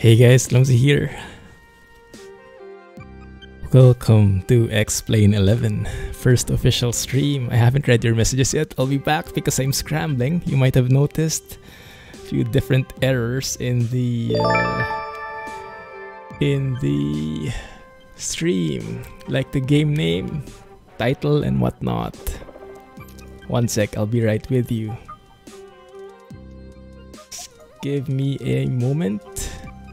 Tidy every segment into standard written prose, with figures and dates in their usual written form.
Hey guys, Clumsy here. Welcome to Explain 11, first official stream. I haven't read your messages yet. I'll be back because I'm scrambling. You might have noticed a few different errors in the stream, like the game name, title, and whatnot. One sec, I'll be right with you. Just give me a moment.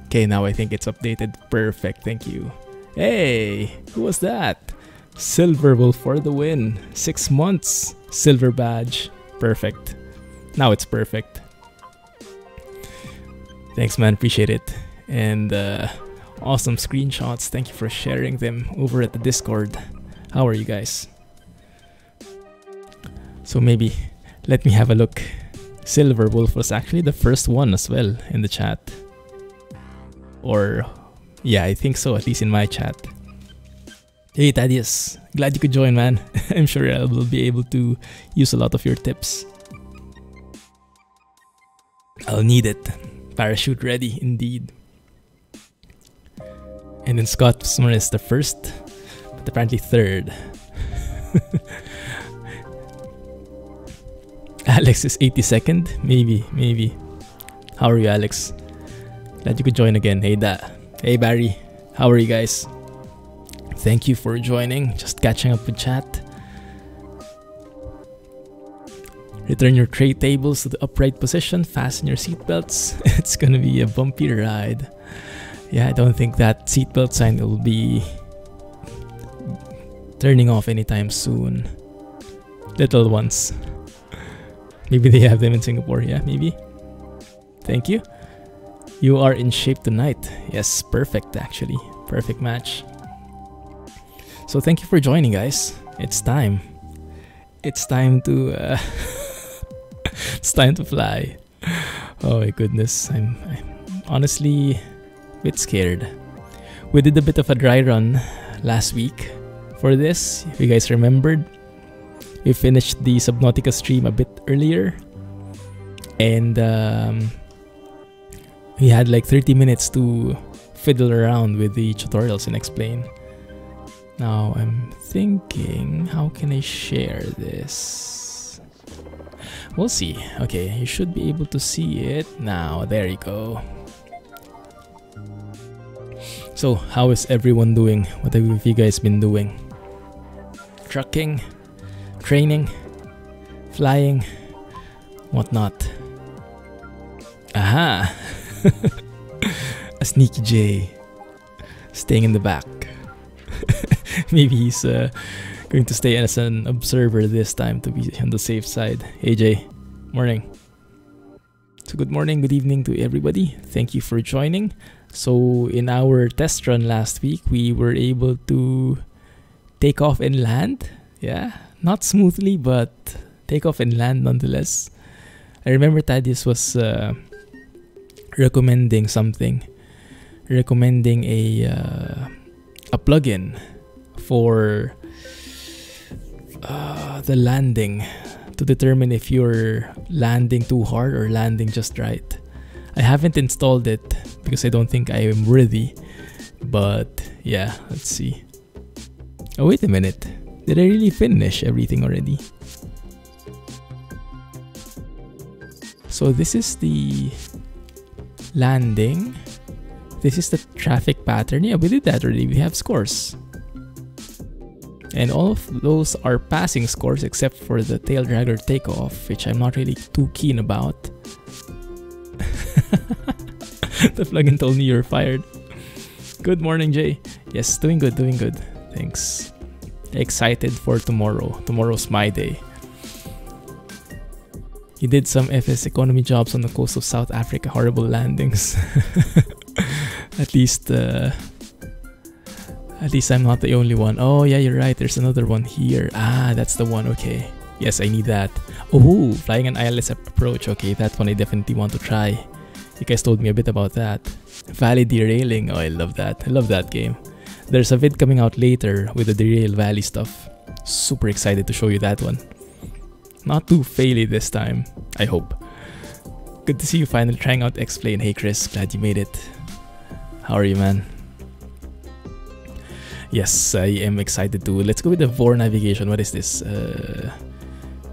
Okay, now I think it's updated. Perfect, thank you. Hey, who was that? Silver Wolf for the win. 6 months. Silver badge. Perfect. Now it's perfect. Thanks, man. Appreciate it. And awesome screenshots. Thank you for sharing them over at the Discord. How are you guys? So maybe let me have a look. Silver Wolf was actually the first one as well in the chat. Or yeah, I think so, at least in my chat. Hey Thaddeus, glad you could join, man. I'm sure I will be able to use a lot of your tips. I'll need it. Parachute ready, indeed. And then Scott is the first, but apparently third. Alex is 82nd? Maybe. How are you, Alex? Glad you could join again. Hey Barry, how are you guys? Thank you for joining. Just catching up with chat. Return your tray tables to the upright position. Fasten your seatbelts. It's gonna be a bumpy ride. Yeah, I don't think that seatbelt sign will be turning off anytime soon. Little ones. Maybe they have them in Singapore. Yeah, maybe. Thank you. You are in shape tonight. Yes, perfect actually. Perfect match. So thank you for joining, guys. It's time. It's time to it's time to fly. Oh my goodness. I'm honestly a bit scared. We did a bit of a dry run last week for this. If you guys remembered, we finished the Subnautica stream a bit earlier. And we had like 30 minutes to fiddle around with the tutorials and explain. Now I'm thinking, how can I share this? We'll see. Okay, you should be able to see it now. There you go. So, how is everyone doing? What have you guys been doing? Trucking, training, flying, whatnot. Aha! A sneaky J staying in the back. Maybe he's going to stay as an observer this time to be on the safe side. Hey Jay, morning. So good morning, good evening to everybody. Thank you for joining. So in our test run last week, we were able to take off and land. Yeah, not smoothly, but take off and land nonetheless. I remember Thaddeus was recommending a plugin for the landing to determine if you're landing too hard or landing just right. I haven't installed it because I don't think I am worthy, but yeah, let's see. Oh, wait a minute, did I really finish everything already? So this is the landing. This is the traffic pattern. Yeah, we did that already. We have scores. And all of those are passing scores except for the tail dragger takeoff, which I'm not really too keen about. The plugin told me you're fired. Good morning, Jay. Yes, doing good. Thanks. Excited for tomorrow. Tomorrow's my day. You did some FS economy jobs on the coast of South Africa. Horrible landings. At least I'm not the only one. Oh yeah, you're right. There's another one here. Ah, that's the one. Okay. Yes, I need that. Oh, flying an ILS approach. Okay, that one I definitely want to try. You guys told me a bit about that. Valley derailing. Oh, I love that. I love that game. There's a vid coming out later with the derail valley stuff. Super excited to show you that one. Not too faily this time, I hope. Good to see you finally trying out Explain. Hey Chris, glad you made it. How are you, man? Yes, I am excited too. Let's go with the VOR navigation. What is this?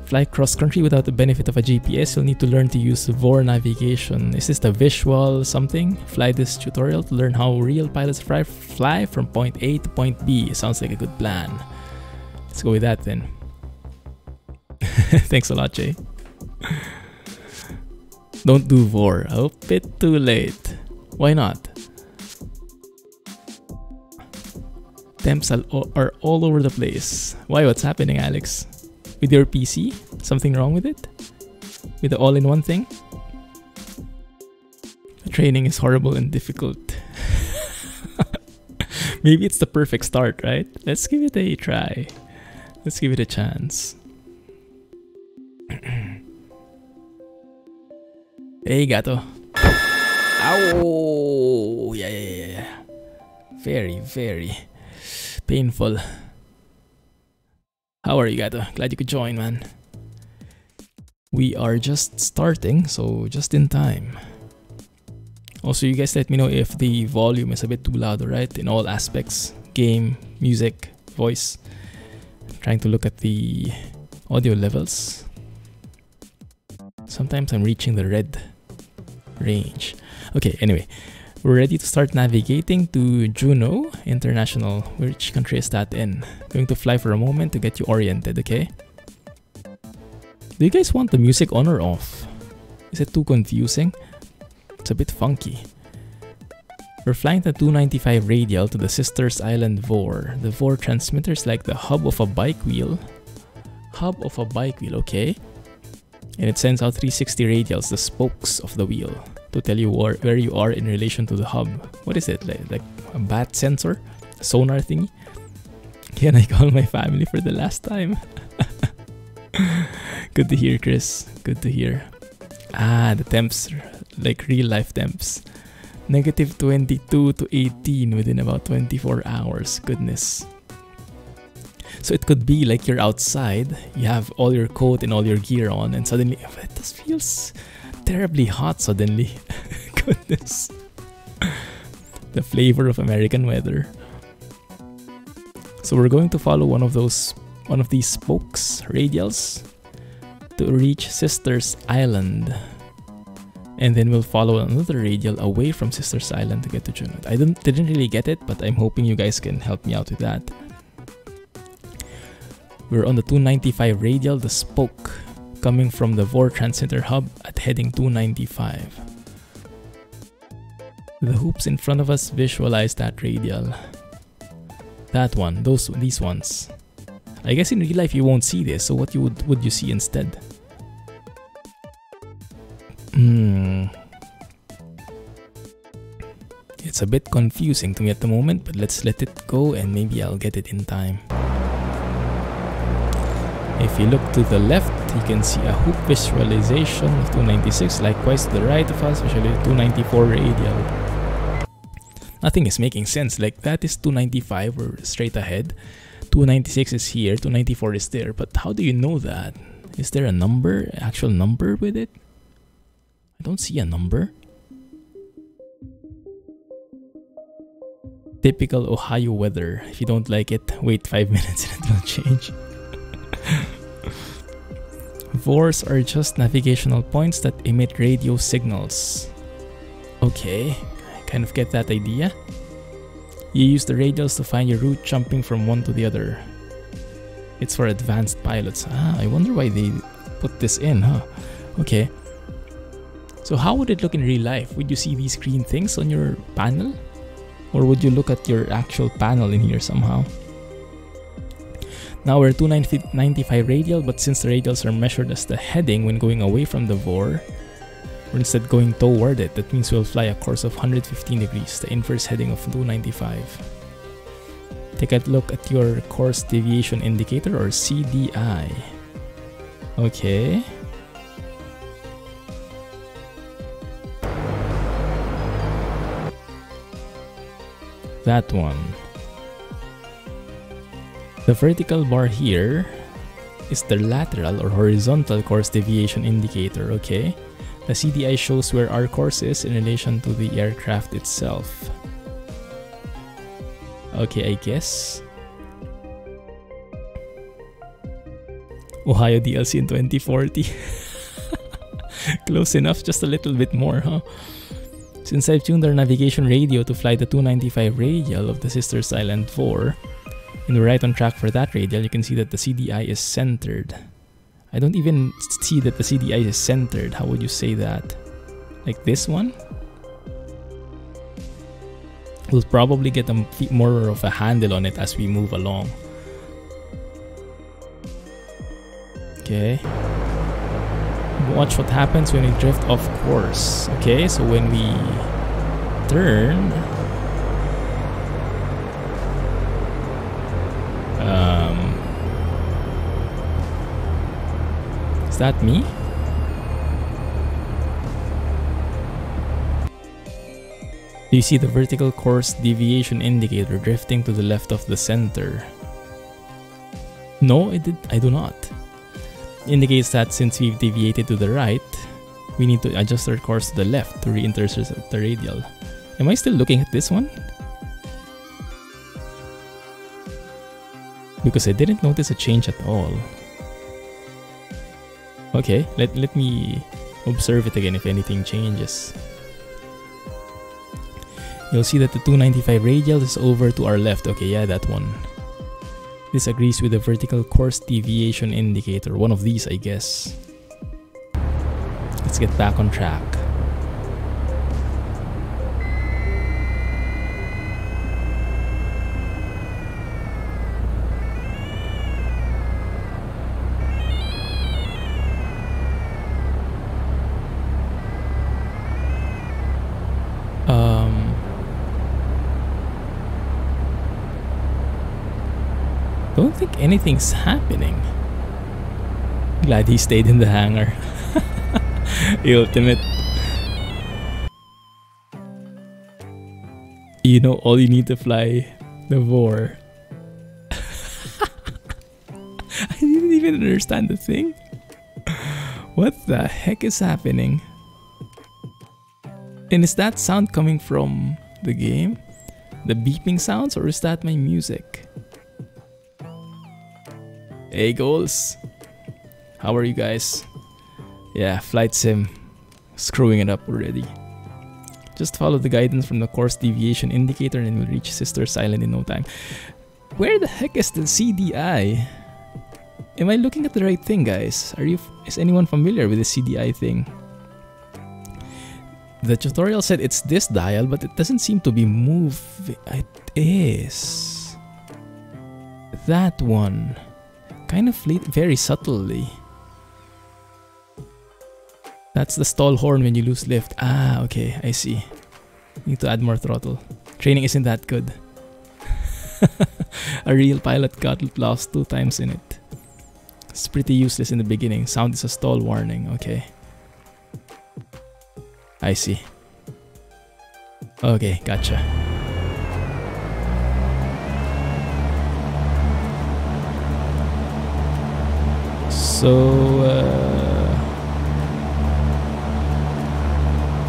Fly cross-country without the benefit of a GPS. You'll need to learn to use VOR navigation. Is this the visual something? Fly this tutorial to learn how real pilots fly from point A to point B. Sounds like a good plan. Let's go with that then. Thanks a lot, Jay. Don't do VOR. A bit too late. Why not? Temps are all over the place. Why? What's happening, Alex? With your PC? Something wrong with it? With the all-in-one thing? The training is horrible and difficult. Maybe it's the perfect start, right? Let's give it a try. Let's give it a chance. Hey, gato. Ow! Yeah. Very, very painful. How are you, gato? Glad you could join, man. We are just starting, so just in time. Also, you guys let me know if the volume is a bit too loud, right? In all aspects. Game, music, voice. I'm trying to look at the audio levels. Sometimes I'm reaching the red range. Okay, anyway. We're ready to start navigating to Juneau International. Which country is that in? Going to fly for a moment to get you oriented, okay? Do you guys want the music on or off? Is it too confusing? It's a bit funky. We're flying the 295 radial to the Sisters Island VOR. The VOR transmitter is like the hub of a bike wheel. Hub of a bike wheel, okay? And it sends out 360 radials, the spokes of the wheel, to tell you where you are in relation to the hub. What is it? Like a bat sensor? A sonar thingy? Can I call my family for the last time? Good to hear, Chris. Good to hear. Ah, the temps, like real life temps. Negative 22 to 18 within about 24 hours. Goodness. So it could be like you're outside, you have all your coat and all your gear on, and suddenly it just feels terribly hot suddenly. Goodness. The flavor of American weather. So we're going to follow one of these spokes, radials, to reach Sisters Island. And then we'll follow another radial away from Sisters Island to get to Juneau. I didn't really get it, but I'm hoping you guys can help me out with that. We're on the 295 radial, the spoke, coming from the VOR transmitter hub at heading 295. The hoops in front of us visualize that radial. That one, these ones. I guess in real life you won't see this, so what would you see instead? It's a bit confusing to me at the moment, but let's let it go and maybe I'll get it in time. If you look to the left, you can see a hoop visualization of 296. Likewise to the right of us, visually 294 radial. Nothing is making sense. Like that is 295, we're straight ahead. 296 is here, 294 is there. But how do you know that? Is there a number, actual number with it? I don't see a number. Typical Ohio weather. If you don't like it, wait 5 minutes and it will change. VORs are just navigational points that emit radio signals. Okay, I kind of get that idea. You use the radials to find your route jumping from one to the other. It's for advanced pilots. Ah, I wonder why they put this in, huh? Okay. So how would it look in real life? Would you see these green things on your panel? Or would you look at your actual panel in here somehow? Now we're 295 radial, but since the radials are measured as the heading when going away from the VOR, we're instead going toward it. That means we'll fly a course of 115 degrees, the inverse heading of 295. Take a look at your course deviation indicator, or CDI. Okay. That one. The vertical bar here is the lateral or horizontal course deviation indicator, okay? The CDI shows where our course is in relation to the aircraft itself. Okay, I guess. Ohio DLC in 2040. Close enough, just a little bit more, huh? Since I've tuned our navigation radio to fly the 295 radial of the Sisters Island 4, and we're right on track for that radial, you can see that the CDI is centered. I don't even see that the CDI is centered. How would you say that? Like this one? We'll probably get more of a handle on it as we move along. Okay. Watch what happens when we drift off course. Okay, so when we turn... is that me? Do you see the vertical course deviation indicator drifting to the left of the center? No, I do not. Indicates that since we've deviated to the right, we need to adjust our course to the left to re-intercept the radial. Am I still looking at this one? Because I didn't notice a change at all. Okay, let me observe it again if anything changes. You'll see that the 295 radial is over to our left. Okay, yeah, that one. This agrees with the vertical course deviation indicator. One of these, I guess. Let's get back on track. Don't think anything's happening. Glad he stayed in the hangar. The ultimate. You know, all you need to fly the VOR. I didn't even understand the thing. What the heck is happening? And is that sound coming from the game? The beeping sounds, or is that my music? Hey goals, how are you guys? Yeah, flight sim, screwing it up already. Just follow the guidance from the course deviation indicator and we'll reach Sisters Island in no time. Where the heck is the CDI? Am I looking at the right thing, guys? Is anyone familiar with the CDI thing? The tutorial said it's this dial, but it doesn't seem to be moving. It is that one. Kind of very subtly. That's the stall horn when you lose lift. Ah, okay, I see. Need to add more throttle. Training isn't that good. A real pilot got lost 2 times in it. It's pretty useless in the beginning. Sound is a stall warning. Okay. I see. Okay, gotcha. So,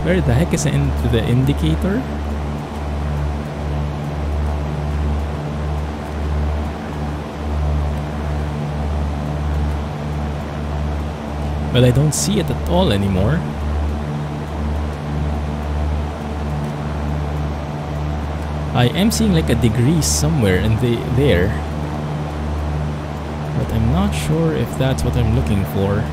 where the heck is the indicator? Well, I don't see it at all anymore. I am seeing like a degree somewhere in there. But I'm not sure if that's what I'm looking for.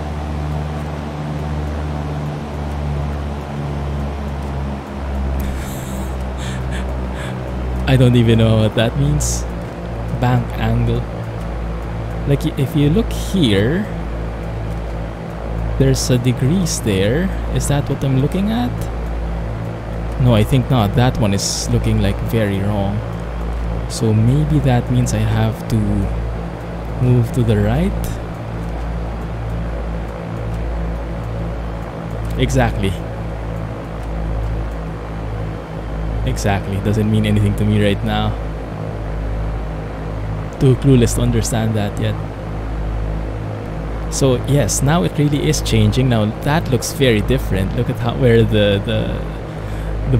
I don't even know what that means. Bank angle. Like if you look here, there's a degrees there. Is that what I'm looking at? No, I think not. That one is looking like very wrong. So maybe that means I have to move to the right. Exactly. Exactly. Doesn't mean anything to me right now. Too clueless to understand that yet. So yes, now it really is changing. Now that looks very different. Look at where the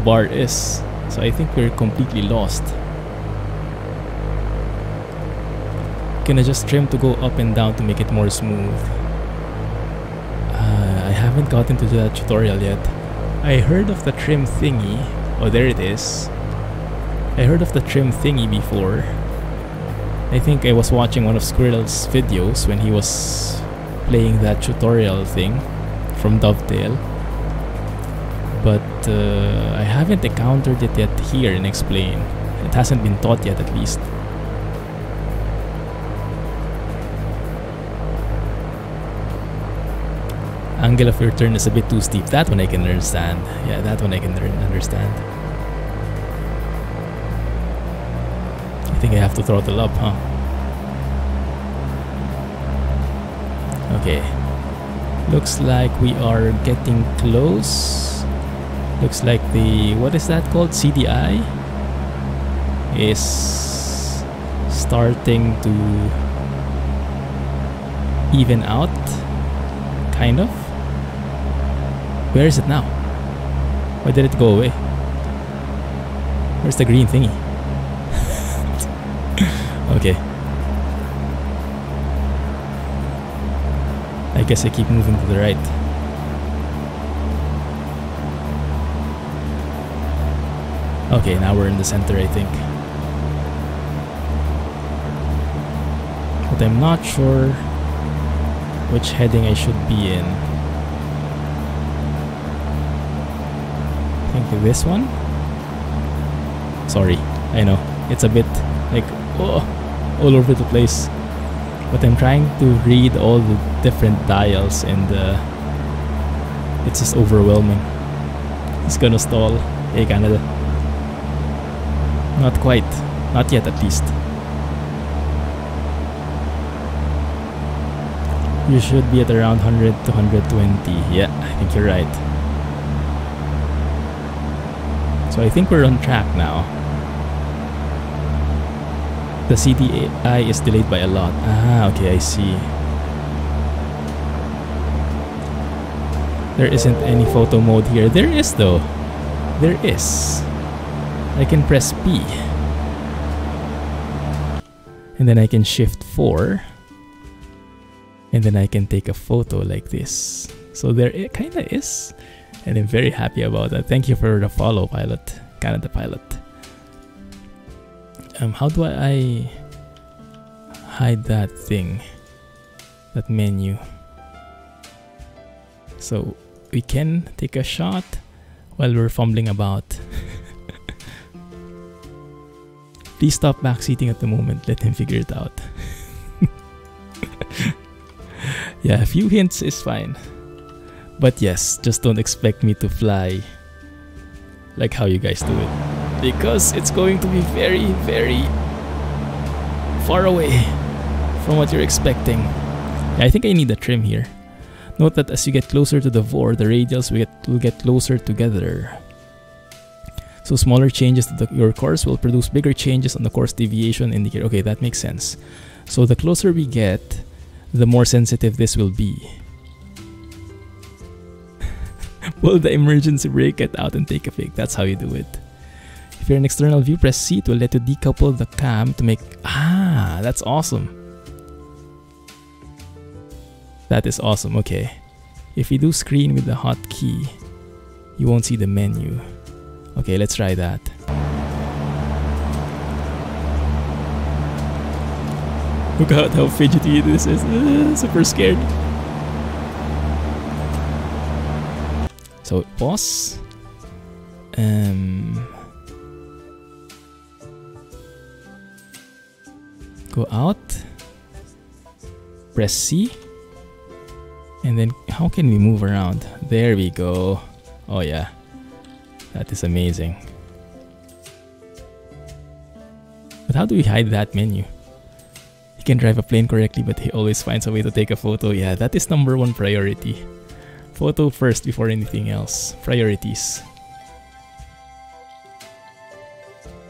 bar is. So I think we're completely lost. Can adjust trim to go up and down to make it more smooth. I haven't gotten to that tutorial yet. I heard of the trim thingy. Oh, there it is. I heard of the trim thingy before. I think I was watching one of Squirrel's videos when he was playing that tutorial thing from Dovetail. But I haven't encountered it yet here in Explain. It hasn't been taught yet, at least. Angle of your turn is a bit too steep. That one I can understand. Yeah, that one I can understand. I think I have to throttle up, huh? Okay. Looks like we are getting close. Looks like the... what is that called? CDI? Is starting to even out. Kind of. Where is it now? Why did it go away? Where's the green thingy? Okay. I guess I keep moving to the right. Okay, now we're in the center, I think. But I'm not sure which heading I should be in. I think this one? Sorry, I know. It's a bit like all over the place. But I'm trying to read all the different dials and it's just overwhelming. It's gonna stall. Hey Canada. Not quite. Not yet, at least. You should be at around 100 to 120. Yeah, I think you're right. So I think we're on track now. The CDI is delayed by a lot. Ah, okay, I see. There isn't any photo mode here. There is though. There is. I can press P. And then I can shift 4. And then I can take a photo like this. So there it kinda is. And I'm very happy about that. Thank you for the follow, Pilot. Canada Pilot. How do I hide that thing? That menu. So we can take a shot while we're fumbling about. Please stop backseating at the moment. Let him figure it out. Yeah, a few hints is fine. But yes, just don't expect me to fly like how you guys do it. Because it's going to be very, very far away from what you're expecting. Yeah, I think I need a trim here. Note that as you get closer to the VOR, the radials will get closer together. So smaller changes to your course will produce bigger changes on the course deviation indicator. Okay, that makes sense. So the closer we get, the more sensitive this will be. Pull the emergency brake, get out and take a pic. That's how you do it. If you're an external view, press C. It will let you decouple the cam to make... Ah, that's awesome. That is awesome, okay. If you do screen with the hotkey, you won't see the menu. Okay, let's try that. Look at how fidgety this is. Super scared. So pause. Go out. Press C. And then how can we move around? There we go. Oh yeah. That is amazing. But how do we hide that menu? He can drive a plane correctly, but he always finds a way to take a photo. Yeah, that is #1 priority. Photo first before anything else. Priorities.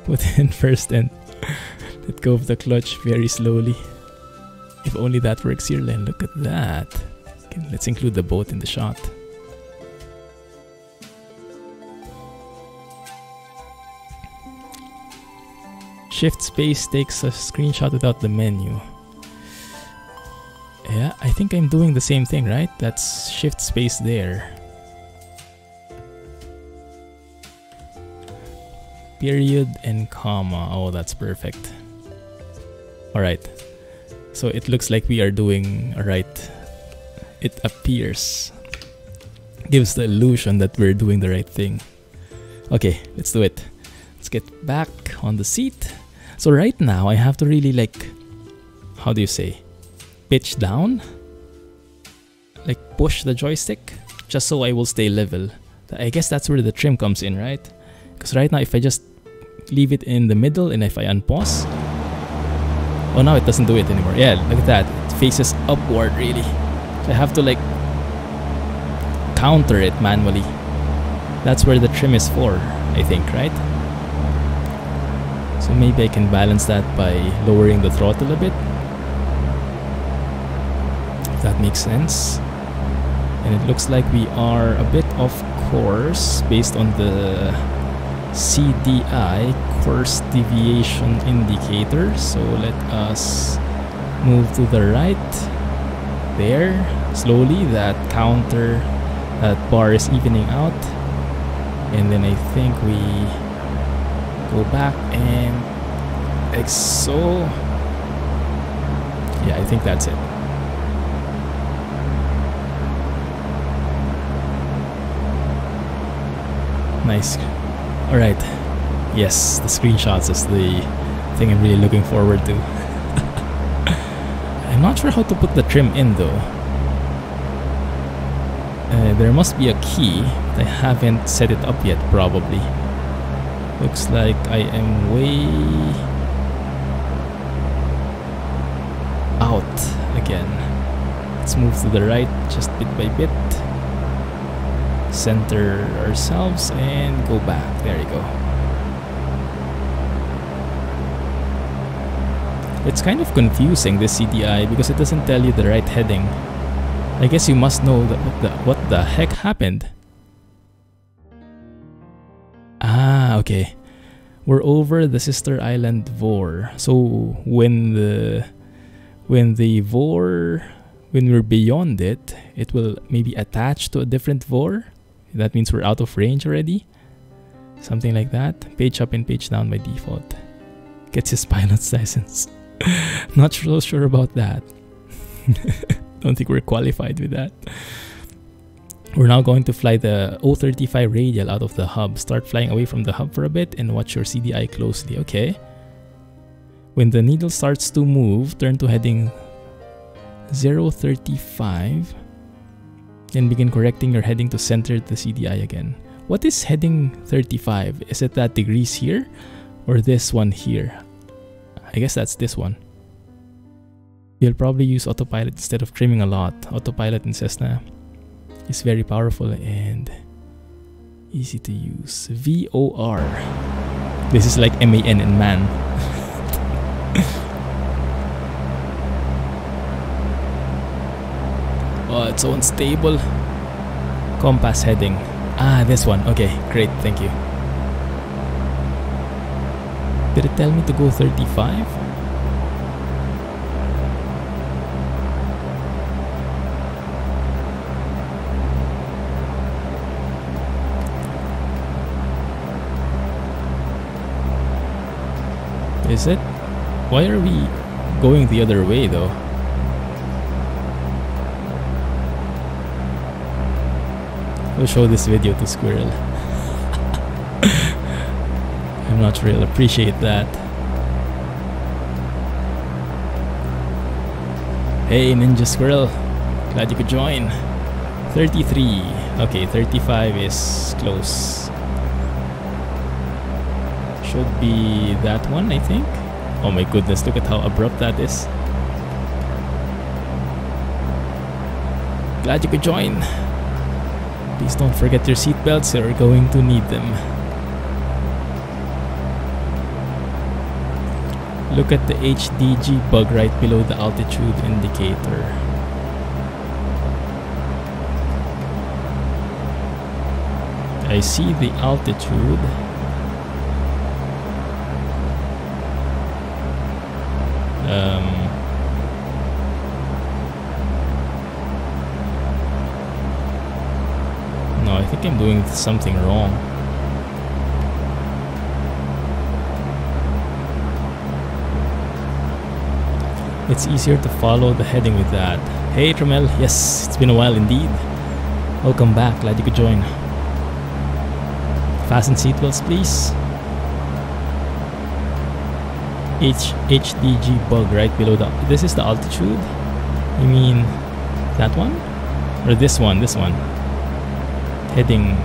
Put in first and let go of the clutch very slowly. If only that works here, Len. Look at that. Okay, let's include the boat in the shot. Shift space takes a screenshot without the menu. Yeah, I think I'm doing the same thing, right? That's shift space there. Period and comma. Oh, that's perfect. Alright. So it looks like we are doing right. It appears. Gives the illusion that we're doing the right thing. Okay, let's do it. Let's get back on the seat. So right now I have to really like, how do you say, pitch down, like push the joystick just so I will stay level. I guess that's where the trim comes in, right? Because right now if I just leave it in the middle and if I unpause, oh, now it doesn't do it anymore. Yeah, look at that, it faces upward really. So I have to like counter it manually. That's where the trim is for, I think, right? So maybe I can balance that by lowering the throttle a bit. If that makes sense. And it looks like we are a bit off course based on the CDI, course deviation indicator. So let us move to the right. There, slowly, that counter, that bar is evening out. And then I think we go back and like so. Yeah, I think that's it. Nice. Alright. Yes, the screenshots is the thing I'm really looking forward to. I'm not sure how to put the trim in though. There must be a key. I haven't set it up yet probably. Looks like I am way out again. Let's move to the right just bit by bit. Center ourselves and go back. There you go. It's kind of confusing, this CDI, because it doesn't tell you the right heading. I guess you must know that what the heck happened. Ah, okay. We're over the sister island Vor. So when we're beyond it, it will maybe attach to a different Vor. That means we're out of range already. Something like that. Page up and page down by default. Gets his pilot's license. Not so sure about that. Don't think we're qualified with that. We're now going to fly the 035 radial out of the hub. Start flying away from the hub for a bit and watch your CDI closely. Okay. When the needle starts to move, turn to heading 035. Then begin correcting your heading to center the CDI again. What is heading 35? Is it that degrees here? Or this one here? I guess that's this one. You'll probably use autopilot instead of trimming a lot. Autopilot in Cessna is very powerful and easy to use. VOR. This is like MAN and man. Oh, it's so unstable. Compass heading. Ah, this one. Okay, great. Thank you. Did it tell me to go 35? Is it? Why are we going the other way though? We'll show this video to Squirrel. I'm not sure he'll appreciate that. Hey Ninja Squirrel, glad you could join. 33. Okay, 35 is close. Should be that one, I think. Oh my goodness, look at how abrupt that is. Glad you could join. Please don't forget your seatbelts, you're going to need them. Look at the HDG bug right below the altitude indicator. I see the altitude. doing something wrong. It's easier to follow the heading with that. Hey Tromel, yes, it's been a while indeed. Welcome back, glad you could join. Fasten seatbelts, please. HDG bug right below the... This is the altitude? You mean that one? Or this one? This one. Heading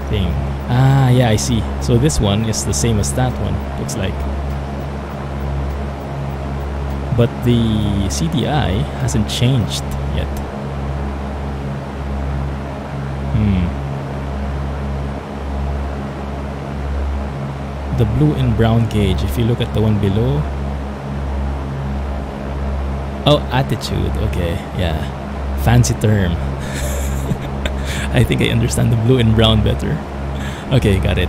thing. Ah, yeah, I see. So this one is the same as that one, looks like. But the CDI hasn't changed yet. The blue and brown gauge, if you look at the one below. Oh, attitude, okay, yeah. Fancy term. I think I understand the blue and brown better. Okay, got it.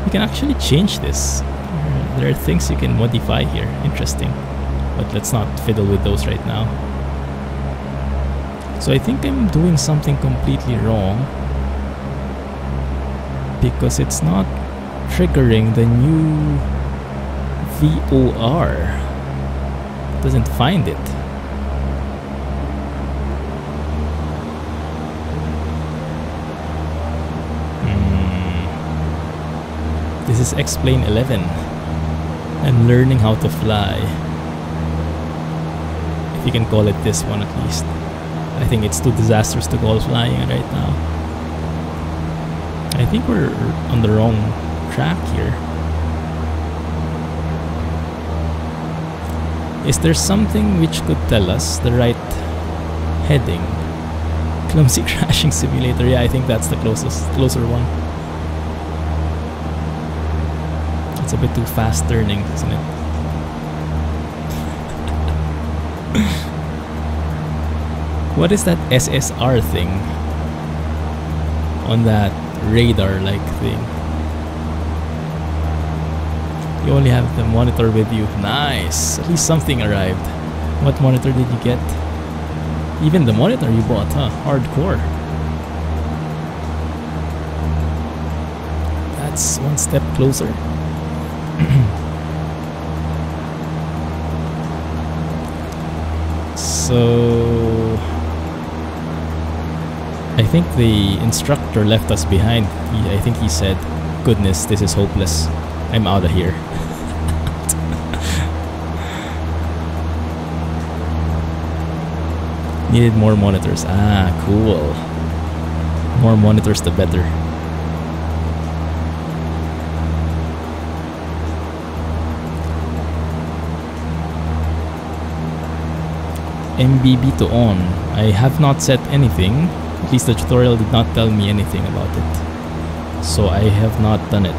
You can actually change this. There are things you can modify here. Interesting. But let's not fiddle with those right now. So I think I'm doing something completely wrong, because it's not triggering the new VOR. It doesn't find it. This is X-Plane 11. I'm learning how to fly. If you can call it this one at least. I think it's too disastrous to call flying right now. I think we're on the wrong track here. Is there something which could tell us the right heading? Clumsy crashing simulator. Yeah, I think that's the closer one. It's a bit too fast turning, isn't it? What is that SSR thing on that radar-like thing? You only have the monitor with you. Nice! At least something arrived. What monitor did you get? Even the monitor you bought, huh? Hardcore. That's one step closer. So I think the instructor left us behind. I think he said, goodness, this is hopeless. I'm out of here. Needed more monitors. Ah, cool. More monitors the better. MBB to on. I have not set anything. At least the tutorial did not tell me anything about it. So I have not done it.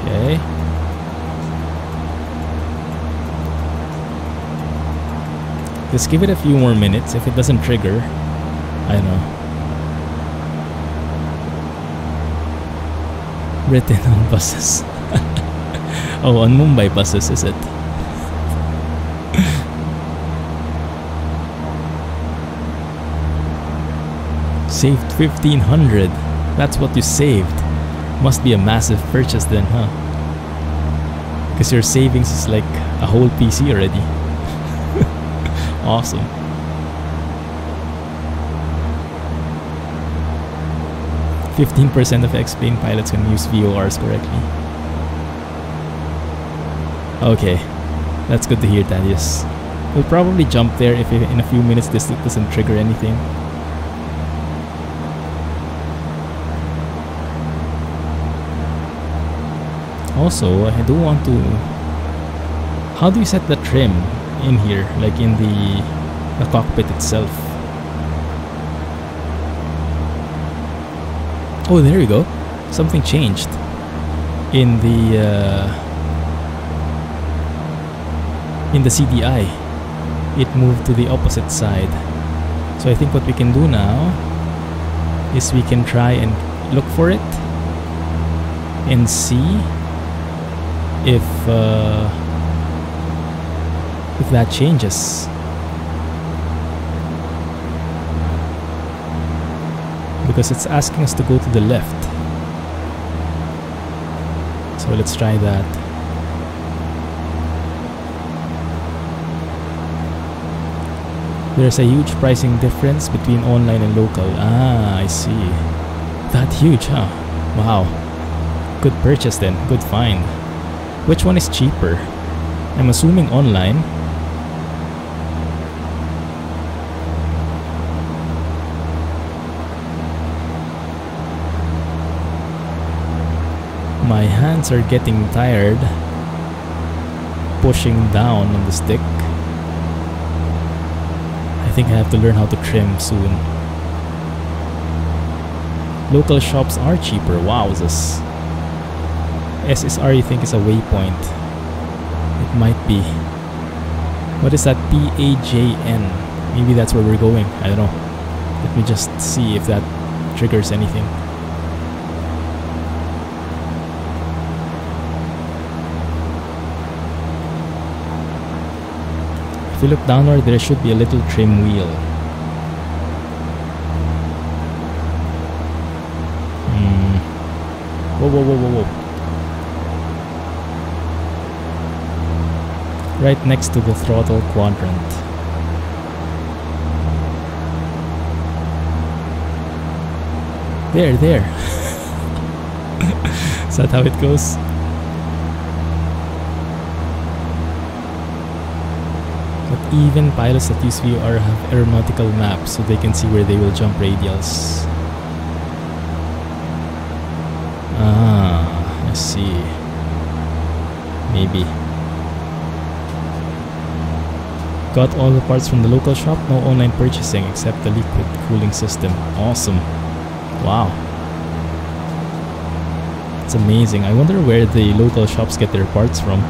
Okay. Just give it a few more minutes. If it doesn't trigger, I don't know. Written on buses. Oh, on Mumbai buses, is it? Saved 1,500. That's what you saved. Must be a massive purchase then, huh? Because your savings is like a whole PC already. Awesome. %15% of X-Plane pilots can use VORs correctly. Okay, that's good to hear, Thaddeus. We'll probably jump there if in a few minutes this doesn't trigger anything. Also, I do want to... How do you set the trim in here, like in the cockpit itself? Oh, there we go. Something changed in the CDI. It moved to the opposite side. So I think what we can do now is we can try and look for it and see if if that changes. Because it's asking us to go to the left. So let's try that. There's a huge pricing difference between online and local. Ah, I see. That huge, huh? Wow. Good purchase then. Good find. Which one is cheaper? I'm assuming online. My hands are getting tired pushing down on the stick. I think I have to learn how to trim soon. Local shops are cheaper. Wowzers. SSR you think is a waypoint? It might be. What is that? PAJN? Maybe that's where we're going. I don't know. Let me just see if that triggers anything. If you look downward, there should be a little trim wheel. Whoa, whoa, whoa, whoa, whoa. Right next to the throttle quadrant. There. Is that how it goes? But even pilots that use VR have aeronautical maps so they can see where they will jump radials. Ah, I see. Maybe. Got all the parts from the local shop, no online purchasing except the liquid cooling system. Awesome. Wow. It's amazing. I wonder where the local shops get their parts from.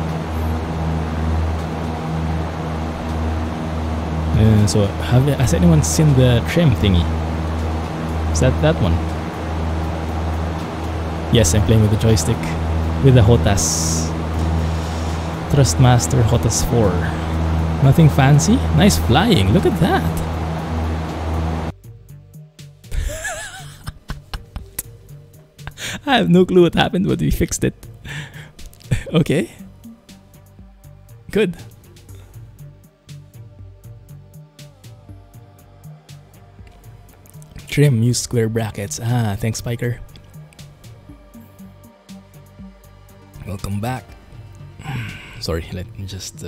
So has anyone seen the trim thingy? Is that one? Yes, I'm playing with the joystick with the HOTAS. Thrustmaster HOTAS 4. Nothing fancy? Nice flying. Look at that. I have no clue what happened, but we fixed it. Okay. Good. Trim, use square brackets. Ah, thanks, Spiker. Welcome back. Sorry, let me just...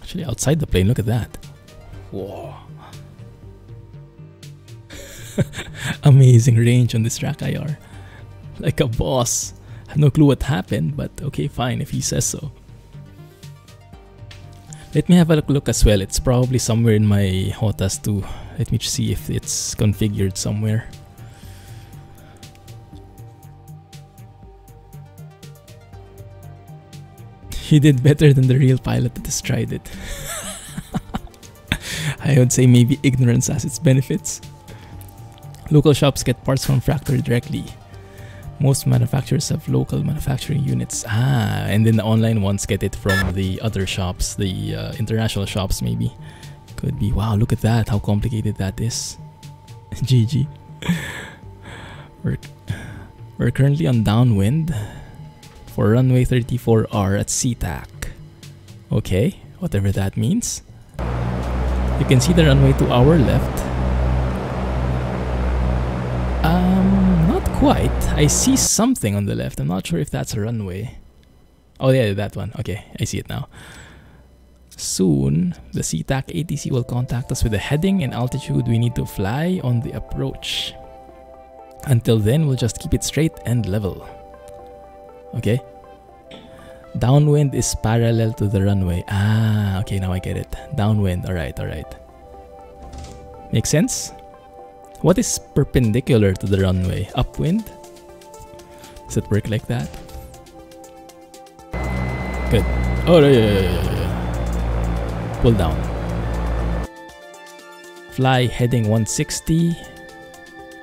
Actually, outside the plane, look at that. Whoa. Amazing range on this track IR. Like a boss. I have no clue what happened, but okay, fine if he says so. Let me have a look as well. It's probably somewhere in my HOTAS too. Let me see if it's configured somewhere. He did better than the real pilot that has tried it. I would say maybe ignorance has its benefits. Local shops get parts from factory directly. Most manufacturers have local manufacturing units. Ah, and then the online ones get it from the other shops, the international shops maybe. Could be. Wow, look at that, how complicated that is. GG. We're currently on downwind for runway 34R at SeaTac. Okay, whatever that means. You can see the runway to our left. Not quite. I see something on the left. I'm not sure if that's a runway. Oh yeah, that one. Okay, I see it now. Soon, the SeaTac ATC will contact us with the heading and altitude we need to fly on the approach. Until then, we'll just keep it straight and level. Okay. Downwind is parallel to the runway. Ah, okay, now I get it. Downwind. Alright, alright. Makes sense? What is perpendicular to the runway? Upwind? Does it work like that? Good. Oh, yeah. Pull down. Fly heading 160.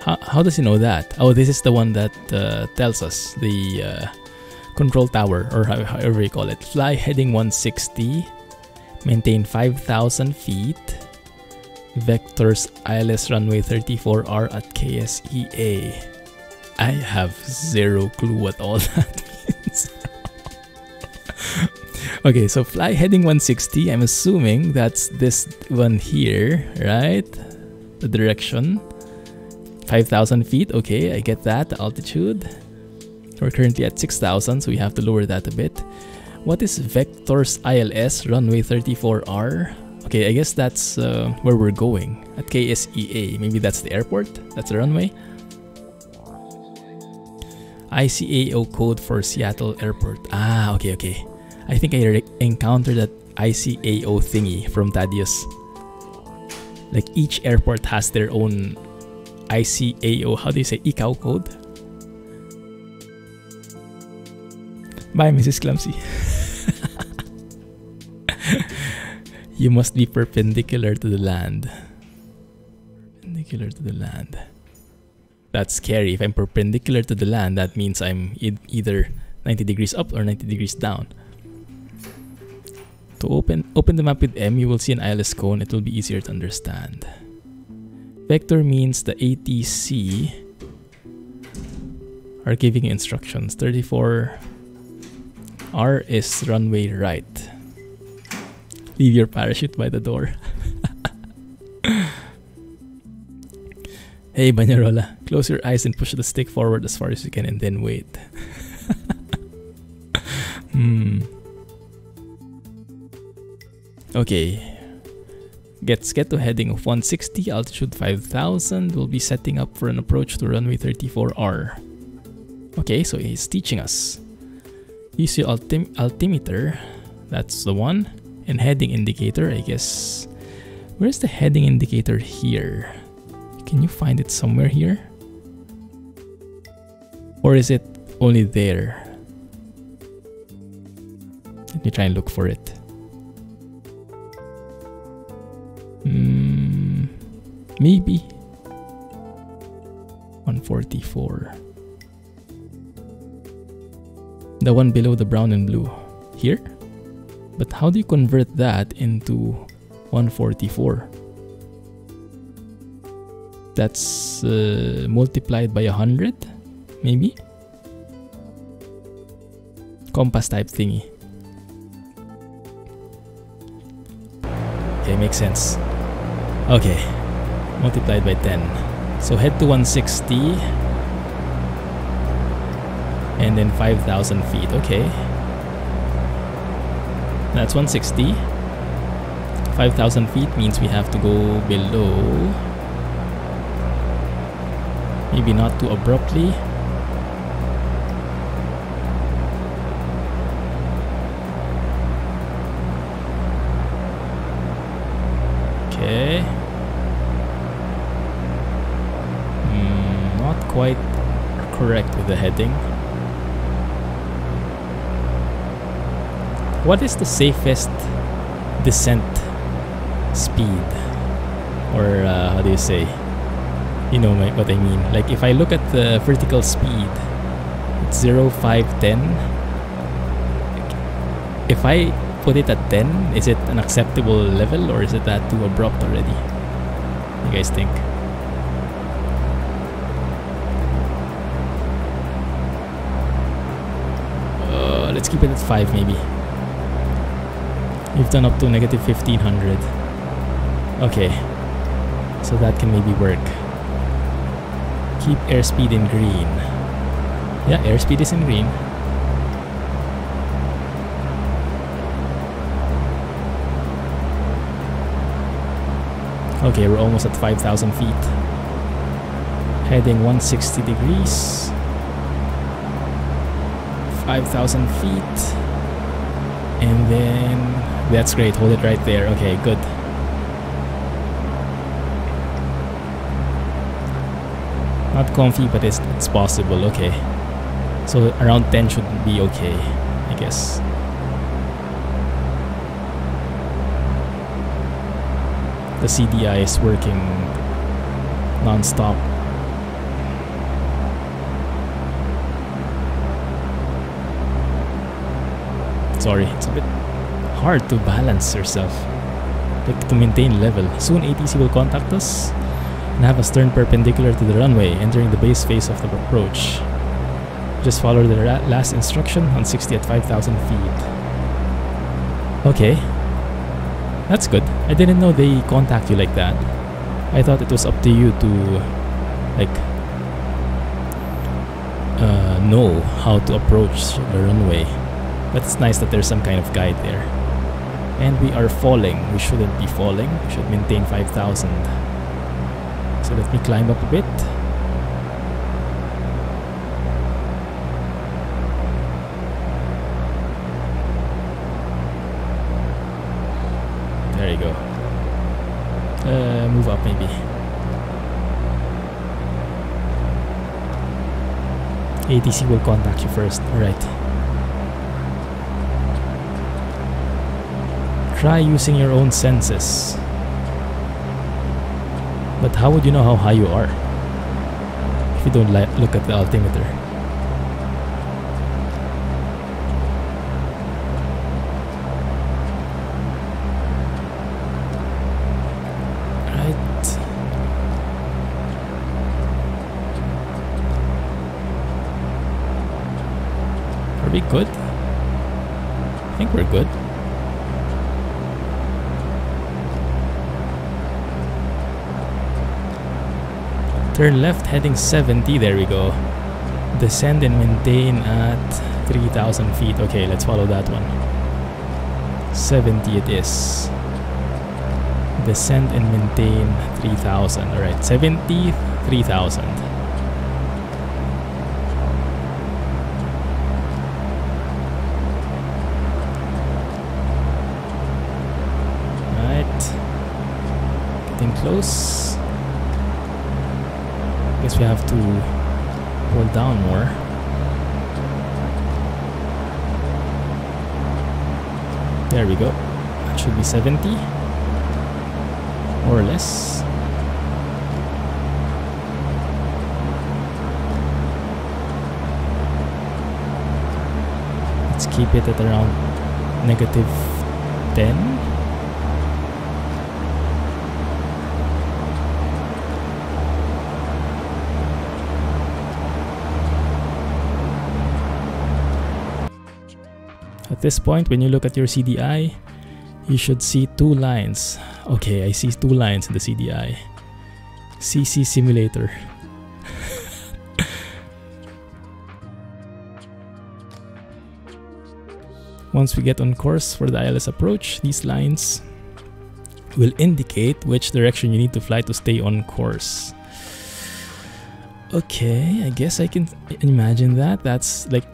How does he know that? Oh, this is the one that tells us the control tower, or however you call it. Fly heading 160. Maintain 5,000 feet. Vectors ILS runway 34R at KSEA. I have zero clue what all that means. Okay, so fly heading 160. I'm assuming that's this one here, right? The direction. 5,000 feet. Okay, I get that. The altitude. We're currently at 6,000, so we have to lower that a bit. What is Vectors ILS runway 34R? Okay, I guess that's where we're going at KSEA. Maybe that's the airport. That's the runway. ICAO code for Seattle Airport. Ah, okay, okay. I think I encountered that ICAO thingy from Thaddeus. Like each airport has their own ICAO, how do you say, ICAO code? Bye, Mrs. Clumsy. You must be perpendicular to the land. Perpendicular to the land. That's scary. If I'm perpendicular to the land, that means I'm either 90 degrees up or 90 degrees down. To open the map with M, you will see an ILS cone. It will be easier to understand. Vector means the ATC are giving instructions. 34R is runway right. Leave your parachute by the door. Hey Banyarola, close your eyes and push the stick forward as far as you can and then wait. Okay. Let's get to heading of 160, altitude 5,000. We'll be setting up for an approach to runway 34R. Okay, so he's teaching us. Use your altimeter. That's the one. And heading indicator, I guess. Where's the heading indicator here? Can you find it somewhere here? Or is it only there? Let me try and look for it. Maybe 144. The one below the brown and blue. Here? But how do you convert that into 144? That's multiplied by 100? Maybe? Compass type thingy. Okay, makes sense. Okay, multiplied by 10. So head to 160. And then 5,000 feet. Okay. That's 160. 5,000 feet means we have to go below. Maybe not too abruptly. Okay. Not quite correct with the heading. What is the safest descent speed? Or how do you say? You know what I mean. Like if I look at the vertical speed, it's 0, 5, 10. If I put it at 10, is it an acceptable level or is it that too abrupt already? What do you guys think? Let's keep it at 5 maybe. We've done up to negative 1500. Okay, so that can maybe work. Keep airspeed in green. Yeah, airspeed is in green. Okay, we're almost at 5,000 feet. Heading 160 degrees. 5,000 feet. And then... That's great, hold it right there. Okay, good. Not comfy, but it's possible. Okay. So around 10 should be okay, I guess. The CDI is working non-stop. Sorry, it's a bit hard to balance yourself, like to maintain level. Soon ATC will contact us and have us turn perpendicular to the runway, entering the base phase of the approach. Just follow the last instruction on 60 at 5,000 feet. Okay, that's good. I didn't know they contact you like that. I thought it was up to you to like know how to approach the runway. But it's nice that there's some kind of guide there. And we are falling. We shouldn't be falling. We should maintain 5,000. So let me climb up a bit. There you go. Move up maybe. ATC will contact you first. Alright. Try using your own senses. But how would you know how high you are if you don't look at the altimeter? Are we good? I think we're good. Turn left heading 70, there we go. Descend and maintain at 3,000 feet. Okay, let's follow that one. 70 it is. Descend and maintain 3,000. Alright, 70, 3,000. Getting close. Guess we have to hold down more. There we go. That should be 70 more or less. Let's keep it at around -10. At this point, when you look at your CDI, you should see 2 lines. Okay, I see 2 lines in the CDI. CC Simulator. Once we get on course for the ILS approach, these lines will indicate which direction you need to fly to stay on course. Okay, I guess I can imagine that. That's like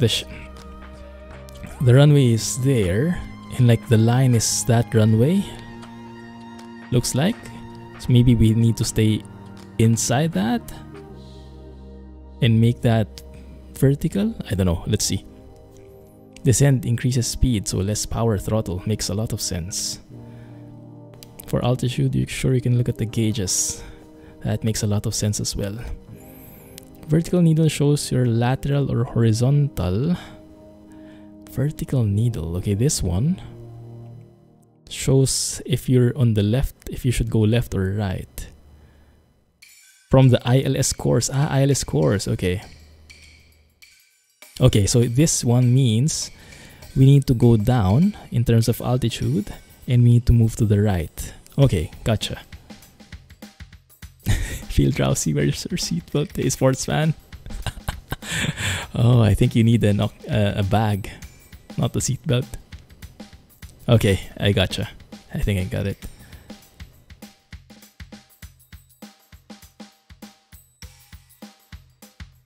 the runway is there, and like the line is that runway, looks like. So maybe we need to stay inside that and make that vertical. I don't know, let's see. Descent increases speed, so less power throttle. Makes a lot of sense. For altitude, you sure you can look at the gauges. That makes a lot of sense as well. Vertical needle shows your lateral or horizontal. Vertical needle, okay, this one shows if you're on the left, if you should go left or right. From the ILS course, ILS course, okay. Okay, so this one means we need to go down in terms of altitude and we need to move to the right. Okay, gotcha. Feel drowsy, where's your seatbelt? Hey, sports fan. Oh, I think you need a bag. Not the seatbelt. Okay, I gotcha. I think I got it.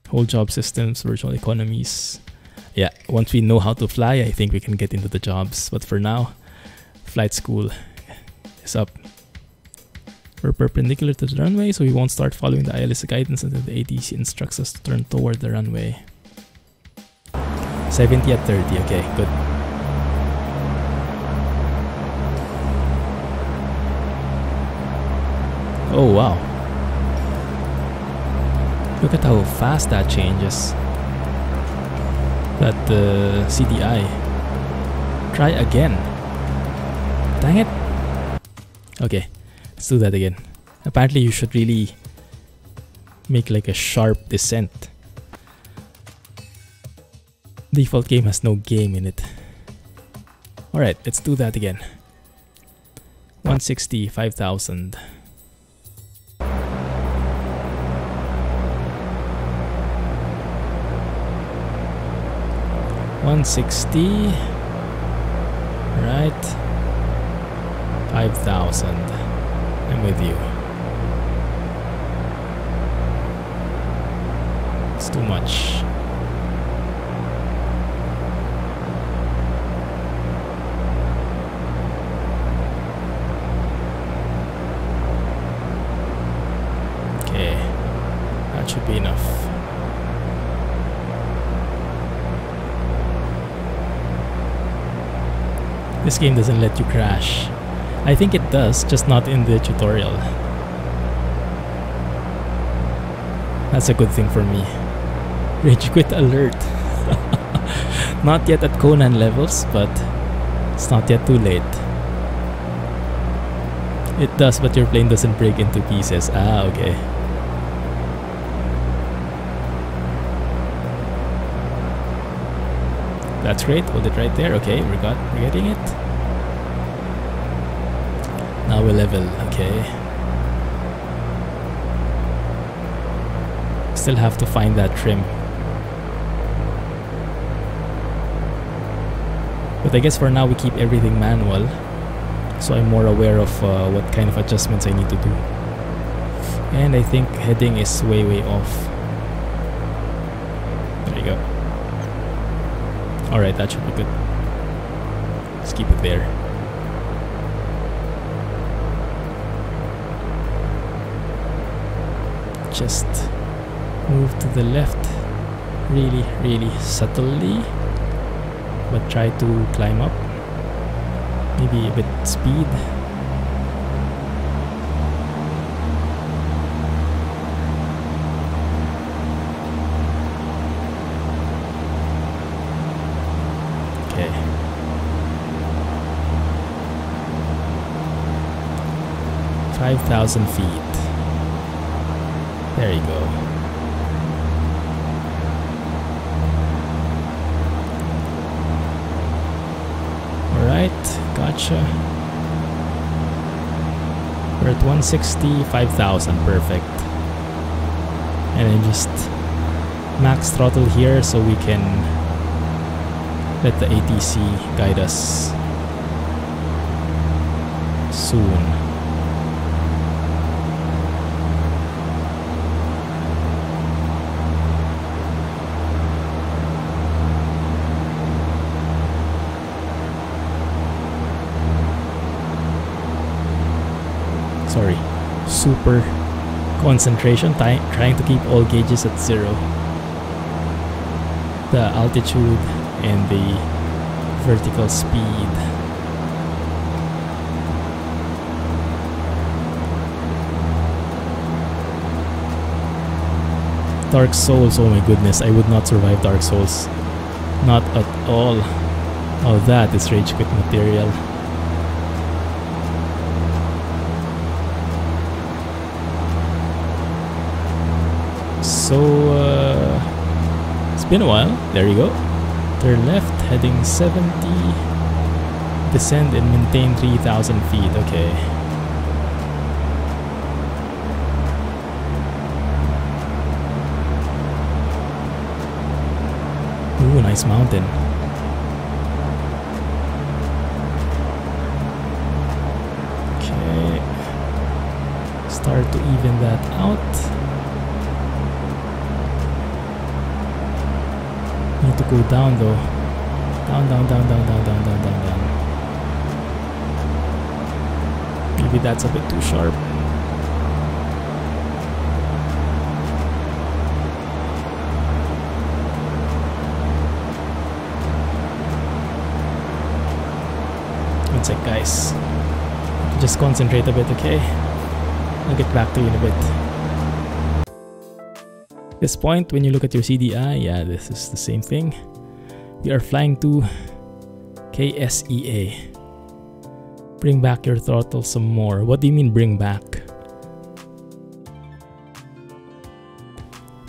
Whole job systems, virtual economies. Yeah, once we know how to fly, I think we can get into the jobs. But for now, flight school is up. We're perpendicular to the runway, so we won't start following the ILS guidance until the ATC instructs us to turn toward the runway. 70 at 30, okay, good. Oh wow. Look at how fast that changes. That CDI. Try again. Dang it. Okay, let's do that again. Apparently you should really make like a sharp descent. Default game has no game in it. Alright, let's do that again. 160, 5,000. 160. Right. 5,000. I'm with you. It's too much. Okay. That should be enough. This game doesn't let you crash. I think it does, just not in the tutorial. That's a good thing for me. Rage quit alert. Not yet at Conan levels, but it's not yet too late. It does, but your plane doesn't break into pieces. Ah, okay. That's great. Hold it right there. Okay, we're getting it. Now we level. Okay. Still have to find that trim. But I guess for now we keep everything manual, so I'm more aware of what kind of adjustments I need to do. And I think heading is way off. There you go. Alright, that should be good. Let's keep it there. Just move to the left really subtly, but try to climb up. Maybe a bit speed. Okay. 5,000 feet. There you go. Alright, gotcha. We're at 160, 5,000, perfect. And then just max throttle here so we can let the ATC guide us soon. Sorry, super concentration, trying to keep all gauges at 0. The altitude and the vertical speed. Dark Souls, oh my goodness, I would not survive Dark Souls. Not at all. Oh, that is rage quit material. So, it's been a while. There you go. Turn left, heading 70. Descend and maintain 3,000 feet. Okay. Ooh, nice mountain. Okay. Start to even that out. Need to go down though. Down. Maybe that's a bit too sharp. One sec, guys. Just concentrate a bit, okay? I'll get back to you in a bit. This point, when you look at your CDI, yeah, this is the same thing. We are flying to KSEA. Bring back your throttle some more. What do you mean bring back?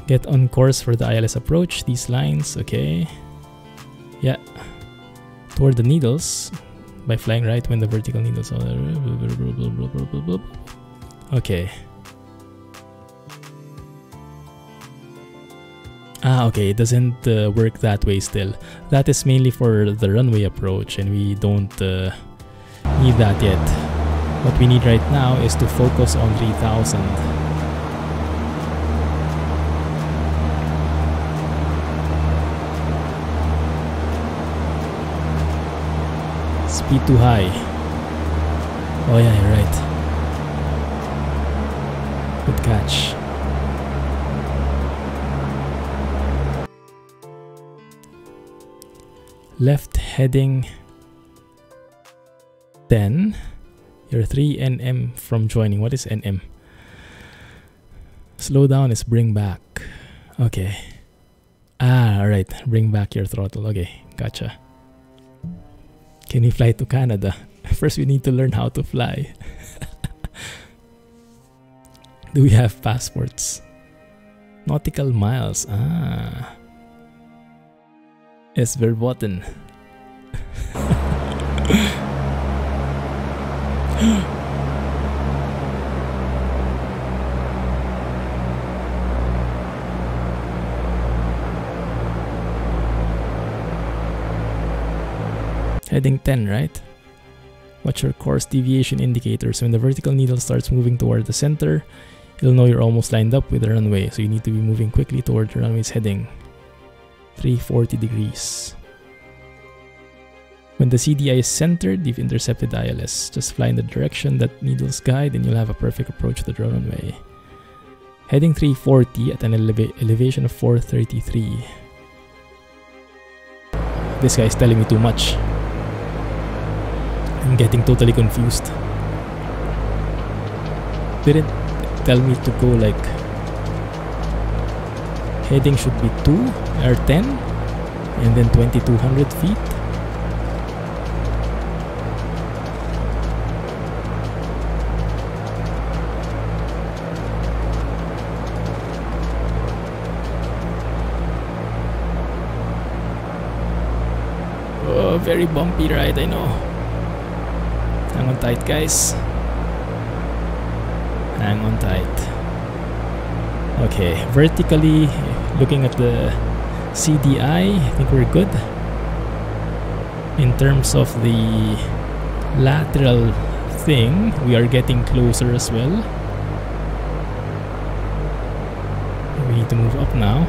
Get on course for the ILS approach. These lines, okay. Yeah. Toward the needles by flying right when the vertical needles are... Okay. Ah, okay, it doesn't work that way still. That is mainly for the runway approach, and we don't need that yet. What we need right now is to focus on 3000. Speed too high. Oh yeah, you're right. Good catch. Left heading 10. You're 3 nm from joining. What is nm? Slow down is bring back. Okay. Ah, alright. Bring back your throttle. Okay, gotcha. Can we fly to Canada? First, we need to learn how to fly. Do we have passports? Nautical miles. Ah. Es verboten. Heading 10, right? Watch your course deviation indicators. When the vertical needle starts moving toward the center, you'll know you're almost lined up with the runway, so you need to be moving quickly toward the runway's heading. 340 degrees. When the CDI is centered, you've intercepted the ILS. Just fly in the direction that needles guide and you'll have a perfect approach to the runway. Heading 340 at an elevation of 433. This guy is telling me too much. I'm getting totally confused. Didn't tell me to go like... Heading should be 2 or 10 and then 2200 feet. Oh, very bumpy ride, I know. Hang on tight, guys. Hang on tight. Okay, vertically, looking at the CDI, I think we're good. In terms of the lateral thing, we are getting closer as well. We need to move up now.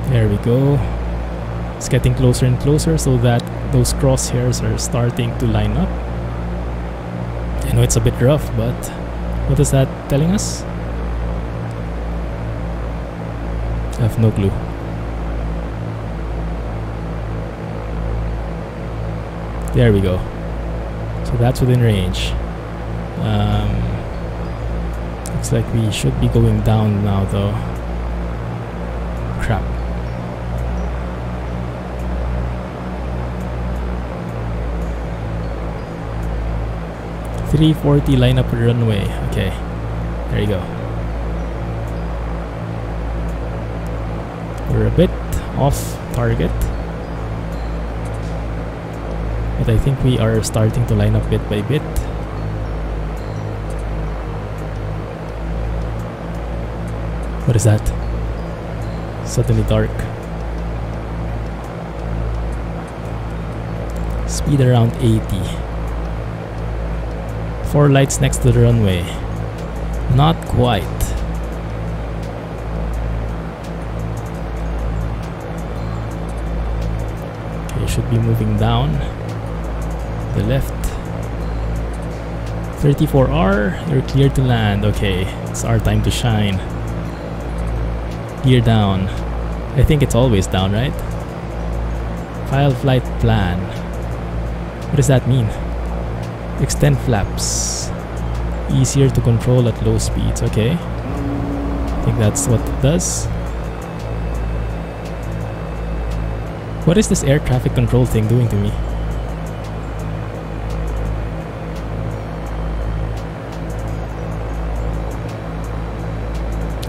There we go. It's getting closer and closer so that those crosshairs are starting to line up. I know it's a bit rough, but what is that telling us? I have no clue. There we go. So that's within range. Looks like we should be going down now though. Crap. .340 line up runway. Okay, there you go. We're a bit off target, but I think we are starting to line up bit by bit. What is that? Suddenly dark. Speed around 80. 4 lights next to the runway. Not quite. Okay, should be moving down. The left. 34R, you're clear to land. Okay, it's our time to shine. Gear down. I think it's always down, right? File flight plan. What does that mean? Extend flaps. Easier to control at low speeds. Okay. I think that's what it does. What is this air traffic control thing doing to me?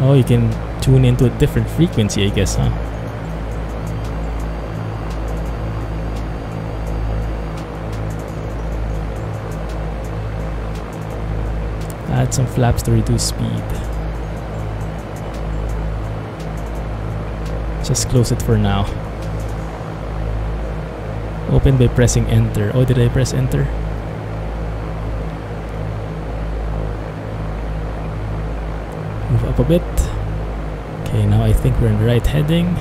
Oh, you can tune into a different frequency, I guess, huh? Add some flaps to reduce speed. Just close it for now. Open by pressing enter. Oh, did I press enter? Move up a bit. Okay, now I think we're in the right heading.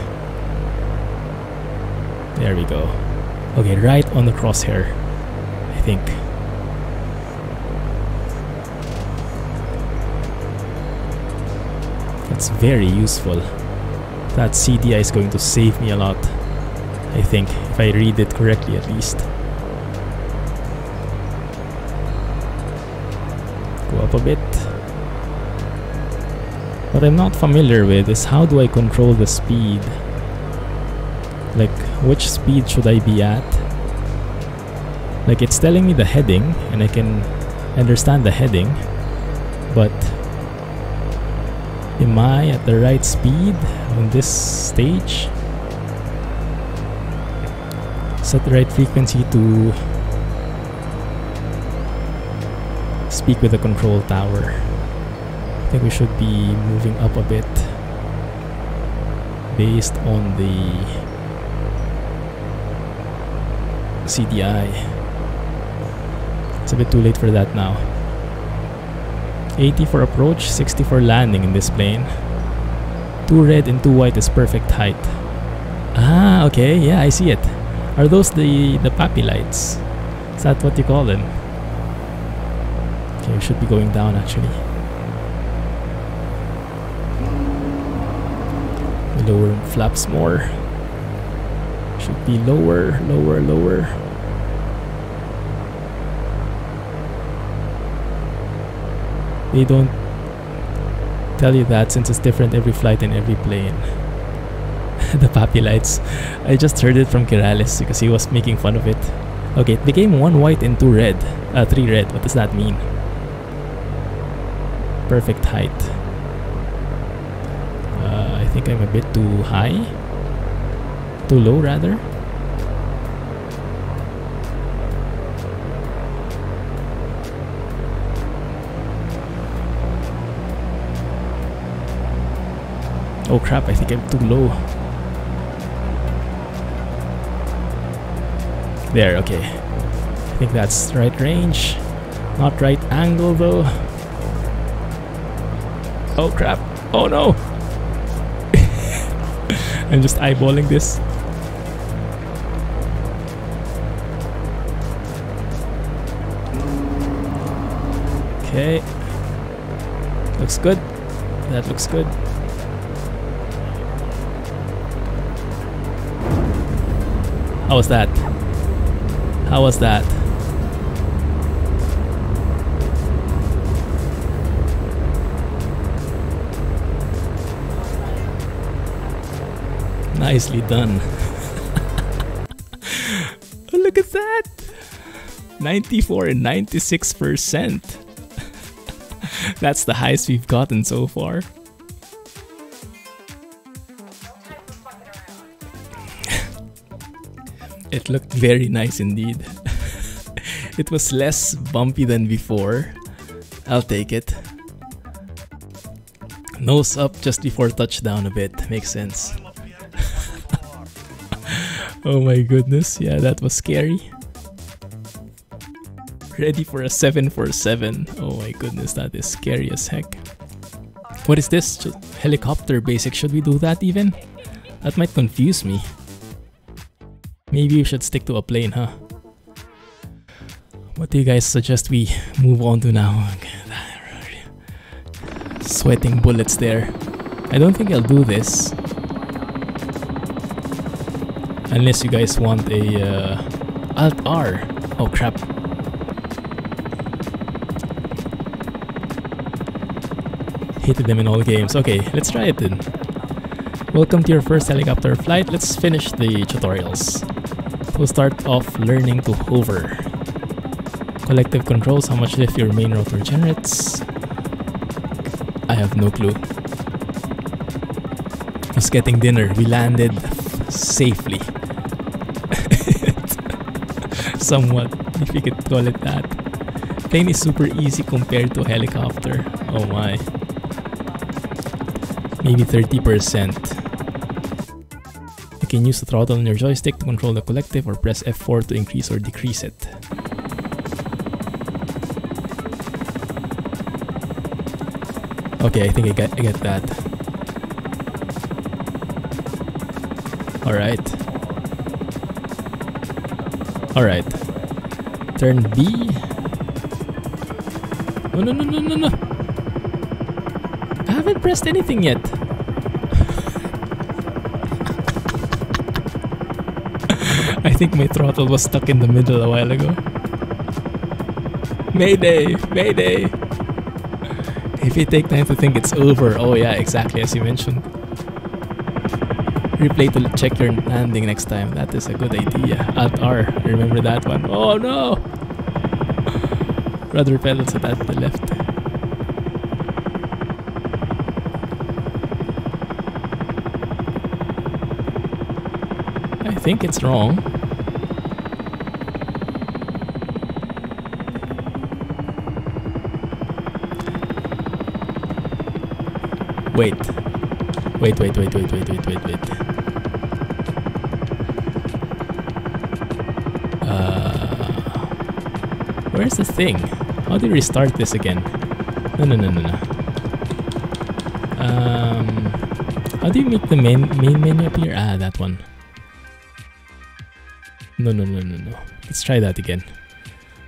There we go. Okay, right on the crosshair, I think. That's very useful. That CDI is going to save me a lot, I think, if I read it correctly at least. Go up a bit. What I'm not familiar with is how do I control the speed? Like, which speed should I be at? Like, it's telling me the heading, and I can understand the heading, but am I at the right speed on this stage? Set the right frequency to speak with the control tower. I think we should be moving up a bit based on the CDI. It's a bit too late for that now. 80 for approach, 60 for landing in this plane. 2 red and 2 white is perfect height. Ah, okay, yeah, I see it. Are those the pappy lights? Is that what you call them? Okay, we should be going down actually. Lower flaps more. Should be lower, lower, lower. They don't tell you that since it's different every flight and every plane. The pappy lights. I just heard it from Kirales because he was making fun of it. Okay, it became 1 white and 2 red. 3 red. What does that mean? Perfect height. I think I'm a bit too high. Too low rather. Oh crap, I think I'm too low. There, okay. I think that's right range. Not right angle though. Oh crap. Oh no! I'm just eyeballing this. Okay. Looks good. That looks good. How was that? How was that? Nicely done. Oh, look at that! 94 and 96%. That's the highest we've gotten so far. It looked very nice indeed. It was less bumpy than before. I'll take it. Nose up just before touchdown a bit. Makes sense. Oh my goodness. Yeah, that was scary. Ready for a 747. Oh my goodness, that is scary as heck. What is this? Helicopter basic. Should we do that even? That might confuse me. Maybe we should stick to a plane, huh? What do you guys suggest we move on to now? Sweating bullets there. I don't think I'll do this. Unless you guys want a Alt-R. Oh crap. Hated them in all games. Okay, let's try it then. Welcome to your first helicopter flight. Let's finish the tutorials. We'll start off learning to hover. Collective controls, how much lift your main rotor generates. I have no clue. Just getting dinner. We landed safely. Somewhat, if you could call it that. Plane is super easy compared to a helicopter. Oh my. Maybe 30%. You can use the throttle on your joystick to control the collective or press F4 to increase or decrease it. Okay, I think I get that. Alright. Alright. Turn B. Oh, no. I haven't pressed anything yet. I think my throttle was stuck in the middle a while ago. Mayday! Mayday! If you take time to think, it's over. Oh yeah, exactly as you mentioned. Replay to check your landing next time. That is a good idea. Alt R, remember that one. Oh no! Rudder pedals at the left. I think it's wrong. Wait. Where's the thing? How do you restart this again? No. How do you make the main menu appear? Ah, that one. No. Let's try that again.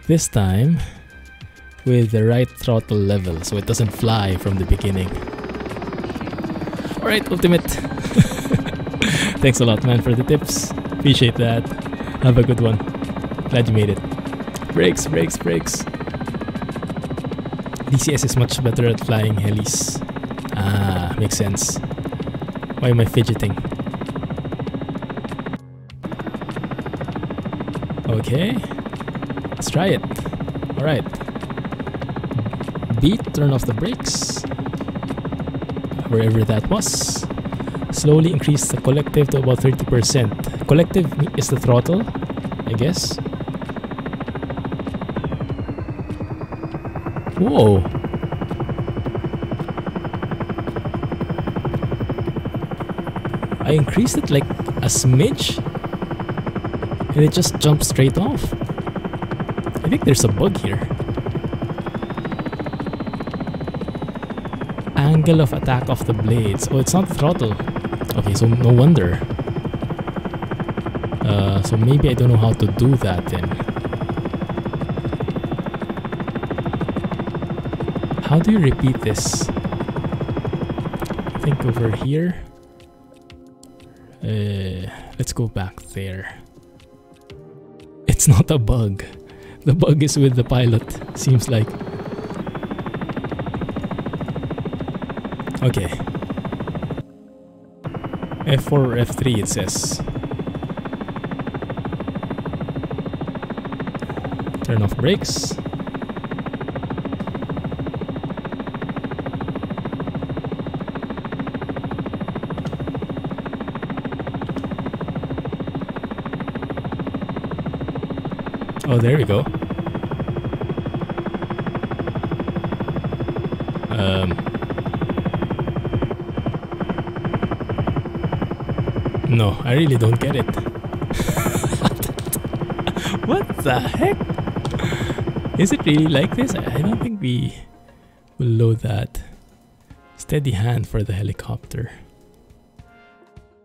This time with the right throttle level so it doesn't fly from the beginning. Alright, Ultimate. Thanks a lot, man, for the tips. Appreciate that. Have a good one. Glad you made it. Brakes. DCS is much better at flying helis. Ah, makes sense. Why am I fidgeting? Okay. Let's try it. Alright. Beat, turn off the brakes. Wherever that was. Slowly increase the collective to about 30%. Collective is the throttle, I guess. Whoa. I increased it like a smidge and it just jumped straight off. I think there's a bug here. Angle of attack of the blades. Oh, it's not the throttle. Okay, so no wonder. So maybe I don't know how to do that then. How do you repeat this? I think over here. Let's go back there. It's not a bug. The bug is with the pilot, seems like. Okay. F4 or F3 it says. Turn off brakes. Oh, there we go. No, I really don't get it. What the heck? Is it really like this? I don't think we will load that. Steady hand for the helicopter.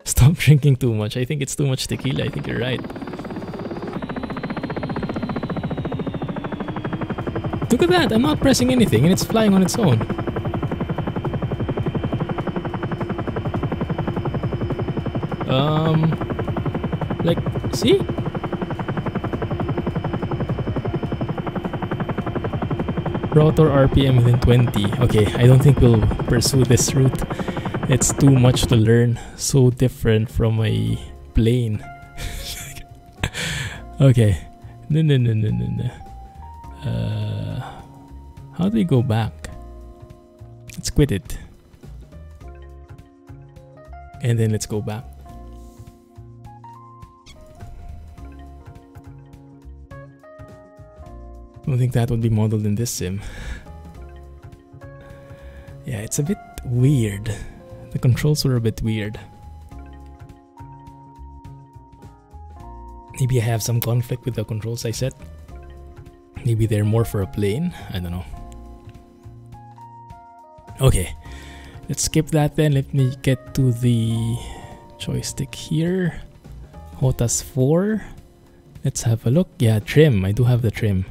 Stop drinking too much. I think it's too much tequila. I think you're right. Look at that. I'm not pressing anything and it's flying on its own. Like, see? Rotor RPM within 20. Okay, I don't think we'll pursue this route. It's too much to learn. So different from a plane. Okay. No. How do we go back? Let's quit it. And then let's go back. I don't think that would be modeled in this sim. Yeah, it's a bit weird. The controls were a bit weird. Maybe I have some conflict with the controls I set. Maybe they're more for a plane. I don't know. Okay, let's skip that then. Let me get to the joystick here. HOTAS 4. Let's have a look. Yeah, trim. I do have the trim.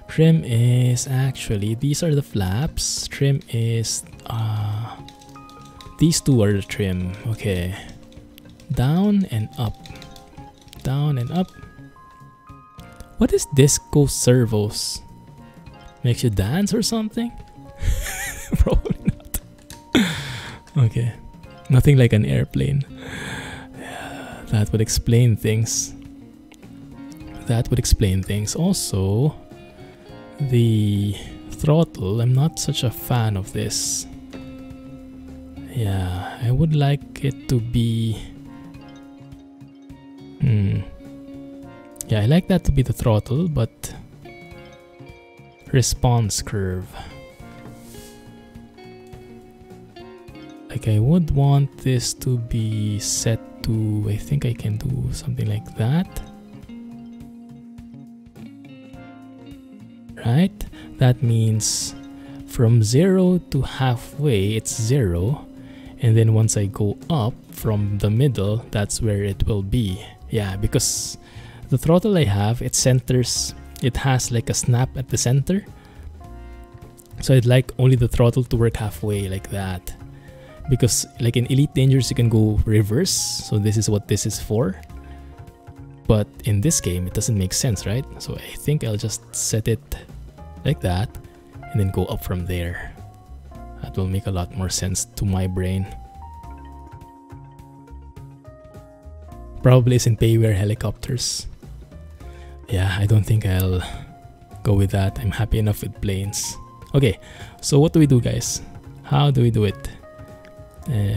Trim is actually, these are the flaps. Trim is, these two are the trim. Okay. Down and up. Down and up. What is disco servos? Makes you dance or something? Probably not. Okay. Nothing like an airplane. Yeah, that would explain things. That would explain things. Also, the throttle, I'm not such a fan of this. Yeah, I would like it to be... Yeah, I like that to be the throttle, but... response curve. Like, I would want this to be set to... I think I can do something like that. Right? That means from 0 to halfway, it's 0. And then once I go up from the middle, that's where it will be. Yeah, because the throttle I have, it centers, it has like a snap at the center. So I'd like only the throttle to work halfway like that. Because like in Elite Dangerous, you can go reverse. So this is what this is for. But in this game, it doesn't make sense, right? So I think I'll just set it like that and then go up from there. That will make a lot more sense to my brain. Probably isn't payware helicopters. Yeah, I don't think I'll go with that. I'm happy enough with planes. Okay, so what do we do, guys? How do we do it?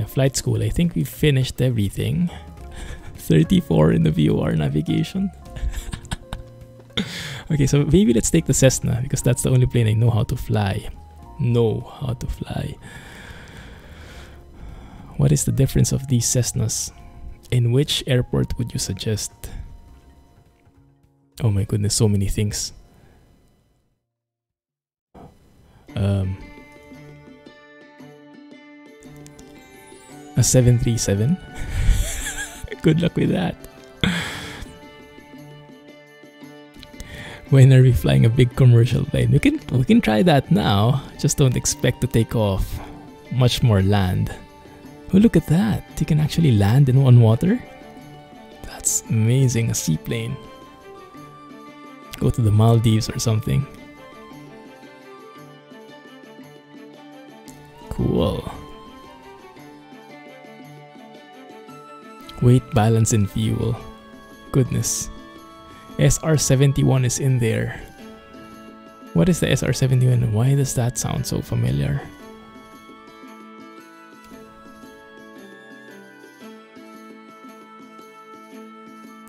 Flight school, I think we finished everything. 34 in the VOR navigation. Okay, so maybe let's take the Cessna because that's the only plane I know how to fly. What is the difference of these Cessnas? In which airport would you suggest? Oh my goodness, so many things. A 737. Good luck with that. When are we flying a big commercial plane? We can try that now. Just don't expect to take off. Much more land. Oh, look at that. You can actually land on water. That's amazing. A seaplane. Go to the Maldives or something. Cool. Weight, balance, and fuel. Goodness. SR-71 is in there. What is the SR-71? Why does that sound so familiar?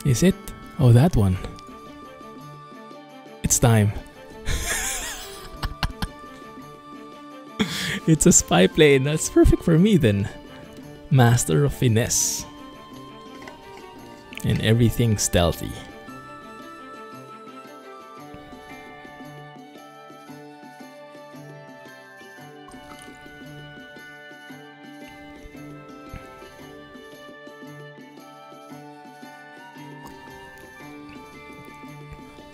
Is it? Oh, that one. It's time. It's a spy plane. That's perfect for me then. Master of finesse. And everything stealthy.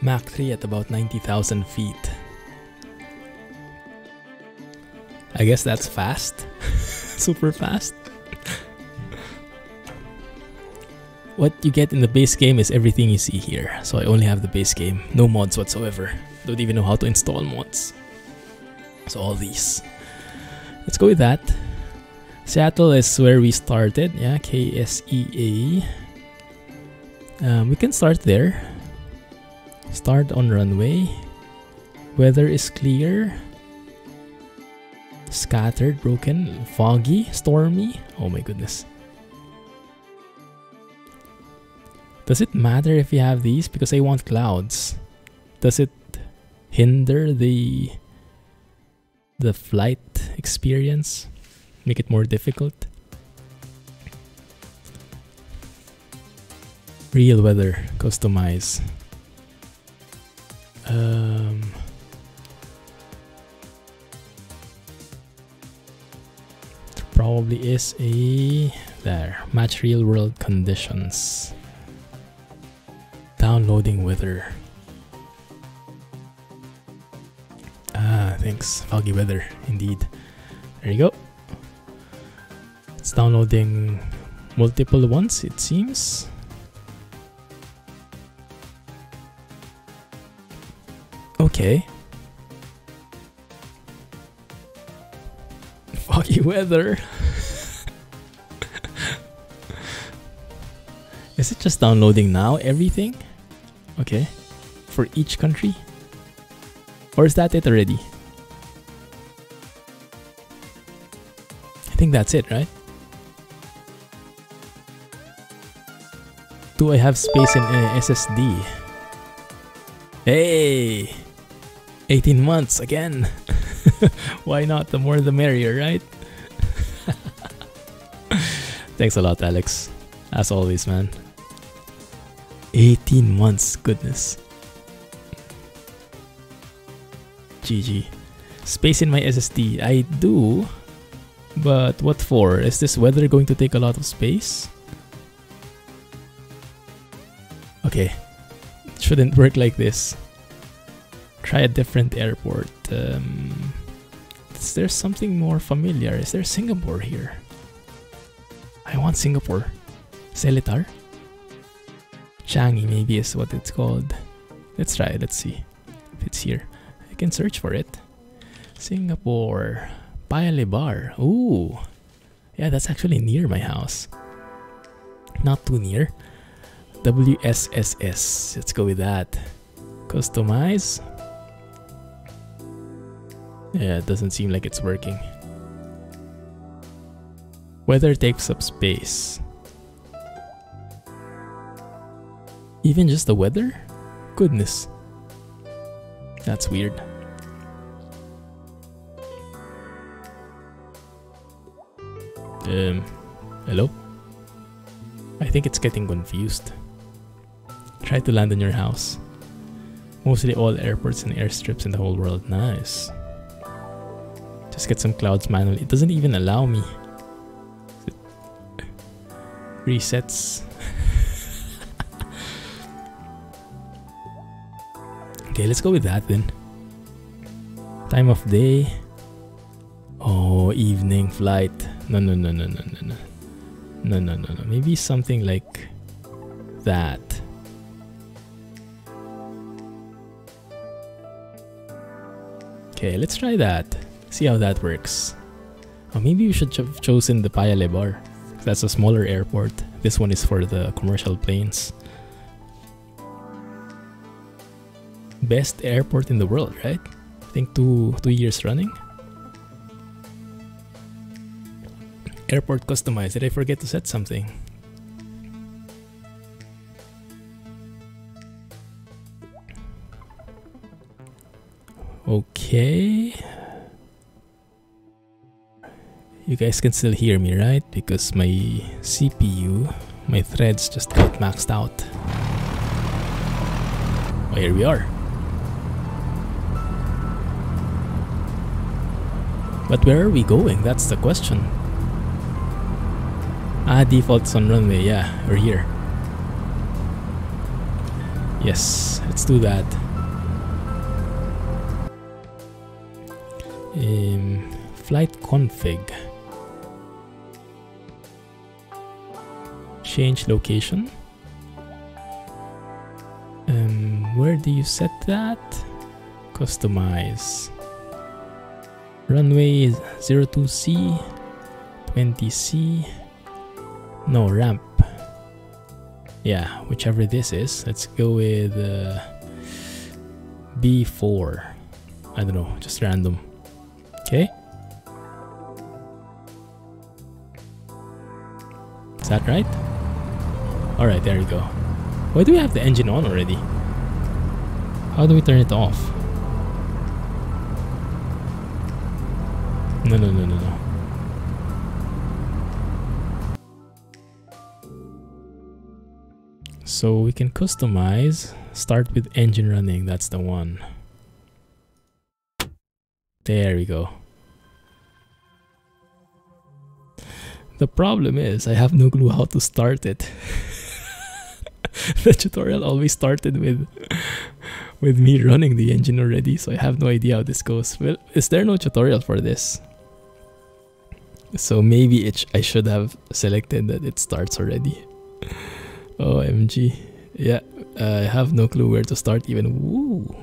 Mach 3 at about 90,000 feet. I guess that's fast. Super fast. What you get in the base game is everything you see here. So I only have the base game. No mods whatsoever. Don't even know how to install mods. So all these. Let's go with that. Seattle is where we started. Yeah, KSEA. We can start there. Start on runway. Weather is clear. Scattered, broken, foggy, stormy. Oh my goodness. Does it matter if you have these? Because I want clouds. Does it hinder the flight experience? Make it more difficult? Real weather, customize. Probably is a there. Match real world conditions. Downloading weather. Thanks. Foggy weather, indeed. There you go. It's downloading multiple ones, it seems. Okay. Foggy weather. Is it just downloading now? Everything? Okay. For each country? Or is that it already? I think that's it, right? Do I have space in SSD? Hey! 18 months again! Why not? The more the merrier, right? Thanks a lot, Alex. As always, man. 18 months, goodness. GG. Space in my SSD. I do, but what for? Is this weather going to take a lot of space? Okay. It shouldn't work like this. Try a different airport. Is there something more familiar? Is there Singapore here? I want Singapore. Seletar? Changi maybe is what it's called. Let's try it. Let's see if it's here. I can search for it. Singapore. Paya Lebar. Ooh. Yeah, that's actually near my house. Not too near. WSSS. Let's go with that. Customize. Yeah, it doesn't seem like it's working. Weather takes up space. Even just the weather? Goodness. That's weird. Hello? I think it's getting confused. Try to land on your house. Mostly all airports and airstrips in the whole world. Nice. Just get some clouds manually. It doesn't even allow me. Resets. Okay, let's go with that then. Time of day. Oh, evening flight. No. Maybe something like that. Okay, let's try that. See how that works. Or maybe we should have chosen the Paya Lebar. That's a smaller airport. This one is for the commercial planes. Best airport in the world, right? I think two years running. Airport customized. Did I forget to set something? Okay. You guys can still hear me, right? Because my CPU, my threads just got maxed out. Oh, here we are. But where are we going? That's the question. Ah, defaults on runway. Yeah, we're here. Yes, let's do that. Flight config. Change location. Where do you set that? Customize. Runway 02C. 20C. No, ramp. Yeah, whichever this is. Let's go with B4. I don't know, just random. Okay. Is that right? Alright, there you go. Why do we have the engine on already? How do we turn it off? No. So we can customize. Start with engine running. That's the one. There we go. The problem is I have no clue how to start it. The tutorial always started with me running the engine already, so I have no idea how this goes. Well, is there no tutorial for this? So maybe I should have selected that it starts already. OMG. Yeah, I have no clue where to start even. Woo!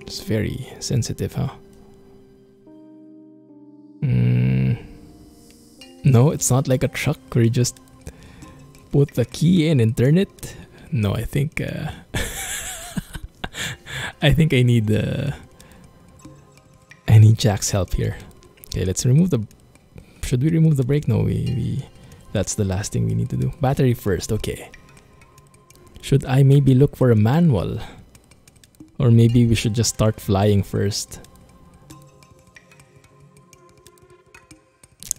It's very sensitive, huh? No, it's not like a truck where you just put the key in and turn it. No, I think I think I need Jack's help here. Okay, let's remove the. Should we remove the brake? No, we that's the last thing we need to do. Battery first. Okay. Should I maybe look for a manual, or maybe we should just start flying first?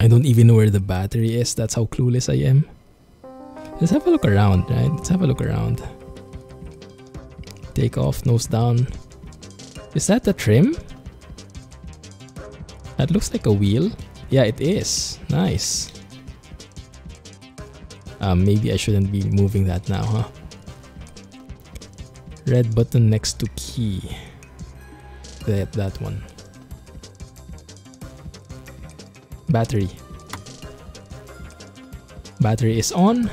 I don't even know where the battery is. That's how clueless I am. Let's have a look around, right? Let's have a look around. Take off, nose down. Is that the trim? That looks like a wheel. Yeah, it is. Nice. Maybe I shouldn't be moving that now, huh? Red button next to key. That one. Battery. Battery is on.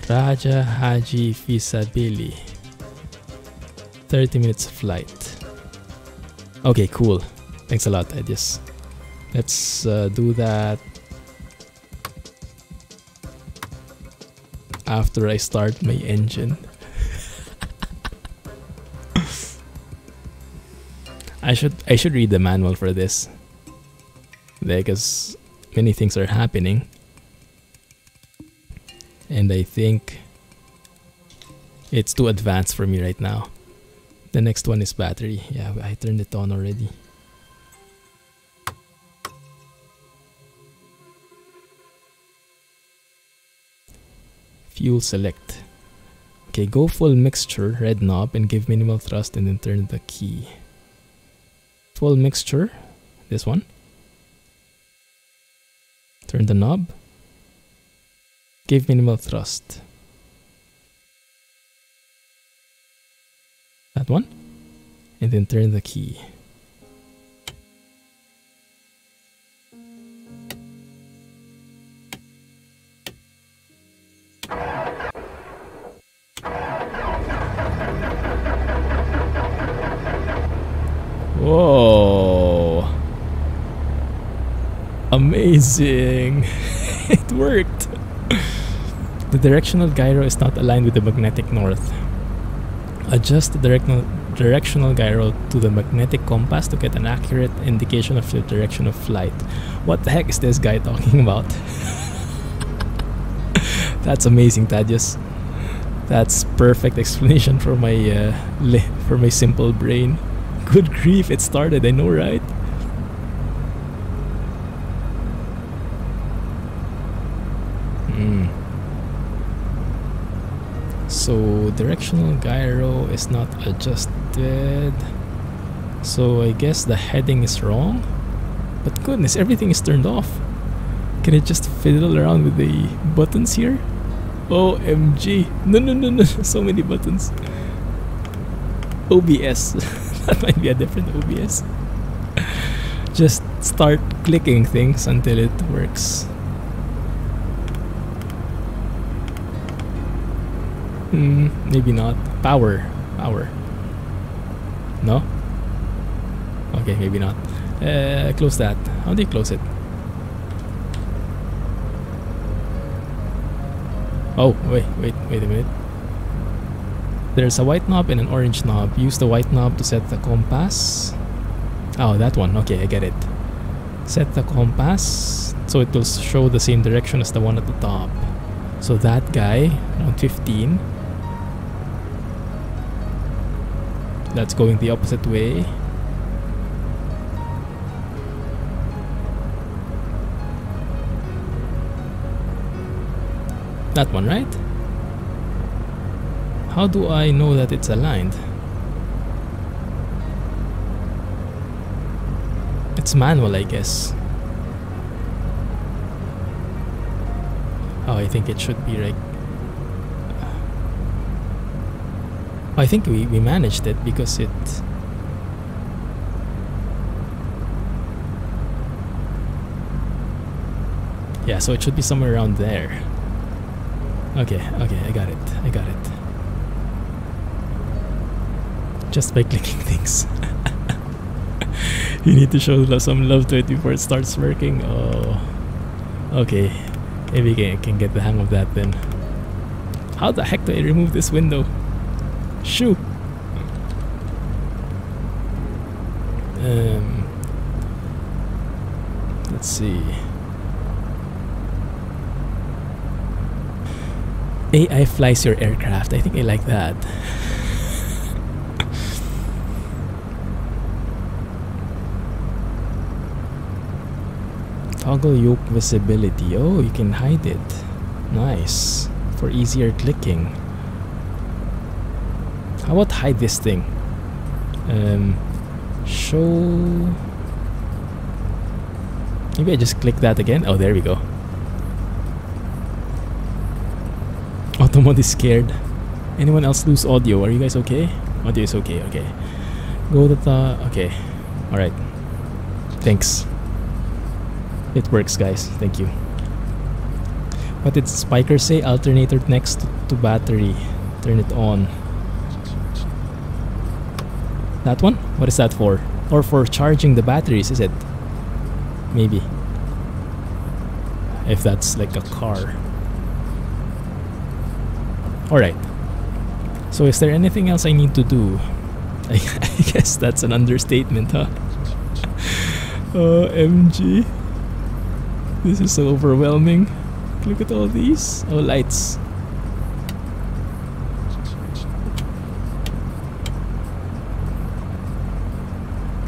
Raja Haji Fisabili. 30 minutes flight. Okay, cool. Thanks a lot, Edis. Let's do that after I start my engine. I should read the manual for this, because many things are happening, and I think it's too advanced for me right now. The next one is battery. Yeah, I turned it on already. Fuel select. Okay, go full mixture, red knob, and give minimal thrust, and then turn the key. Full mixture, this one. Turn the knob. Give minimal thrust. That one. And then turn the key. Whoa! Amazing! It worked! The directional gyro is not aligned with the magnetic north. Adjust the directional gyro to the magnetic compass to get an accurate indication of the direction of flight. What the heck is this guy talking about? That's amazing, Thaddeus. That's perfect explanation for my simple brain. Good grief, it started, I know, right? So directional gyro is not adjusted. So I guess the heading is wrong. But goodness, everything is turned off. Can I just fiddle around with the buttons here? OMG. No. So many buttons. OBS. That might be a different OBS. Just start clicking things until it works. Maybe not. Power. No? Okay, maybe not. Close that. How do you close it? Oh, wait a minute. There's a white knob and an orange knob. Use the white knob to set the compass. Oh, that one. Okay, I get it. Set the compass so it will show the same direction as the one at the top. So that guy, around 15. That's going the opposite way. That one, right? How do I know that it's aligned? It's manual, I guess. Oh, I think it should be right. I think we managed it because it... Yeah, so it should be somewhere around there. Okay, I got it. Just by clicking things. You need to show some love to it before it starts working. Oh, okay. Maybe I can get the hang of that then. How the heck do I remove this window? Shoo! Let's see. AI flies your aircraft. I think I like that. Toggle yoke visibility. Oh, you can hide it. Nice. For easier clicking. How about hide this thing? Show... Maybe I just click that again. Oh, there we go. Automod is scared. Anyone else lose audio? Are you guys okay? Audio is okay, okay. Go to the... Okay. Alright. Thanks. It works, guys. Thank you. What did Spiker say? Alternator next to battery. Turn it on. That one? What is that for? Or for charging the batteries, is it? Maybe. If that's like a car. Alright. So is there anything else I need to do? I guess that's an understatement, huh? OMG. This is so overwhelming. Look at all these. Oh, lights.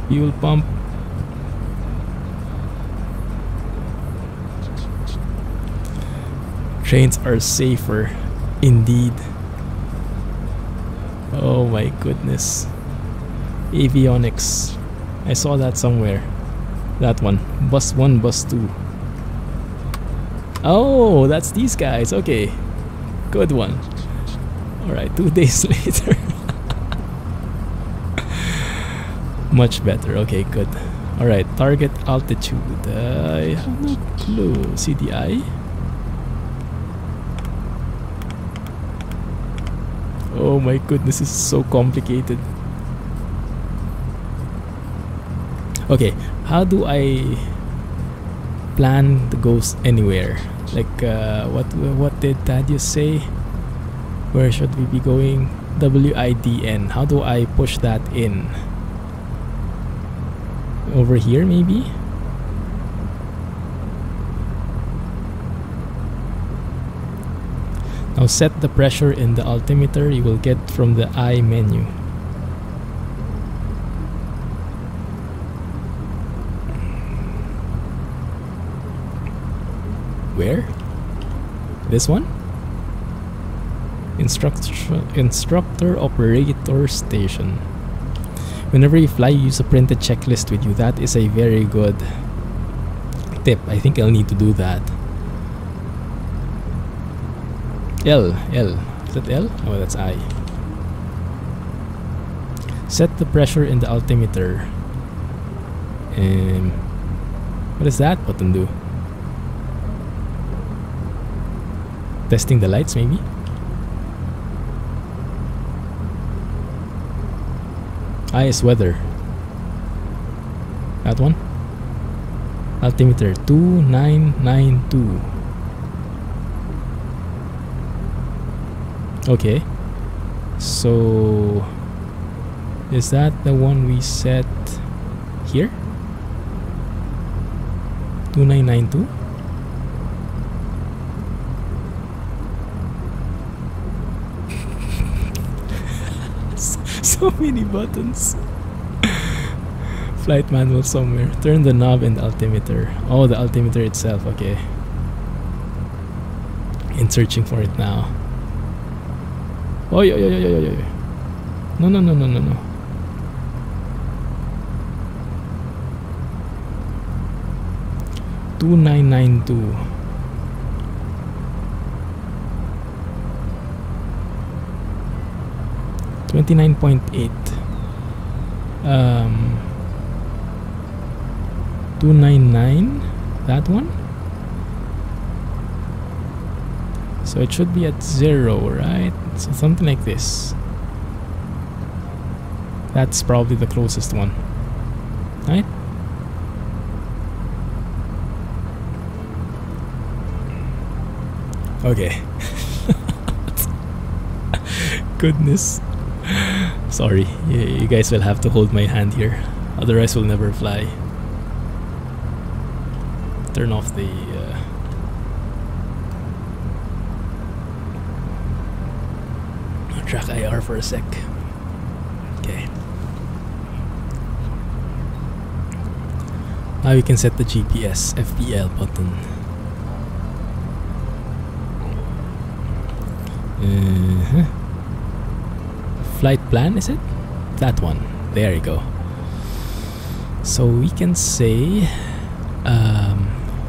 Fuel pump. Trains are safer. Indeed. Oh my goodness. Avionics. I saw that somewhere. That one. Bus 1, bus 2. Oh, that's these guys. Okay. Good one. Alright, 2 days later. Much better. Okay, good. Alright, target altitude. I have no clue. CDI? Oh my goodness, this is so complicated. Okay, how do I plan to go anywhere? Like, what did Thaddeus say? Where should we be going? WIDN. How do I push that in? Over here, maybe? Now set the pressure in the altimeter you will get from the I menu. Where? This one? Instructor operator station. Whenever you fly, use a printed checklist with you. That is a very good tip. I think I'll need to do that. L. Is that L? Oh, that's I. Set the pressure in the altimeter. What does that button do? Testing the lights, maybe? I is weather. That one. Altimeter 2992. Okay. So is that the one we set here? 2992? So many buttons. Flight manual somewhere. Turn the knob and altimeter. Oh, the altimeter itself. Okay. In searching for it now. Oh, yo. No. 2992. $29.8. 299. That one. So it should be at 0, right? So something like this. That's probably the closest one, right? Okay. Goodness. Sorry, you guys will have to hold my hand here, otherwise we'll never fly. Turn off the track IR for a sec. Okay. Now you can set the GPS FPL button. Flight plan, is it? That one. There you go. So we can say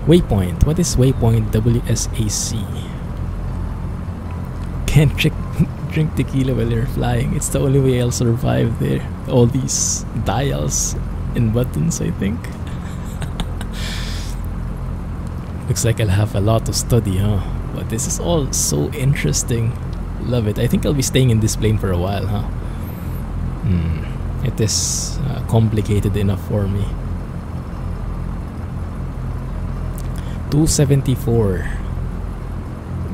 waypoint. What is waypoint? WSAC. Can't drink tequila while you're flying. It's the only way I'll survive there. All these dials and buttons, I think. Looks like I'll have a lot to study, huh? But this is all so interesting. Love it. I think I'll be staying in this plane for a while, huh? It is complicated enough for me. 274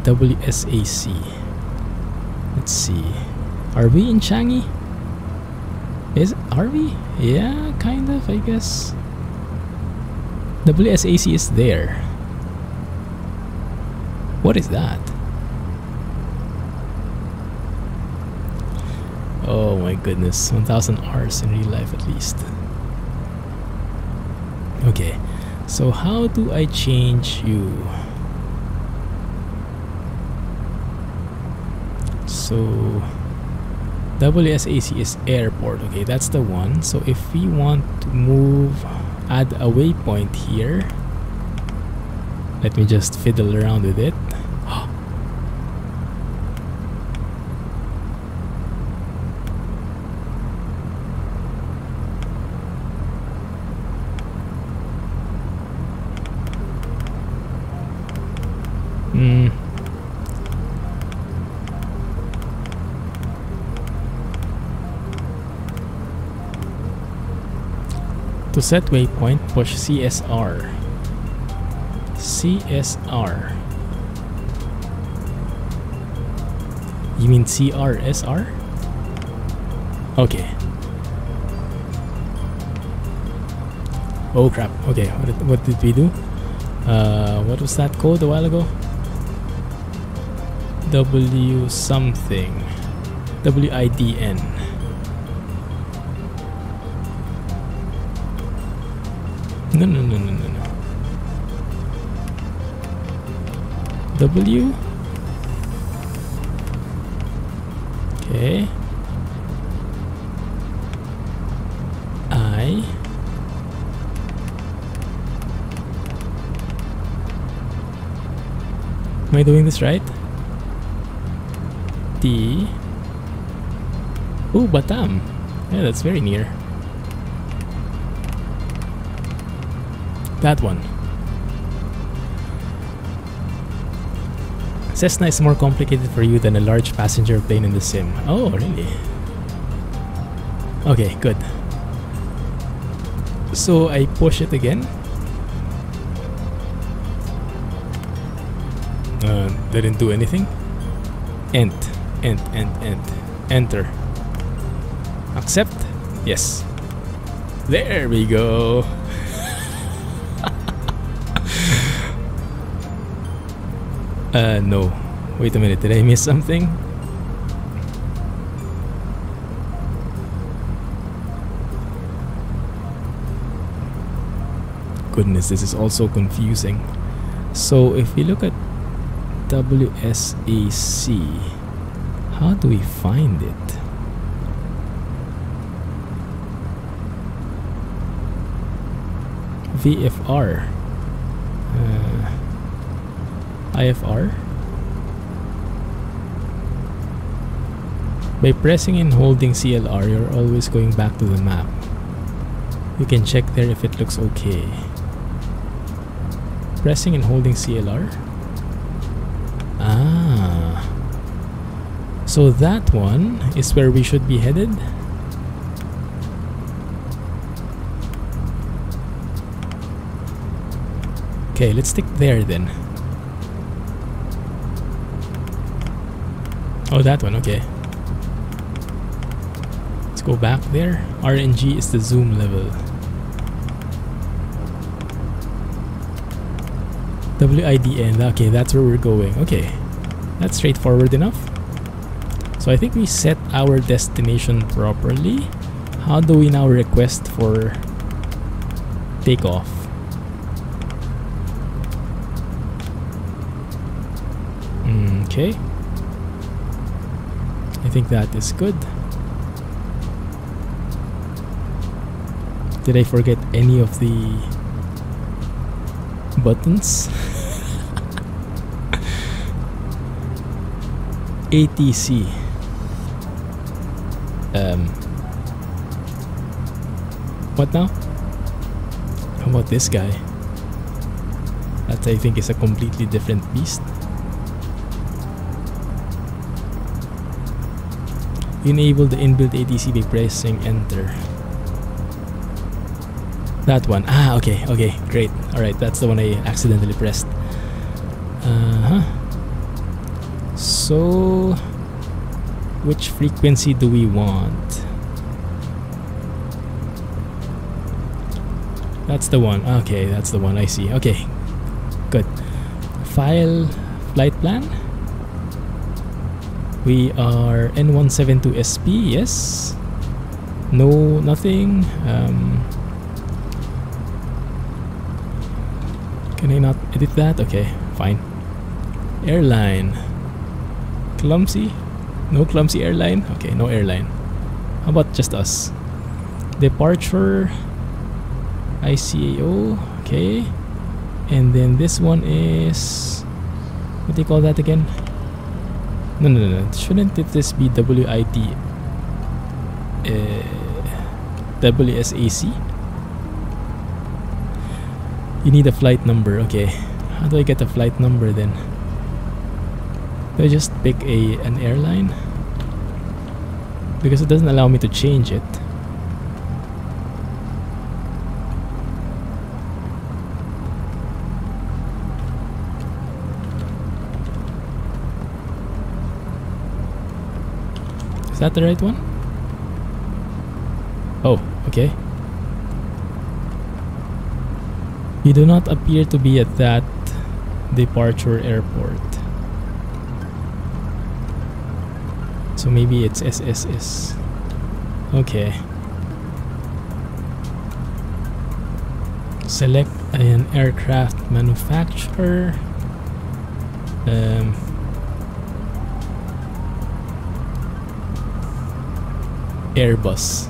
WSAC. Let's see. Are we in Changi? Are we? Yeah, kind of, I guess. WSAC is there. What is that? Oh my goodness, 1000 hours in real life at least. Okay, so how do I change you? So WSAC is airport. Okay, that's the one. So if we want to move, add a waypoint here. Let me just fiddle around with it. To set waypoint, push CSR. CSR. You mean CRSR? Okay. Oh crap. Okay, what did we do? What was that code a while ago? W something. WIDN. No. W. Okay. I. Am I doing this right? D. Oh, Batam. Yeah, that's very near. That one. Cessna is more complicated for you than a large passenger plane in the sim. Oh, really? Okay, good. So I push it again. Didn't do anything. Enter. Accept. Yes. There we go. No. Wait a minute. Did I miss something? Goodness, this is also confusing. So if we look at WSAC, how do we find it? VFR, IFR. By pressing and holding CLR, you're always going back to the map. You can check there if it looks okay. Pressing and holding CLR. Ah, so that one is where we should be headed. Okay, let's stick there then. Oh, that one, okay. Let's go back there. RNG is the zoom level. WIDN, okay, that's where we're going. Okay, that's straightforward enough. So I think we set our destination properly. How do we now request for takeoff? Okay, I think that is good. Did I forget any of the buttons? ATC. What now? How about this guy? That I think is a completely different beast. Enable the inbuilt ATC by pressing enter. That one. Ah, okay, great. Alright, that's the one I accidentally pressed. So, which frequency do we want? That's the one. Okay, that's the one. I see. Okay, good. File, flight plan. We are N172SP, yes. No, nothing. Can I not edit that? Okay, fine. Airline. Clumsy? No Clumsy airline? Okay, no airline. How about just us? Departure. ICAO. Okay. And then this one is... what do you call that again? No. Shouldn't this be WID? WSAC? You need a flight number. Okay. How do I get a flight number then? Do I just pick an airline? Because it doesn't allow me to change it. Is that the right one? Oh, okay. You do not appear to be at that departure airport. So maybe it's SSS. Okay. Select an aircraft manufacturer. Airbus.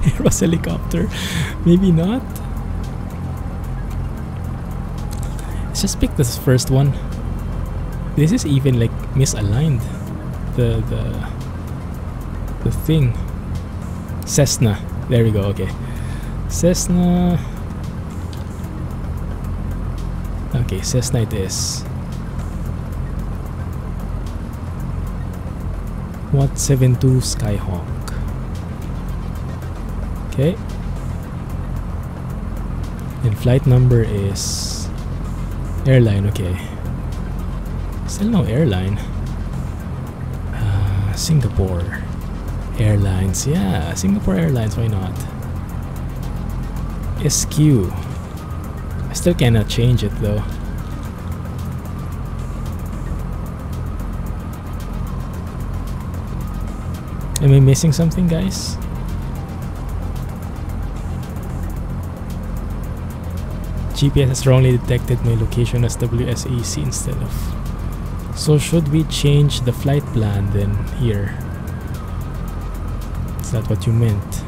Airbus helicopter. Maybe not. Let's just pick this first one. This is even like misaligned. The thing. Cessna. There we go. Okay. Cessna. Okay, Cessna it is. What 72 Skyhawk. Okay. Then flight number is airline, okay. Still no airline. Singapore Airlines, yeah, Singapore Airlines, why not? SQ. I still cannot change it though. Am I missing something, guys? GPS has wrongly detected my location as WSAC instead of. So should we change the flight plan then here? Is that what you meant?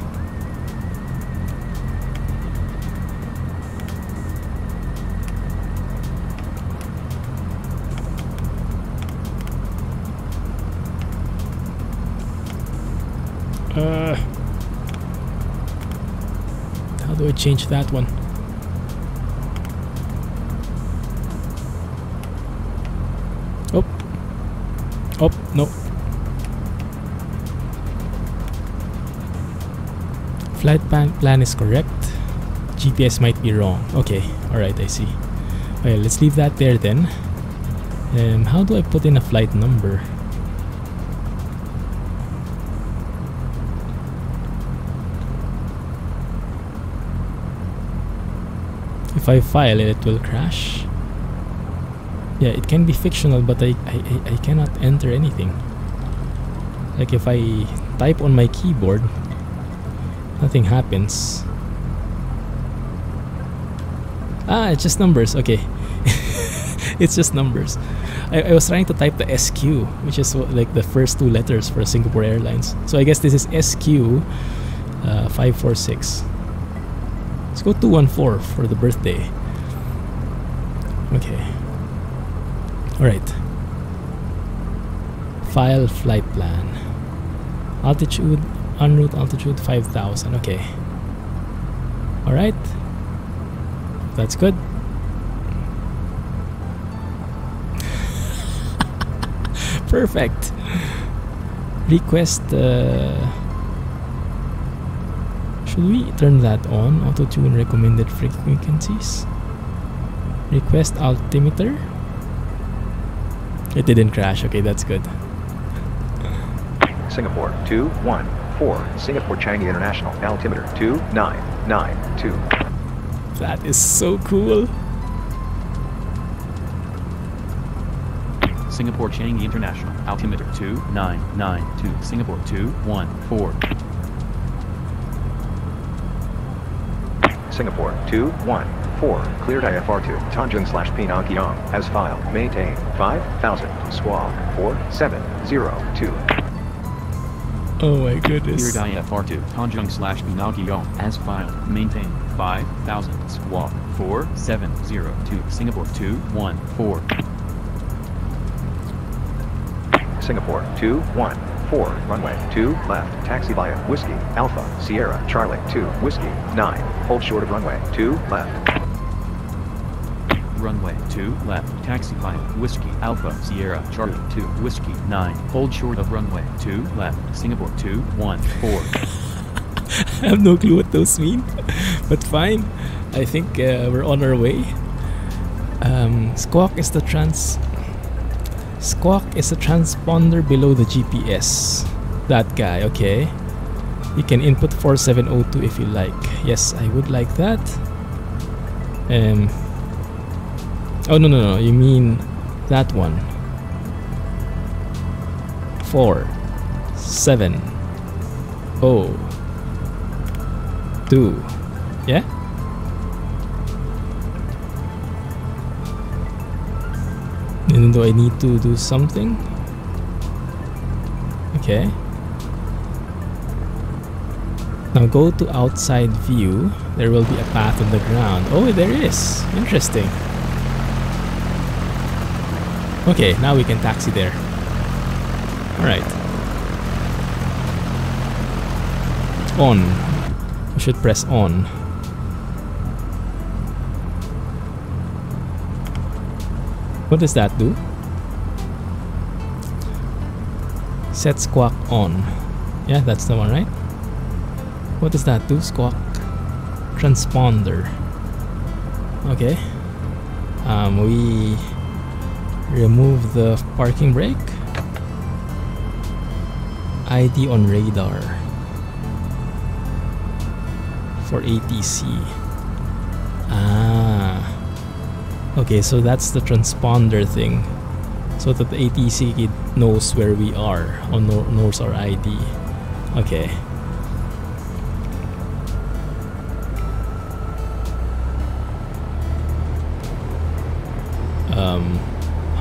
How do I change that one? Oh, no. Flight plan is correct. GPS might be wrong. Okay, alright, I see. Okay, let's leave that there then. How do I put in a flight number? If I file it, it will crash. Yeah, it can be fictional, but I cannot enter anything. Like if I type on my keyboard, nothing happens. Ah, it's just numbers. Okay. It's just numbers. I was trying to type the SQ, which is like the first two letters for Singapore Airlines. So I guess this is SQ 546. Let's go 214 for the birthday. Okay. Alright. File flight plan. Altitude, en route altitude 5,000. Okay. Alright. That's good. Perfect. Request. Should we turn that on? Auto tune recommended frequencies. Request altimeter. It didn't crash. Okay, that's good. Singapore 214. Singapore Changi International. Altimeter 2992. That is so cool. Singapore Changi International. Altimeter 2992. Singapore 214. Singapore 214. Cleared IFR2. Tanjung/Pinang as filed. Maintain 5,000. Squawk 4702. Oh my goodness. Cleared IFR2. Tanjung/Pinang as filed. Maintain 5,000. Squawk 4702. Singapore 214. Singapore 214. Runway 2 left. Taxi via Whiskey Alpha Sierra Charlie 2 Whiskey 9. Hold short of runway 2 left. Runway 2 left. Taxi via Whiskey Alpha Sierra Charlie 2 Whiskey 9. Hold short of runway 2 left. Singapore 214. I have no clue what those mean, but fine. I think we're on our way. Squawk is the transponder below the GPS. That guy, okay. You can input 4702 if you like. Yes, I would like that. Oh no, you mean that one. 4702. Yeah? And do I need to do something? Okay. Now go to outside view. There will be a path on the ground. Oh, there is. Interesting. Okay, now we can taxi there. Alright. On. We should press on. What does that do? Set squawk on. Yeah, that's the one, right? What does that do? Squawk transponder. Okay. We remove the parking brake. ID on radar for ATC. Ah. Okay, so that's the transponder thing. So that the ATC kid knows where we are or knows our ID. Okay.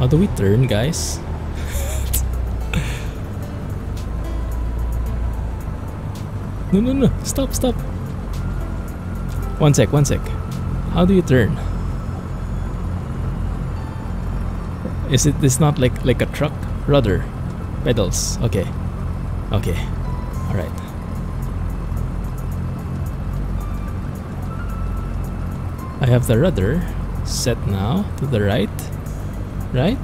How do we turn, guys? No, stop. One sec. How do you turn? Is it's not like a truck? Rudder, pedals. Okay. All right. I have the rudder set now to the right. Right?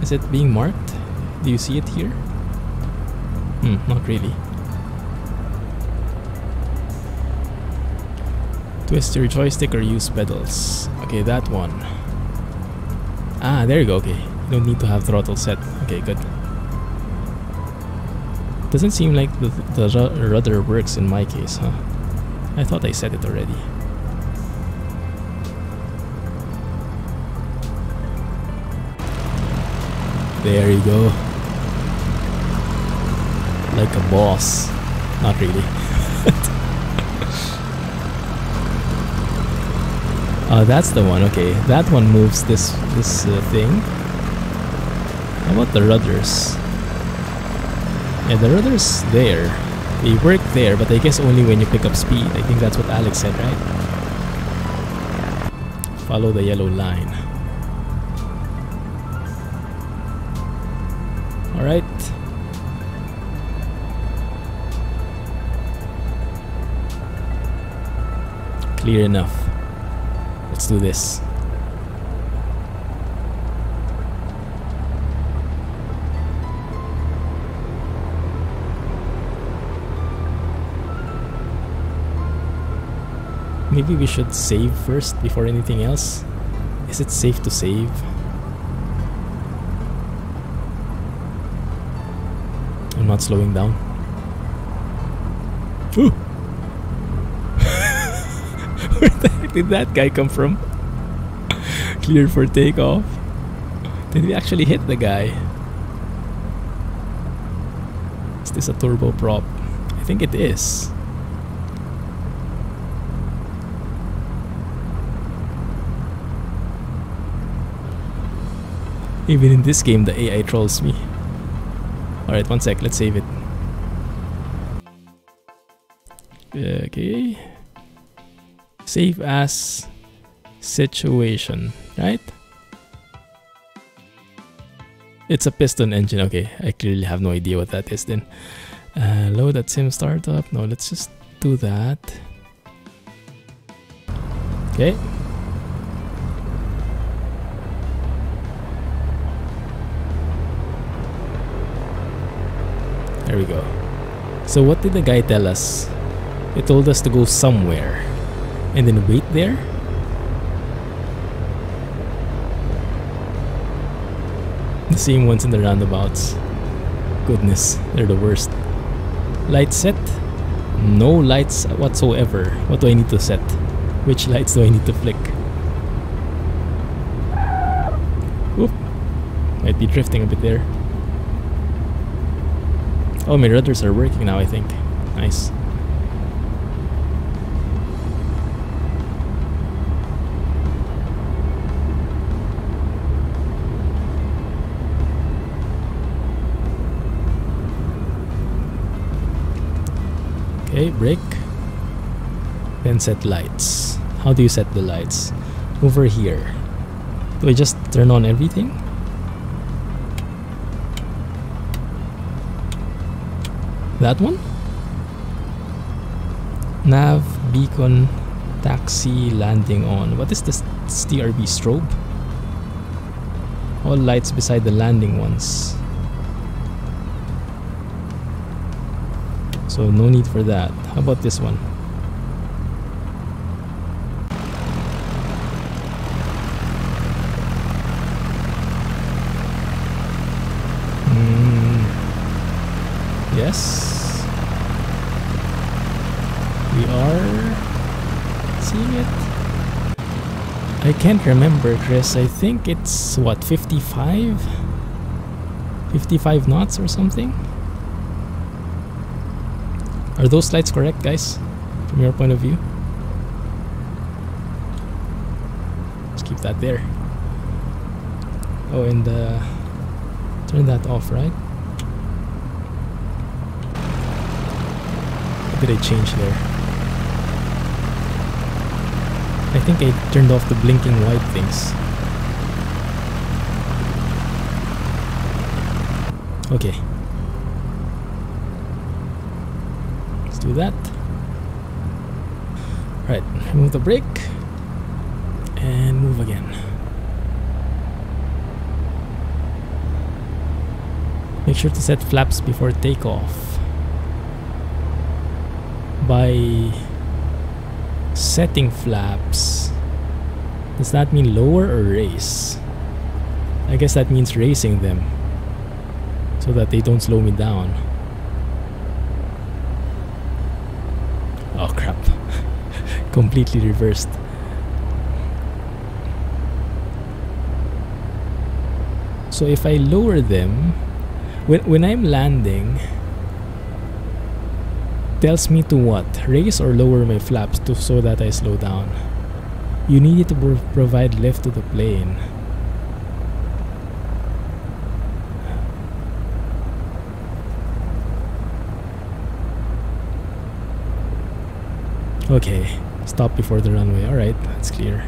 Is it being marked? Do you see it here? Not really. Twist your joystick or use pedals. Okay, that one. Ah, there you go. Okay, you don't need to have throttle set. Okay, good. Doesn't seem like the rudder works in my case, huh? I thought I set it already. There you go. Like a boss. Not really. That's the one. Okay, that one moves this thing. How about the rudders? Yeah, the rudders there. They work there, but I guess only when you pick up speed. I think that's what Alex said, right? Follow the yellow line. Alright. Clear enough. Let's do this. Maybe we should save first before anything else. Is it safe to save? I'm not slowing down. Ooh. Where the heck did that guy come from? Clear for takeoff. Did we actually hit the guy? Is this a turbo prop? I think it is. Even in this game, the AI trolls me. Alright, one sec, let's save it. Okay. Save as situation, right? It's a piston engine. Okay, I clearly have no idea what that is then. Load at sim startup. No, let's just do that. Okay. There we go. So what did the guy tell us? He told us to go somewhere and then wait there? The same ones in the roundabouts. Goodness, they're the worst. Light set? No lights whatsoever. What do I need to set? Which lights do I need to flick? Oop. Might be drifting a bit there. Oh, my rudders are working now, I think. Nice. Okay, brake. Then set lights. How do you set the lights? Over here. Do I just turn on everything? That one? Nav, beacon, taxi, landing on. What is this TRB strobe? All lights beside the landing ones. So no need for that. How about this one? Yes. We are seeing it. I can't remember, Chris. I think it's what, 55? 55 knots or something? Are those lights correct, guys? From your point of view? Let's keep that there. Oh, and turn that off, right? What did I change there? I think I turned off the blinking white things. Okay. Let's do that. Right, remove the brake and move again. Make sure to set flaps before takeoff. By setting flaps, does that mean lower or raise? I guess that means raising them so that they don't slow me down. Oh crap. Completely reversed. So if I lower them, when I'm landing, tells me to what? Raise or lower my flaps so that I slow down. You need to provide lift to the plane. Okay, stop before the runway. Alright, that's clear.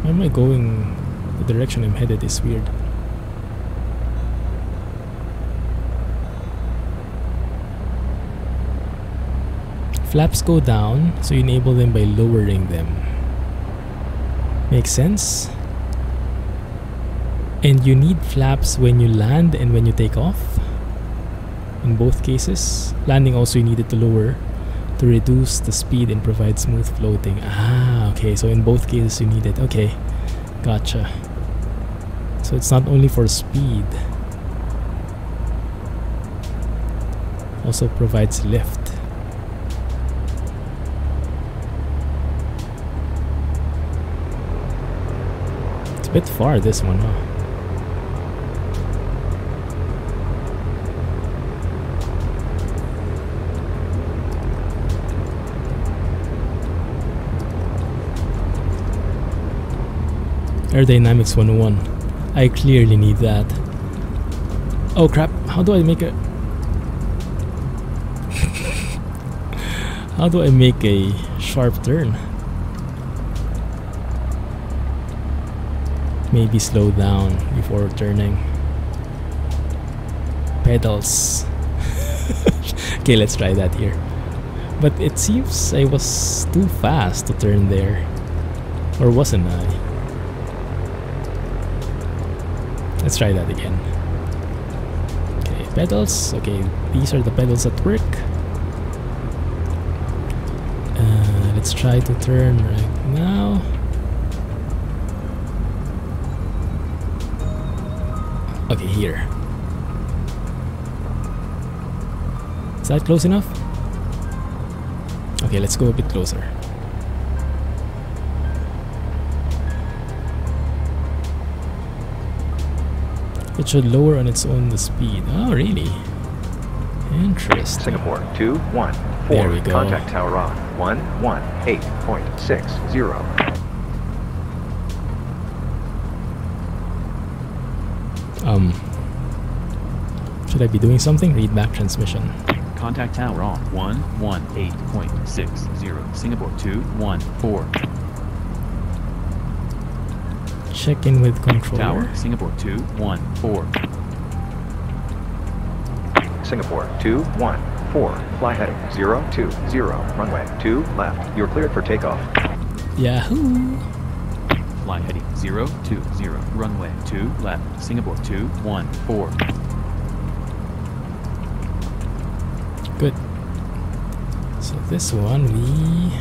Where am I going? The direction I'm headed is weird. Flaps go down, so you enable them by lowering them. Makes sense? And you need flaps when you land and when you take off. In both cases. Landing also you needed to lower to reduce the speed and provide smooth floating. Ah, okay, so in both cases you need it. Okay, gotcha. So it's not only for speed. Also provides lift. It's a bit far, this one, huh? Aerodynamics 101. I clearly need that. Oh crap, how do I make a... How do I make a sharp turn? Maybe slow down before turning. Pedals. Okay, let's try that here. But it seems I was too fast to turn there. Or wasn't I? Let's try that again. Okay, pedals. Okay, these are the pedals at work. Let's try to turn right now. Okay, here. Is that close enough? Okay, let's go a bit closer. It should lower on its own the speed. Oh, really? Interesting. Singapore 214. There we go. Contact tower on 118.60. Should I be doing something? Read back transmission. Contact tower on 118.60. Singapore 214. Check in with controller. Tower, Singapore 214. Singapore 214. Fly heading 020. Runway 2 left. You're cleared for takeoff. Yahoo! Fly heading 020. Runway 2 left. Singapore 214. Good. So this one we...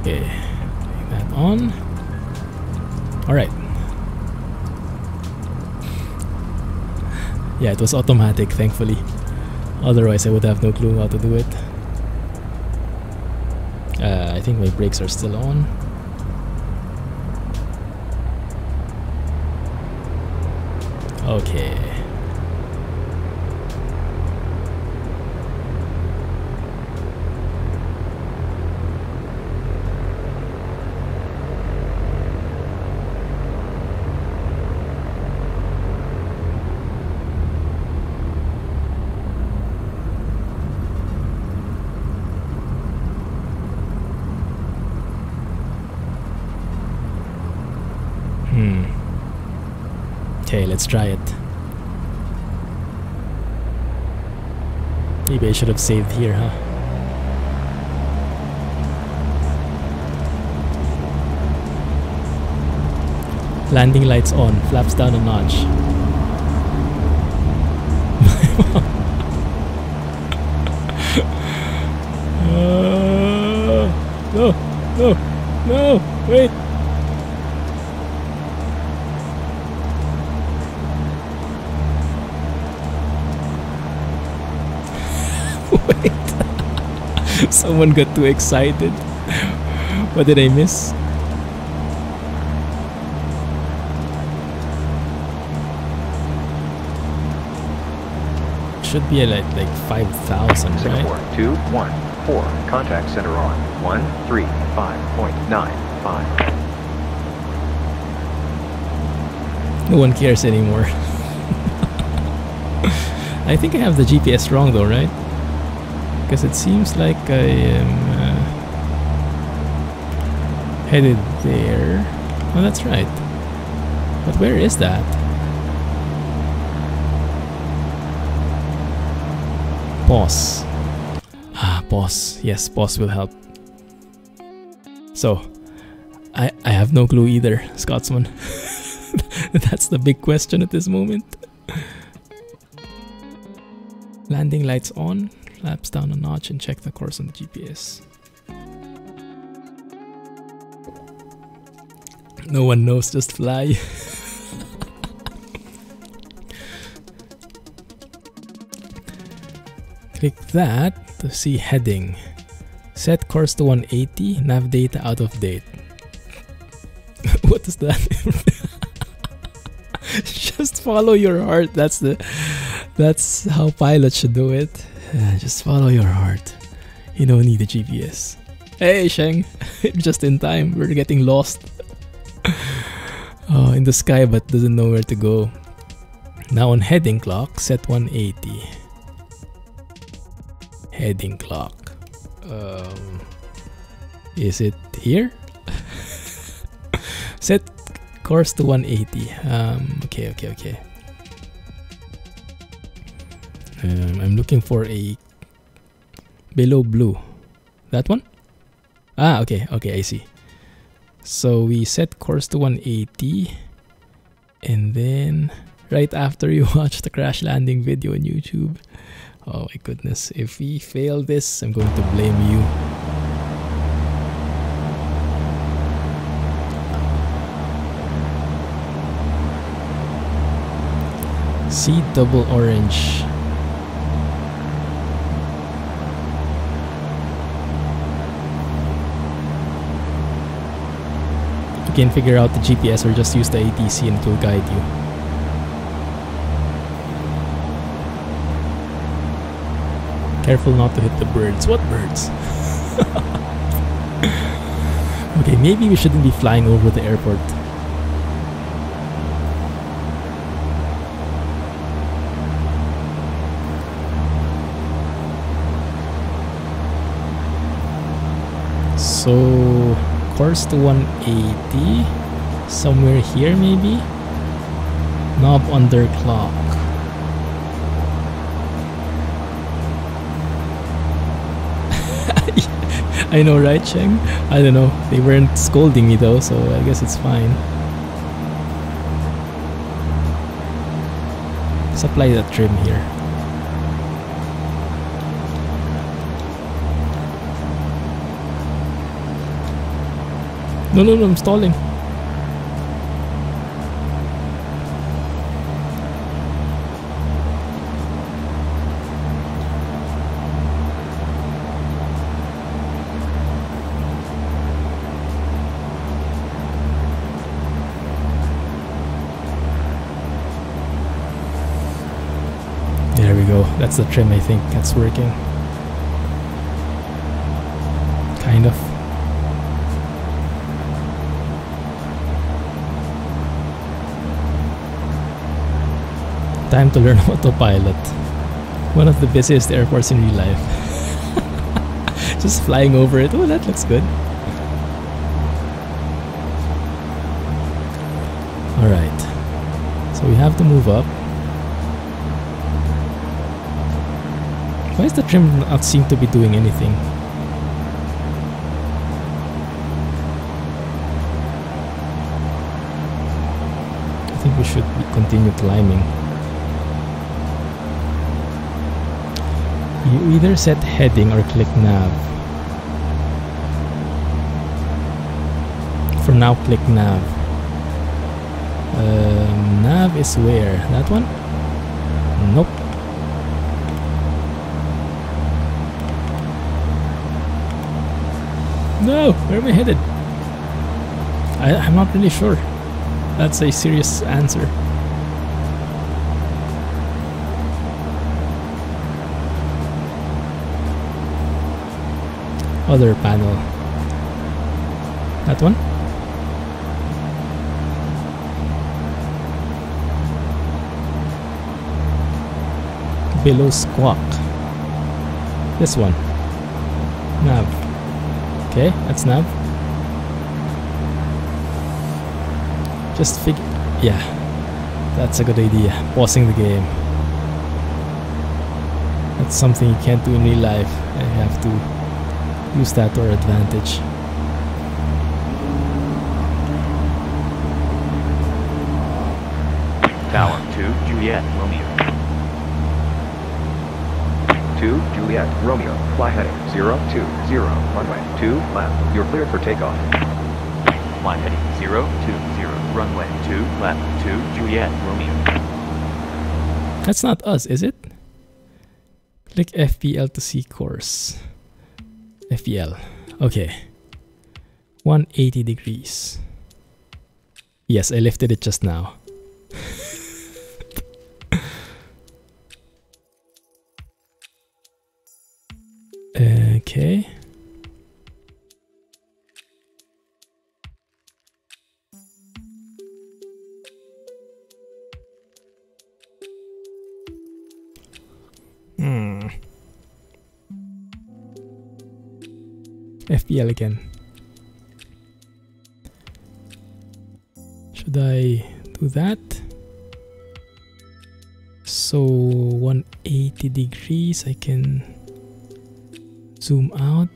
Okay. Take that on. Alright. Yeah, it was automatic, thankfully. Otherwise, I would have no clue how to do it. I think my brakes are still on. Okay. Okay, let's try it. Maybe I should have saved here, huh? Landing lights on, flaps down a notch. No, no, no, wait. Someone got too excited. What did I miss? Should be at like 5,000, right? Singapore 214. Contact center on 135.95. No one cares anymore. I think I have the GPS wrong though, right? Because it seems like I am headed there. Oh, that's right. But where is that? Pause. Ah, pause. Yes, pause will help. So, I have no clue either, Scotsman. That's the big question at this moment. Landing lights on. Flaps down a notch and check the course on the GPS. No one knows, just fly. Click that to see heading. Set course to 180, nav data out of date. What does that mean? Just follow your heart. That's how pilots should do it. Just follow your heart. You don't need a GPS. Hey Sheng, just in time. We're getting lost. Oh, in the sky but doesn't know where to go. Now on heading clock, set 180. Heading clock. Is it here? Set course to 180. Okay. I'm looking for a below blue. That one? Ah, okay, I see. So we set course to 180, and then right after you watch the crash landing video on YouTube. Oh my goodness, if we fail this, I'm going to blame you. See double orange. You can figure out the GPS or just use the ATC and it will guide you. Careful not to hit the birds. What birds? Okay, maybe we shouldn't be flying over the airport. So, course to 180. Somewhere here maybe? Knob under clock. I know, right, Cheng? I don't know. They weren't scolding me though, so I guess it's fine. Let's apply that trim here. No, I'm stalling. That's the trim, I think. That's working. Kind of. Time to learn autopilot. One of the busiest airports in real life. Just flying over it. Oh, that looks good. Alright. So we have to move up. Why is the trim not seem to be doing anything? I think we should continue climbing. You either set heading or click nav. For now, click nav. Nav is where? That one? Nope. No! Where am I headed? I'm not really sure. That's a serious answer. Other panel. That one? Below squawk. This one. Nav. Okay, that's nav. Just figure. Yeah, that's a good idea. Pausing the game. That's something you can't do in real life. I have to use that to our advantage. Tower 2, Juliet, Romeo. 2, Juliet, Romeo, fly heading 020, runway 2 left, you're cleared for takeoff. Fly heading 020, runway 2 left, 2, Juliet, Romeo. That's not us, is it? Click FPL to see course. FPL. Okay. 180 degrees. Yes, I lifted it just now. Okay. FPL again. Should I do that? So 180 degrees, I can zoom out.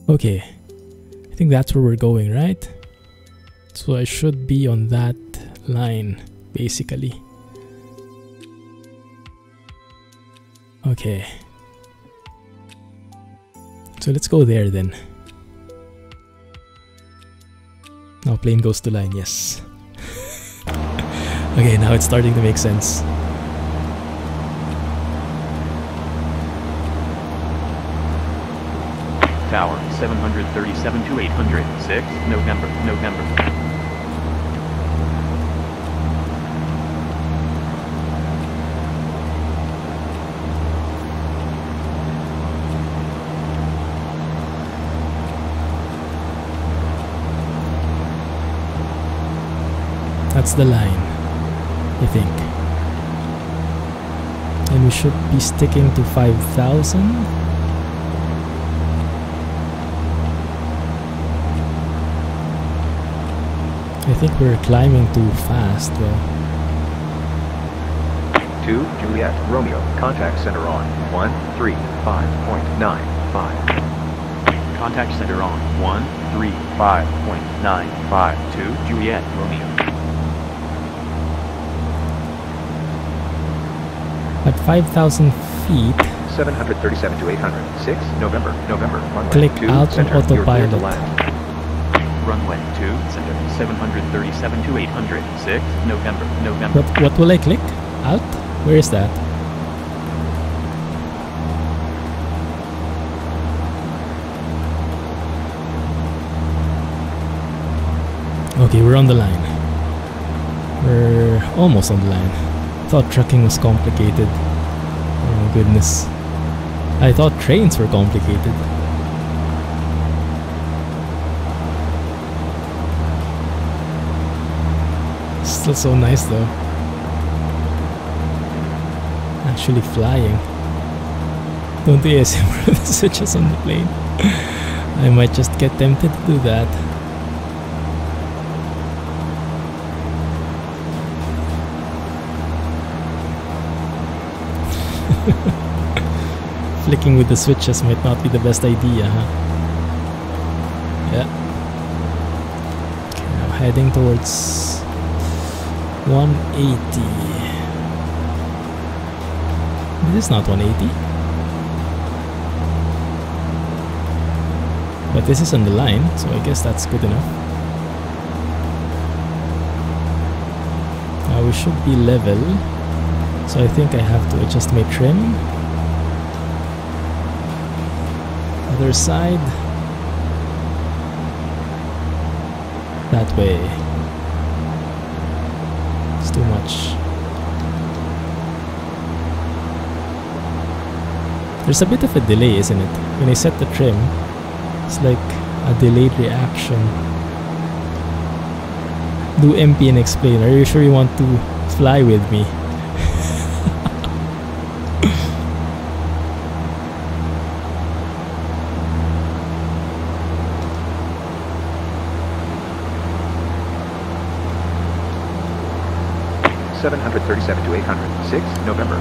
Okay, I think that's where we're going, right? So I should be on that line, basically. Okay. So let's go there then. Now plane goes to line, yes. Okay, now it's starting to make sense. Tower 737 to 806, November. That's the line, I think. And we should be sticking to 5,000. I think we're climbing too fast, though. 2, Juliet, Romeo, contact center on 135.95. Contact center on 135.95 to Juliet, Romeo. At 5,000 feet, 737 to 806, November, runway click 2, out on center, you're cleared to autopilot. land. Runway 2, center 737 to 806, November. What will I click? Out? Where is that? Okay, we're on the line. We're we're almost on the line. Thought trucking was complicated. Oh my goodness. I thought trains were complicated. Still so nice though. Actually flying. Don't do ASMR with the switches on the plane. I might just get tempted to do that. Flicking with the switches might not be the best idea, huh? Yeah. Okay, now heading towards 180. This is not 180. But this is on the line, so I guess that's good enough. Now we should be level. So I think I have to adjust my trim. Other side. That way. It's too much. There's a bit of a delay, isn't it? When I set the trim, it's like a delayed reaction. Do MP and explain. Are you sure you want to fly with me? (737 to 800) 6 November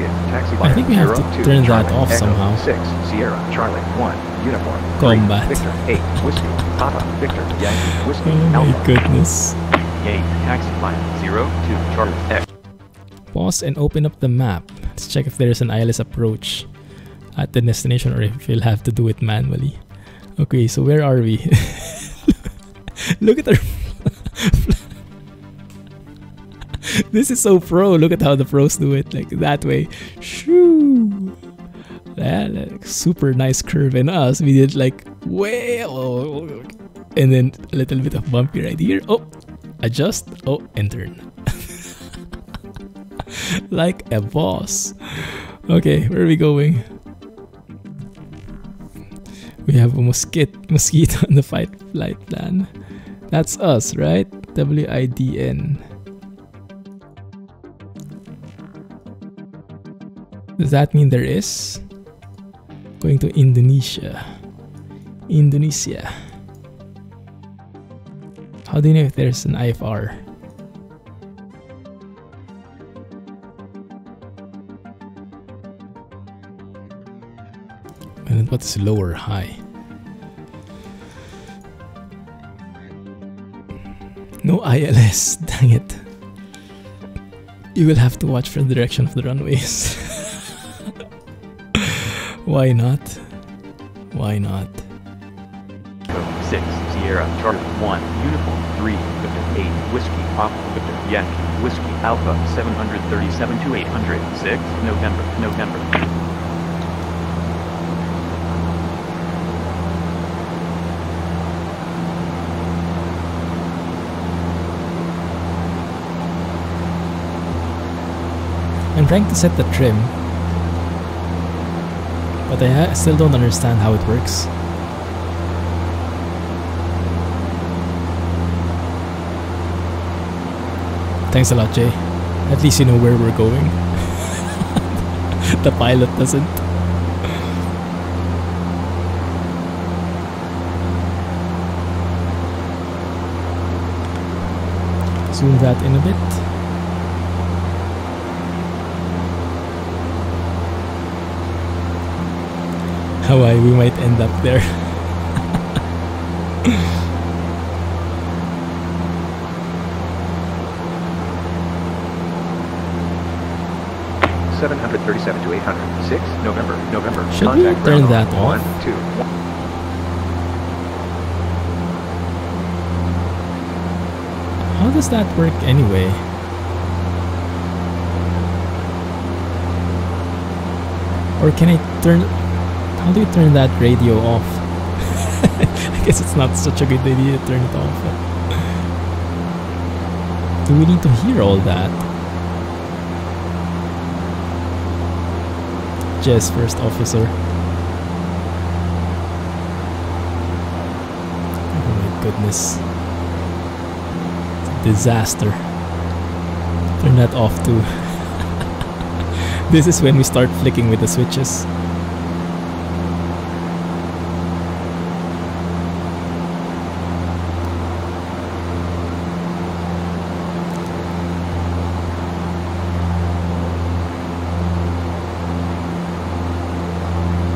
in taxi I think we have to turn that off somehow. 6 Sierra Charlie 1 Uniform Combat. 3 Victor 8 Whiskey Papa Victor Yankee Whiskey Oh my Alpha. goodness. Yay, taxi climb 0 to Charlie X. Pause and open up the map. Let's check if there's an ILS approach at the destination or if we'll have to do it manually. Okay, so where are we? Look at our... This is so pro. Look at how the pros do it. Like that way. Shoo! Yeah, like super nice curve. And us, we did like way... and then a little bit of bumpy right here. Oh! Adjust. Oh, and turn. Like a boss. Okay, where are we going? We have a mosquito on the flight plan. That's us, right? WIDN. Does that mean there is? Going to Indonesia. Indonesia. How do you know if there's an IFR? And what is low or high? No ILS, dang it. You will have to watch for the direction of the runways. Why not? Why not? 6 Sierra Charlie 1 Uniform 3 Victor 8 Whiskey Papa Victor Yankee Whiskey Alpha 737 to 800 6 November. I'm trying to set the trim, but I still don't understand how it works. Thanks a lot, Jay. At least you know where we're going. The pilot doesn't. Zoom that in a bit. Hawaii, we might end up there. 737 to 800 6 November. Should we Contact turn ground that on off? 1 2 1. How does that work anyway? Or can I turn... How do you turn that radio off? I guess it's not such a good idea to turn it off. Do we need to hear all that? Jess, first officer. Oh my goodness. It's a disaster. Turn that off too. This is when we start flicking with the switches.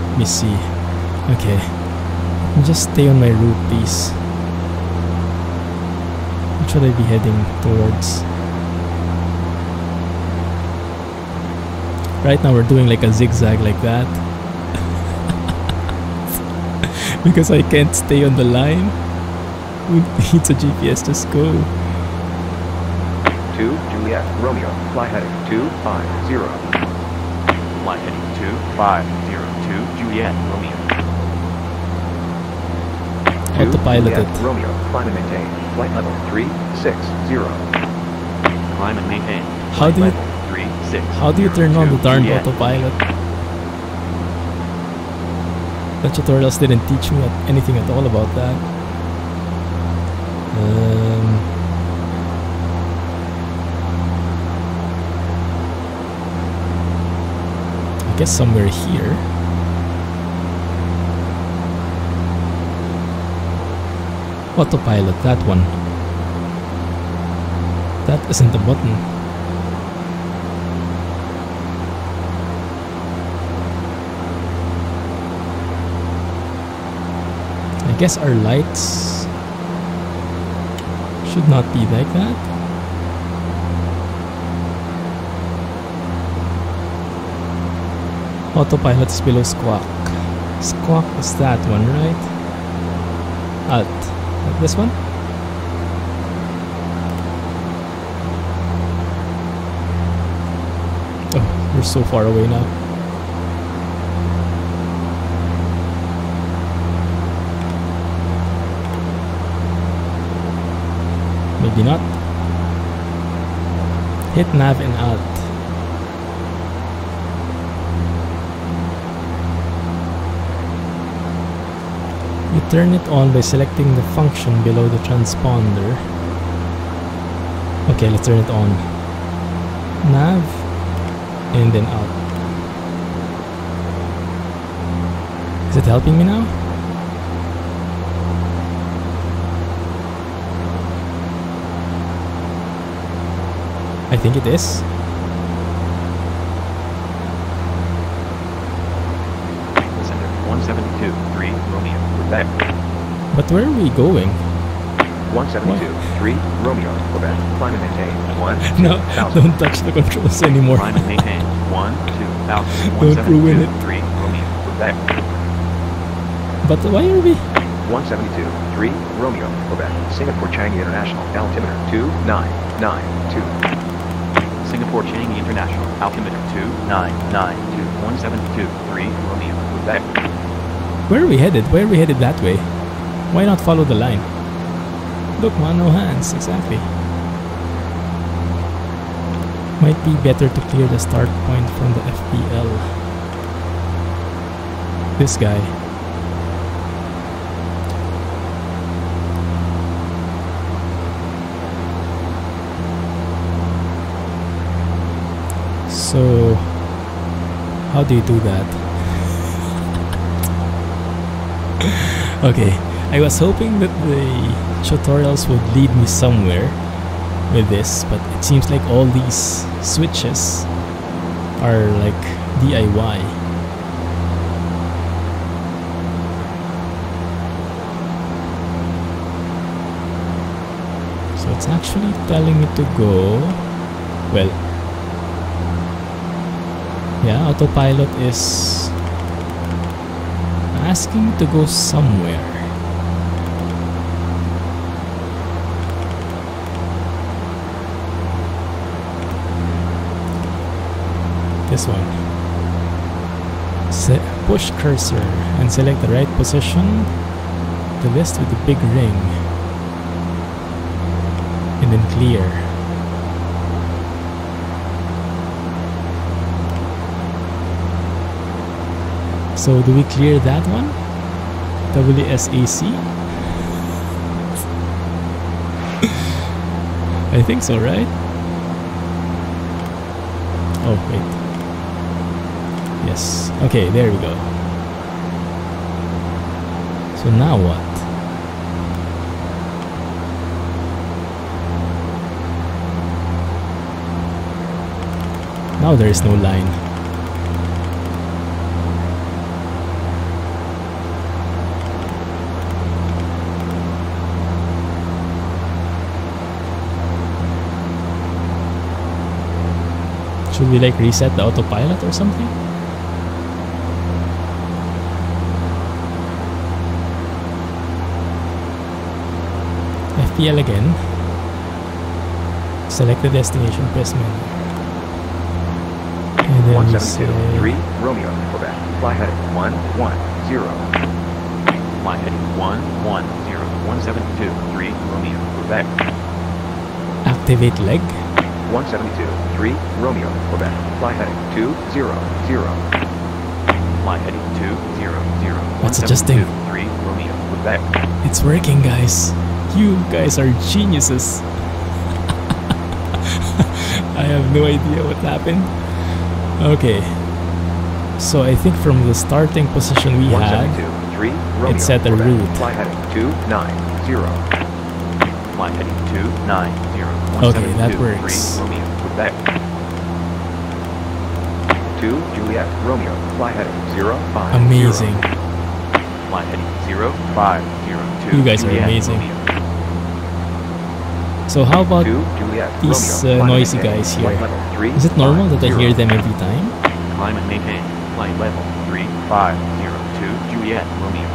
Let me see. Okay. Just stay on my route, please. What should I be heading towards? Right now we're doing like a zigzag like that. Because I can't stay on the line. Who needs a GPS? Just go. 2 Juliet Romeo. Fly heading 250. Flight heading 2502 Juliet Romeo. Autopilot it. Romeo. Climb and maintain. Flight level 360. Climb and maintain. How do you turn on the darn autopilot? The tutorials didn't teach me anything at all about that. I guess somewhere here. Autopilot, that one. That isn't the button. I guess our lights should not be like that. Autopilot is below squawk. Squawk is that one, right? Alt. Like this one? Oh, we're so far away now. Maybe not. Hit nav and alt. You turn it on by selecting the function below the transponder. Okay, let's turn it on. Nav and then alt. Is it helping me now? I think it is. Center 172 3 Romeo. Quebec. But where are we going? 172 3 Romeo. Quebec. Climb and maintain 1 No, don't touch the controls anymore. Climb and maintain 1 2000 Don't ruin it. 3 Romeo. Quebec. But why are we? 172 3 Romeo. Quebec. Singapore Changi International. Altimeter 2992. Singapore Changi International. Altimeter 2992 172 3 Romeo. Quebec. Where are we headed? Why are we headed that way? Why not follow the line? Look, man, no hands. Exactly. Might be better to clear the start point from the FPL. This guy. So, how do you do that? Okay, I was hoping that the tutorials would lead me somewhere with this, but it seems like all these switches are like DIY. So it's actually telling me to go, well, yeah, autopilot is asking to go somewhere. This one. Push cursor and select the right position. The list with the big ring. And then clear. So do we clear that one? WSAC? I think so, right? Oh, wait. Yes. Okay, there we go. So now what? Now there is no line. Should we like reset the autopilot or something? FPL again. Select the destination, press menu. And then 172, 3, Romeo, Quebec. Fly heading 110. Fly heading 110. 172, 3, Romeo, Quebec. activate leg. 172, 3, Romeo, Quebec. Fly heading 200. Fly heading 200. What's adjusting? 3, Romeo, Quebec. It's working, guys. You guys are geniuses. I have no idea what happened. Okay. So I think from the starting position we had, 3, Romeo, it set a Quebec. route. Fly heading 290. Fly heading 290. Okay, that 172, works. 3, Romeo, Quebec. 2, Juliet, Romeo. Fly heading 050. Amazing. Fly heading 050. You guys are Juliet, amazing. Romeo. So how about 2, Juliet, these Romeo. Fly noisy heading guys flight here? level 3, Is it normal that I 50. hear them every time? Climb and maintain. Flight level 3502. Juliet, Romeo.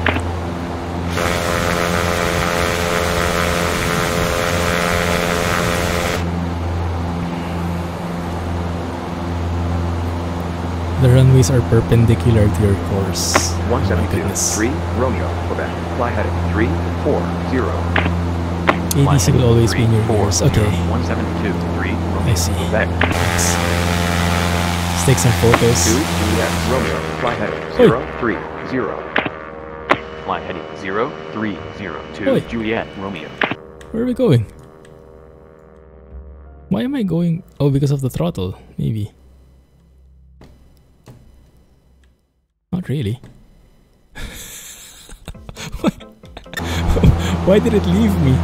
The runways are perpendicular to your course. Oh my 172, goodness. 3, Romeo, Quebec. Fly heading 340. ADC will always be in your ears. Okay, 172, 3, Romeo, I see. Quebec. Let's take some 2, photos. Juliet, Romeo. Fly heading Oi. 030. Fly heading 0302. Oi. Juliet, Romeo. Where are we going? Why am I going? Oh, because of the throttle, maybe. Not really. Why did it leave me?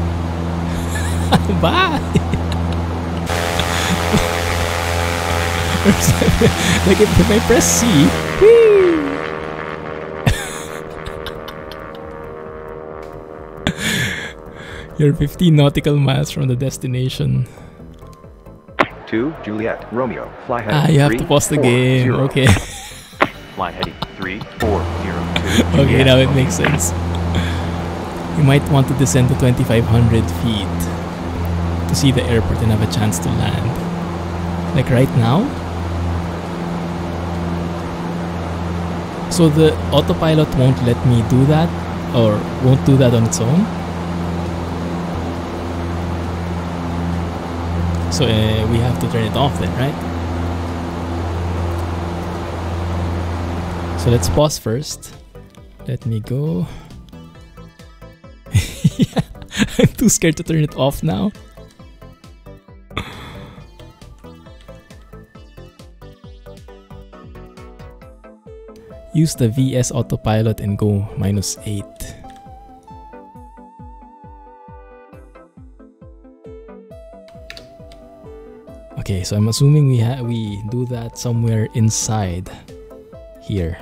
Bye! Like if I press C, whee! You're 15 nautical miles from the destination. 2, Juliet, Romeo. Fly heading Ah, you have to pause the game. 340. Okay. Fly heading 3402. Okay, Juliet, now it Romeo. makes sense. You might want to descend to 2,500 feet to see the airport and have a chance to land. Like right now. So the autopilot won't let me do that, or won't do that on its own. So we have to turn it off then, right? So let's pause first. Let me go. Yeah, I'm too scared to turn it off now. Use the VS autopilot and go -8. Okay, so I'm assuming we do that somewhere inside here.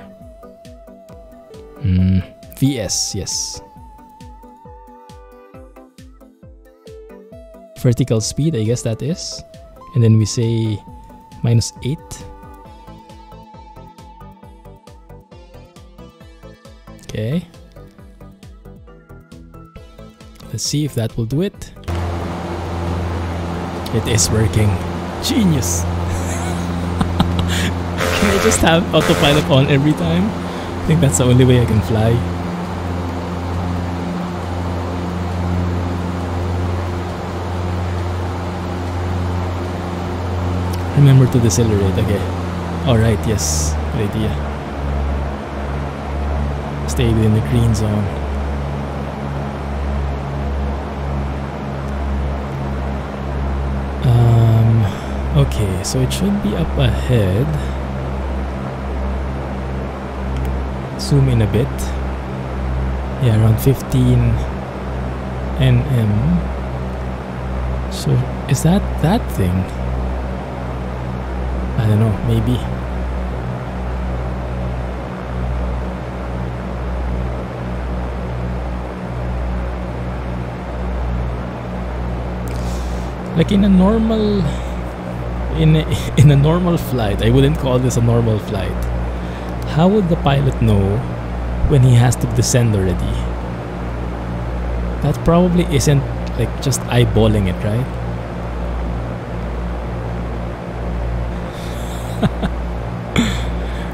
VS, yes. Vertical speed, I guess that is. And then we say -8. Okay. Let's see if that will do it. It is working. Genius! Can I just have autopilot on every time? I think that's the only way I can fly. Remember to decelerate, okay. Alright, yes. Good idea. stay within the green zone. Okay, so it should be up ahead. Zoom in a bit. Yeah, around 15 nm. So is that thing? I don't know, maybe. Like in a normal in a normal flight, I wouldn't call this a normal flight. How would the pilot know when he has to descend already? That probably isn't like just eyeballing it, right?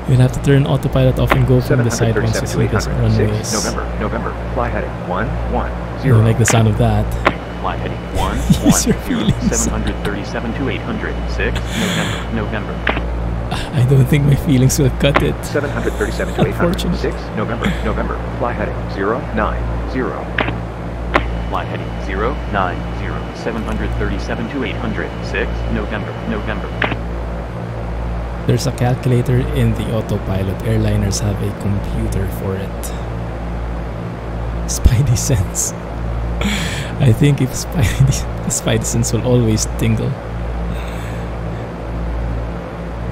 You'll have to turn autopilot off and go from the side once you see this runways. November, fly heading 110. You don't like the sound of that. Fly heading 737 to 806. November. I don't think my feelings will cut it. 737 to 806. November, fly heading 090. Fly heading 090. 737 to 806. November. There's a calculator in the autopilot. Airliners have a computer for it. Spidey sense. I think if Spidey sense will always tingle.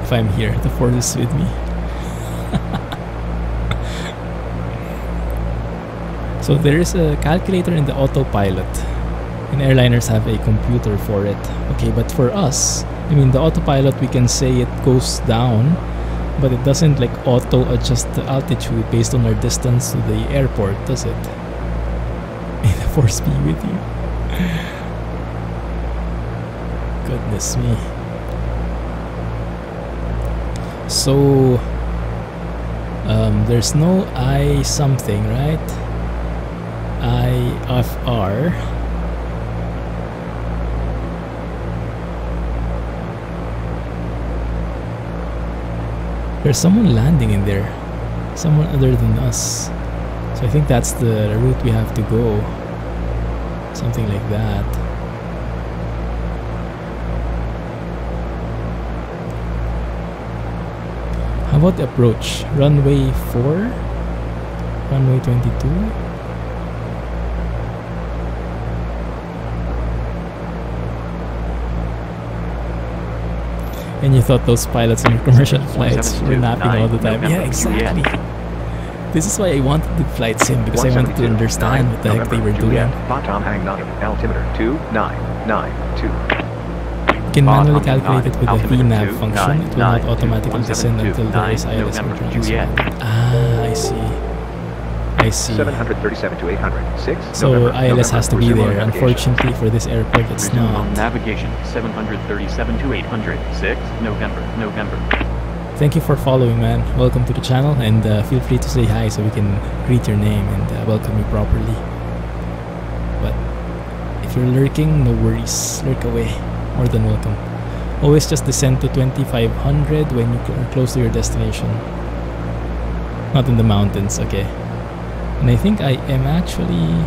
If I'm here, the force is with me. So there is a calculator in the autopilot, and airliners have a computer for it. Okay, but for us, I mean, the autopilot, we can say it goes down, but it doesn't like auto adjust the altitude based on our distance to the airport, does it? May the force be with you. Goodness me. So there's no I something, right? IFR. There's someone landing in there, someone other than us. So I think that's the route we have to go. Something like that. How about the approach? Runway 4? Runway 22? And you thought those pilots on commercial flights were napping all the time. Yeah, exactly. This is why I wanted the flight sim, because I wanted to understand what the heck they were doing. Bottom hang 9, altimeter 2992. You can manually calculate it with the VNAV function. It will not automatically descend until there is ILS return. Ah, I see. I see. 737 to 806. So ILS has to be there. Unfortunately for this airport, it's not. Navigation 737 to 806. November. Thank you for following, man. Welcome to the channel, and feel free to say hi so we can greet your name and welcome you properly. But if you're lurking, no worries. Lurk away. More than welcome. Always just descend to 2500 when you are close to your destination. Not in the mountains, okay. And I think I am actually...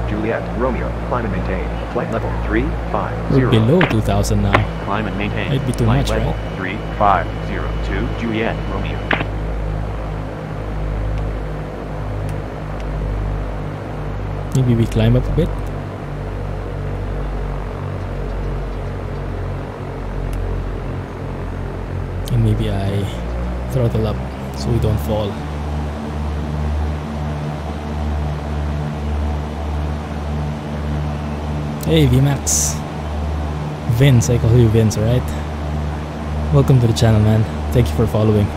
Juliet, Romeo, climb and maintain. Flight level 350. We're below 2000 now. Climb and maintain. Might be too Flight much, level right? 3502 Juliet, Romeo. Maybe we climb up a bit. And maybe I throttle up so we don't fall. Hey VMAX. Vince, I call you Vince, alright? Welcome to the channel, man. Thank you for following.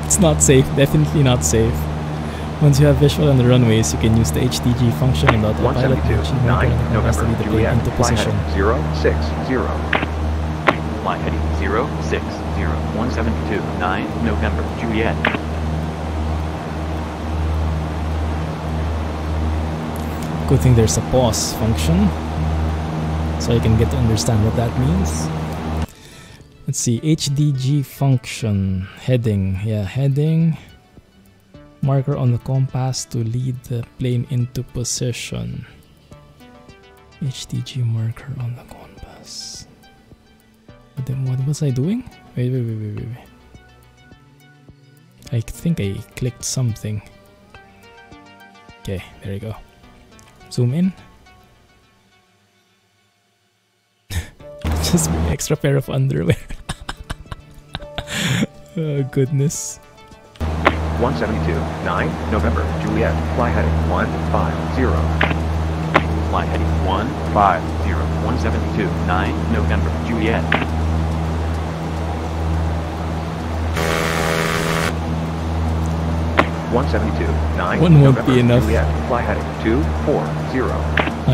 It's not safe, definitely not safe. Once you have visual on the runways, you can use the HTG function and autopilot to achieve November, the plane Juliet, into position. 060. Fly heading 060. 172 9 November, Juliet. Good thing there's a pause function, so you can get to understand what that means. Let's see, HDG function, heading, yeah, heading. Marker on the compass to lead the plane into position. HDG marker on the compass. Then what was I doing? Wait. I think I clicked something. Okay, there you go. Zoom in. Just an extra pair of underwear. Oh goodness. 172, 9, November, Juliet, fly heading 150. Fly heading 150, 172, 9, November, Juliet. One 9, One won't November, be enough. Juliet, fly heading 240.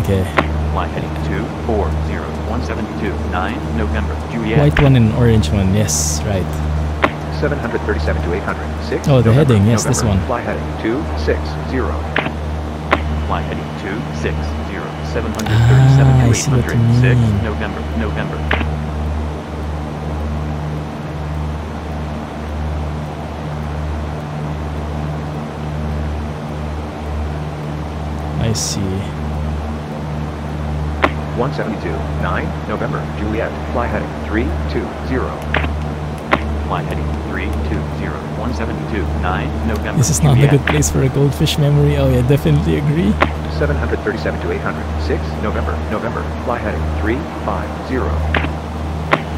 Okay. Fly heading 240, 172, 9, November, Juliet. White one and orange one, yes, right. 737 to 806. Oh, the November, heading, yes, November, this one. Fly heading 260. Fly heading 260, 737 I to see what you 806, mean. November. I see. 172, 9, November, Juliet, fly heading 320. Fly heading 320, 172, 9, November, This is not a Juliet. good place for a goldfish memory. Oh yeah, definitely agree. 737 to 806. November, fly heading 350.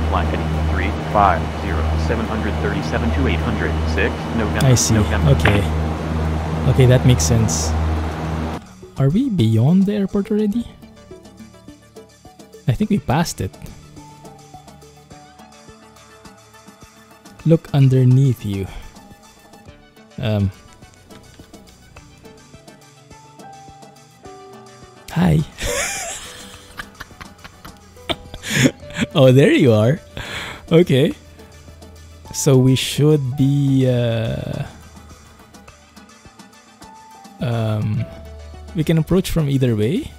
Fly heading 350, 737 to 806, November, I see. November. Okay. Okay, that makes sense. Are we beyond the airport already? I think we passed it. Look underneath you. Hi. Oh, there you are. Okay. So we should be we can approach from either way.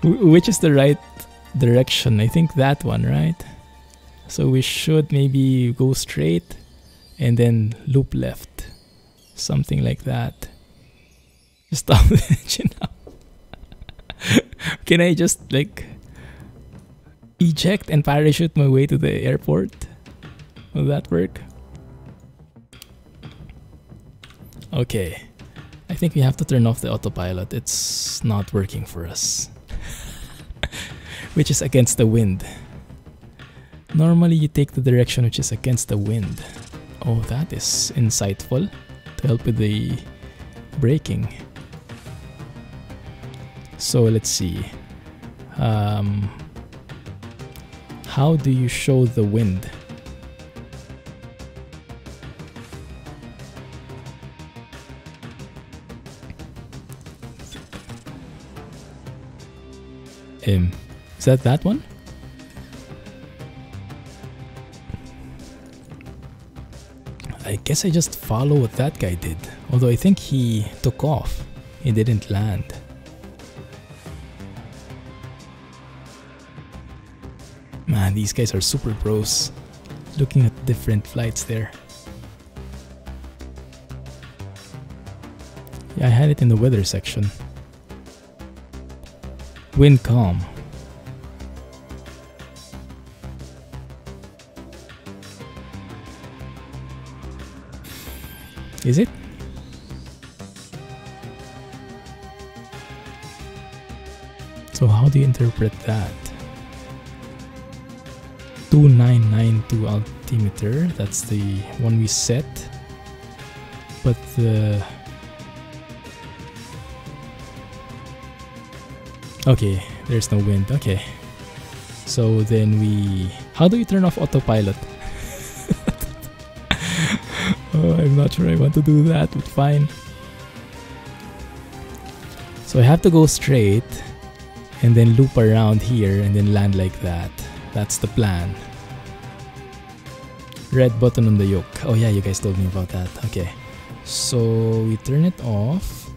Which is the right direction? I think that one, right? So we should maybe go straight and then loop left. Something like that. Just stop the engine now. Can I just like eject and parachute my way to the airport? Will that work? Okay. I think we have to turn off the autopilot. It's not working for us. Which is against the wind. Normally you take the direction which is against the wind. Oh, that is insightful to help with the braking. So let's see. How do you show the wind? Is that one? I guess I just follow what that guy did. Although I think he took off. He didn't land. Man, these guys are super pros. Looking at different flights there. Yeah, I had it in the weather section. Wind calm. Is it? So how do you interpret that? 2992 altimeter, that's the one we set. But the... Okay, there's no wind. Okay. So then we... How do you turn off autopilot? Oh, I'm not sure I want to do that, but fine. So I have to go straight and then loop around here and then land like that. That's the plan. Red button on the yoke. Oh yeah, you guys told me about that. Okay. So we turn it off.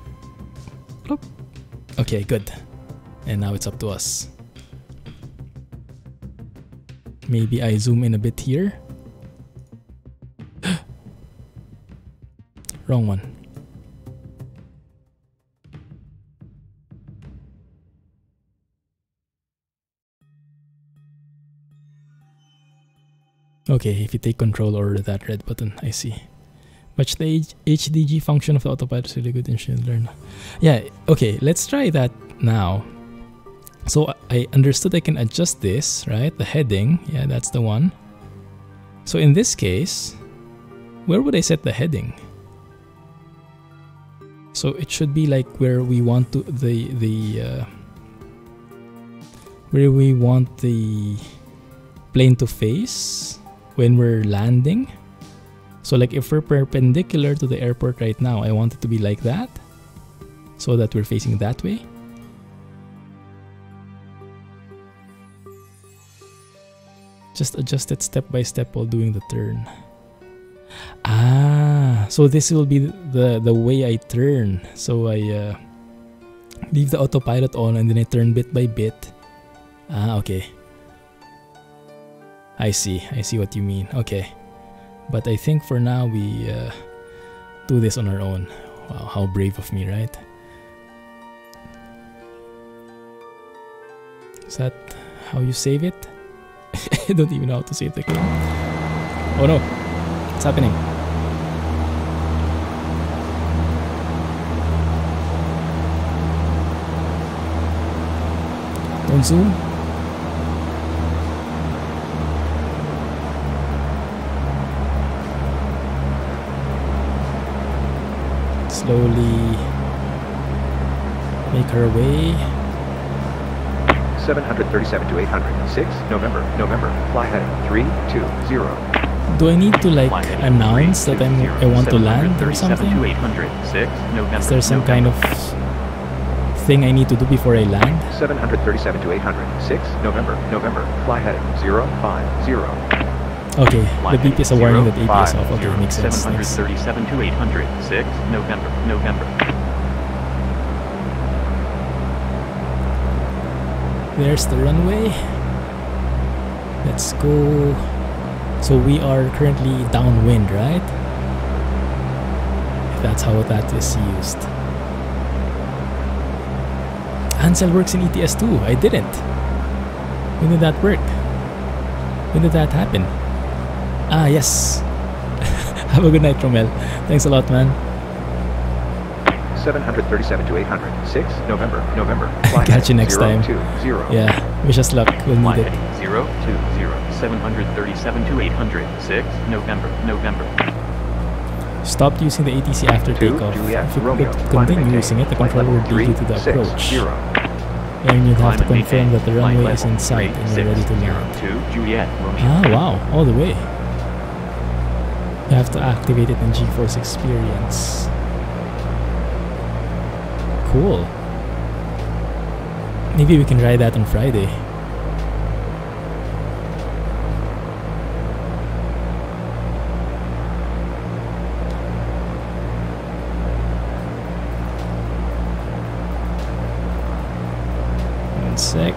Bloop. Okay, good. And now it's up to us. Maybe I zoom in a bit here. Wrong one. Okay, if you take control over that red button, I see. Watch the HDG function of the autopilot is really good and should learn. Yeah, okay, let's try that now. So I understood I can adjust this, right? The heading, yeah, that's the one. So in this case, where would I set the heading? So it should be like where we want to where we want the plane to face when we're landing. So like if we're perpendicular to the airport right now, I want it to be like that, so that we're facing that way. Just adjust it step by step while doing the turn. Ah, so this will be the way I turn. So I leave the autopilot on and then I turn bit by bit. Ah, okay. I see what you mean. Okay. But I think for now we do this on our own. Wow, how brave of me, right? Is that how you save it? I don't even know how to save the game. Oh no, what's happening? Don't zoom. Slowly make our way. 737 to 806, November, fly heading 320. Do I need to like announce that I want to land or something? Is there some kind of thing I need to do before I land? 737 to 806, November, fly heading 050. Okay, the beep is a warning that AP is off. Okay, makes sense. 737 to 806, November. There's the runway. Let's go. So we are currently downwind, right? If that's how that is used. Ansel works in ETS too. I didn't. When did that work? When did that happen? Ah, yes. Have a good night, Romel. Thanks a lot, man. 737 to 806, November. Catch you next time. 020. Yeah, wish us luck. We'll need it. 020, 737 to 806, November. Stopped using the ATC after takeoff. If you could continue using it, the controller would lead you to the approach. And you'd have to confirm that the runway is in sight and you're ready to land. Ah, wow, all the way. You have to activate it in GeForce Experience. Cool. Maybe we can try that on Friday. One sec.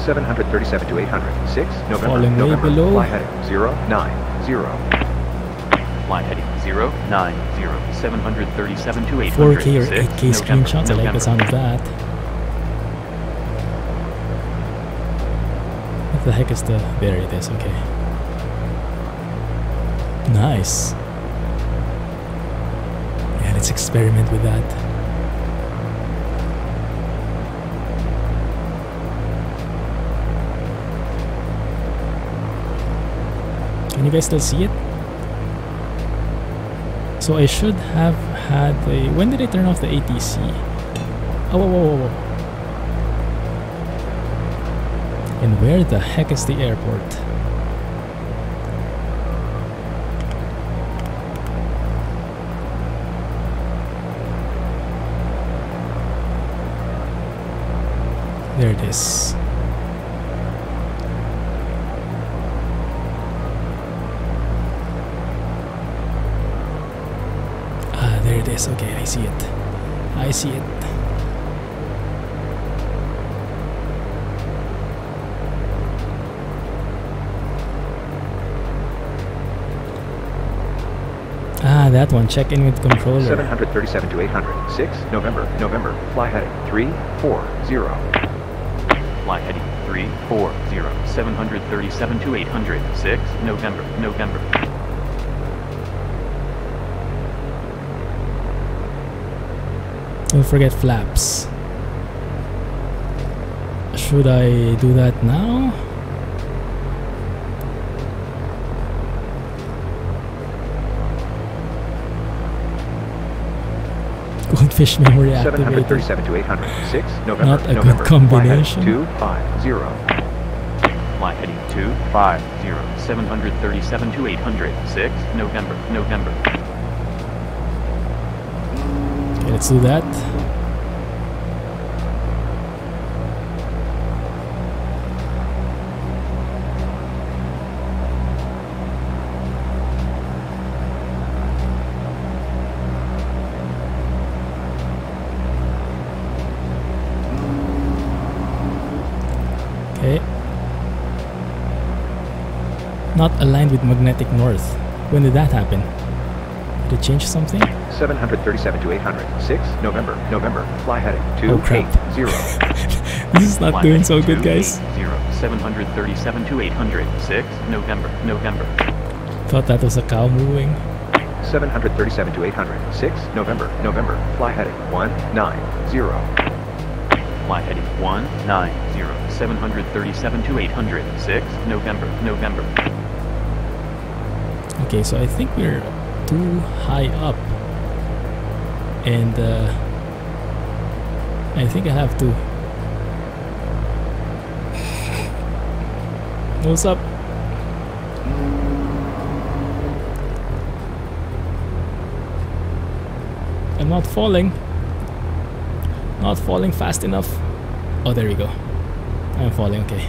737 to 806, November, Falling way below. fly heading 090. Flight heading 090, 737 to 806, 4K or 8K screenshots, I like the sound of that. What the heck is the... There it is, okay. Nice. Yeah, let's experiment with that. Can you guys still see it? So I should have had a... When did I turn off the ATC? Oh, whoa. And where the heck is the airport? There it is. it is. Okay, I see it. I see it. Ah, that one. Check in with controller. 737 to 800. 6 November. November. Fly heading 340. Fly heading 340. 737 to 800. 6 November. November. Don't forget flaps. Should I do that now? Goldfish memory activated. 737 to 800. 6 November. Not a November. good combination. 250. Fly heading 250. 737 to 800. 6 November. November. Okay, let's do that. Okay. Not aligned with magnetic north. When did that happen? Did it change something? 737 to 800. 6 November. November. Fly heading Oh crap. 280. This is not Fly doing heading so good, guys. 280. 737 to 800. 6 November. November. Thought that was a cow moving. 737 to 800. 6 November. November. Fly heading 190. Fly heading 190. 737 to 800. 6 November. November. Okay, so I think we're too high up. And I think I have to nose up. I'm not falling. Not falling fast enough. Oh, there we go. I'm falling, okay.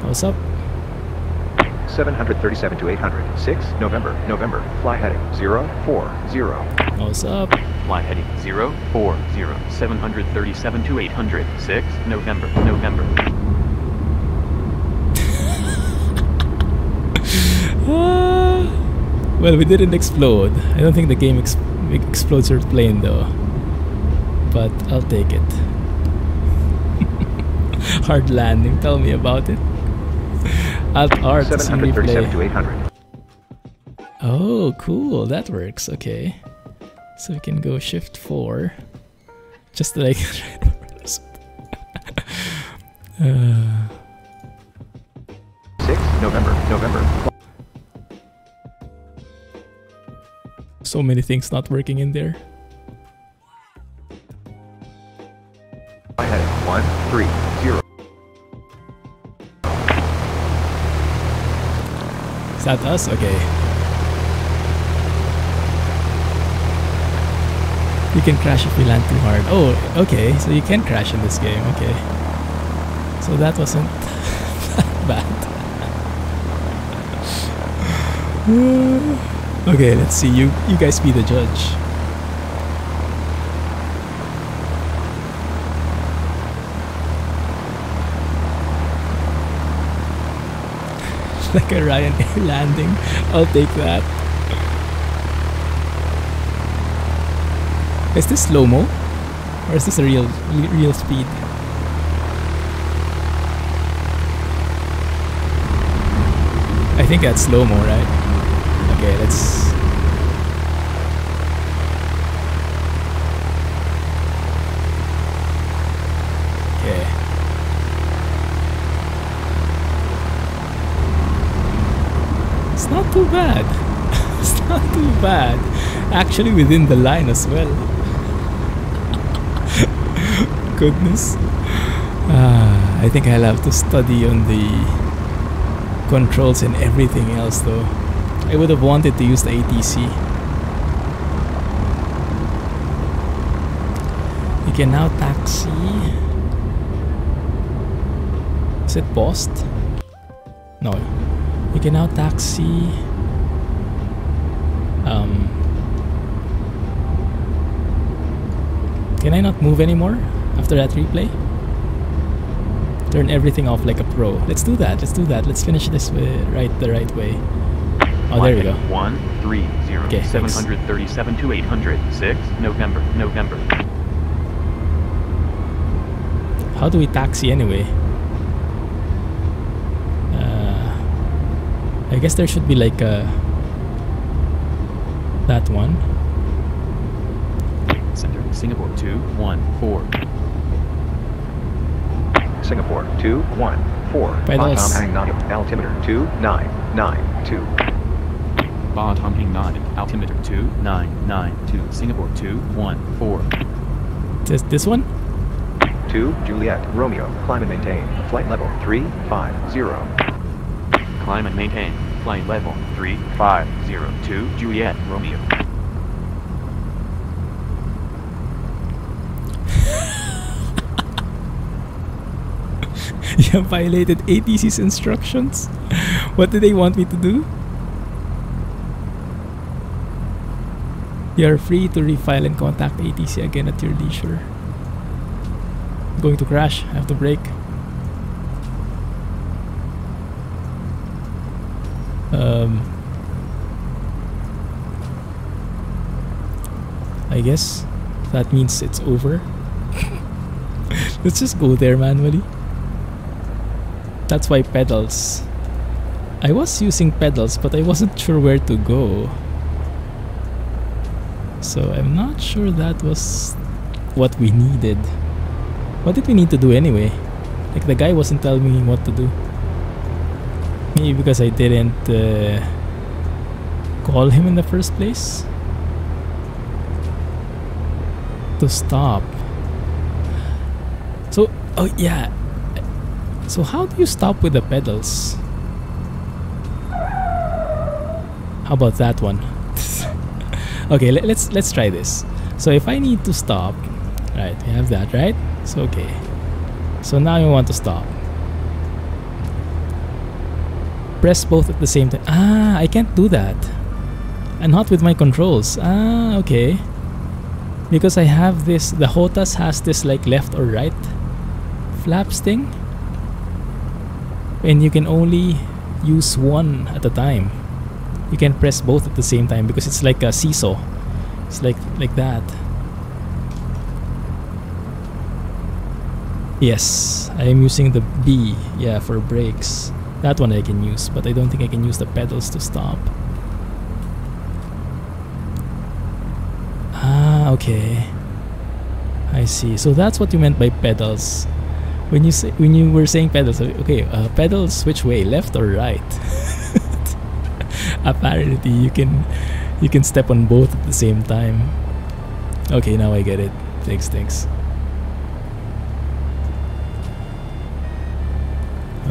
Nose up. 737 to 800. 6 November. November. Fly heading 040. Nose up. Fly heading 040. 737 to 800. 6 November. November. Well, we didn't explode. I don't think the game explodes your plane though. But I'll take it. Hard landing, tell me about it. Alt-R to see 737 to replay. 800. Oh, cool, that works, okay. So we can go shift 4. Just like... 6 November. November. So many things not working in there. Fly heading 130. Is that us? Okay. You can crash if you land too hard. Oh, okay. So you can crash in this game. Okay. So that wasn't that bad. Okay, let's see. You guys be the judge. Like a Ryanair landing. I'll take that. Is this slow-mo? Or is this a real speed? I think that's slow-mo, right? Okay, let's... Okay. It's not too bad. It's not too bad. Actually within the line as well. Goodness. I think I'll have to study on the controls and everything else though. I would have wanted to use the ATC. You can now taxi. Is it paused? No. You can now taxi Can I not move anymore after that replay? Turn everything off like a pro. Let's do that. Let's do that. Let's finish this way, the right way. Oh, there we go. 130 Okay, 737 to 806 November. How do we taxi anyway? I guess there should be like a that one. Center Singapore 214. Singapore 214. Pedals. Batam Hang Nadi. Altimeter 2992. Batam Hang Nadi. Altimeter 2992. Singapore 214. This one? 2 Juliet Romeo. Climb and maintain. Flight level 350. Climb and maintain. Flight level 350. Juliet Romeo. You have violated ATC's instructions. What did they want me to do? You are free to refile and contact ATC again at your leisure. I'm going to crash. I have to brake. I guess that means it's over. Let's just go there manually. That's why pedals. I was using pedals, but I wasn't sure where to go. So I'm not sure that was what we needed. What did we need to do anyway? Like the guy wasn't telling me what to do. Maybe because I didn't call him in the first place to stop. So, oh yeah. So how do you stop with the pedals? How about that one? Okay, let's try this. So if I need to stop, right? We have that, right? So okay. So now you want to stop. Press both at the same time. Ah, I can't do that. And not with my controls. Ah, okay. Because I have this, the HOTAS has this like left or right flaps thing. And you can only use one at a time. You can press both at the same time because it's like a seesaw. It's like that. Yes, I am using the B, yeah, for brakes. That one I can use, but I don't think I can use the pedals to stop. Ah, okay. I see. So that's what you meant by pedals. When you were saying pedals, okay, pedals which way, left or right? Apparently you can step on both at the same time. Okay, now I get it. Thanks.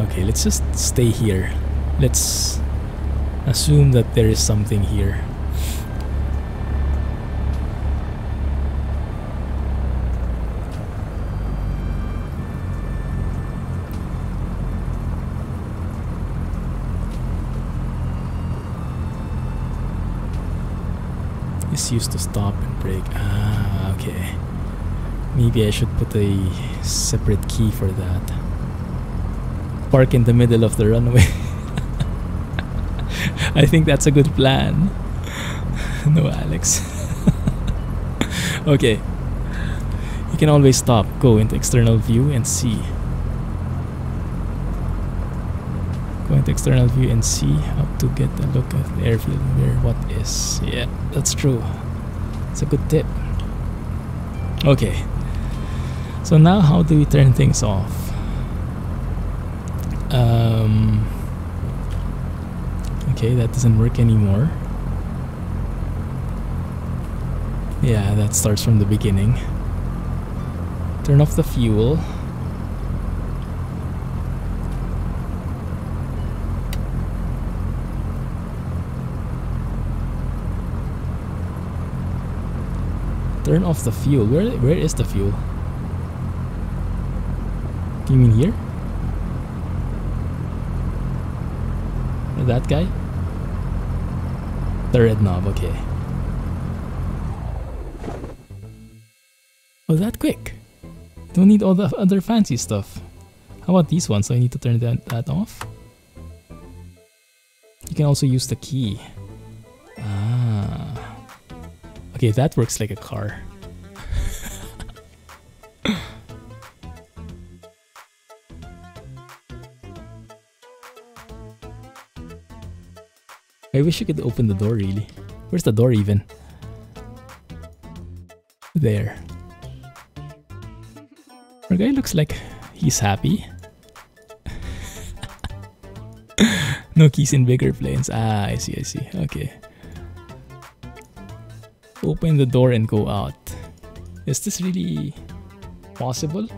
Okay, let's just stay here. Let's assume that there is something here. It's used to stop and brake. Ah, okay. Maybe I should put a separate key for that. Park in the middle of the runway. I think that's a good plan. No, Alex. Okay. You can always stop. Go into external view and see. Go into external view and see how to get a look at the airfield where what is. Yeah, that's true. It's a good tip. Okay. So now how do we turn things off? Okay, that doesn't work anymore. Yeah, that starts from the beginning. Turn off the fuel. Turn off the fuel. Where is the fuel? Do you mean here? That guy? The red knob, okay. Oh, that quick. Don't need all the other fancy stuff. How about these ones? So I need to turn that off. You can also use the key. Ah. Okay, that works like a car. I wish you could open the door really. Where's the door even? There. Our guy looks like he's happy. No keys in bigger planes. Ah, I see, I see. Okay. Open the door and go out. Is this really possible?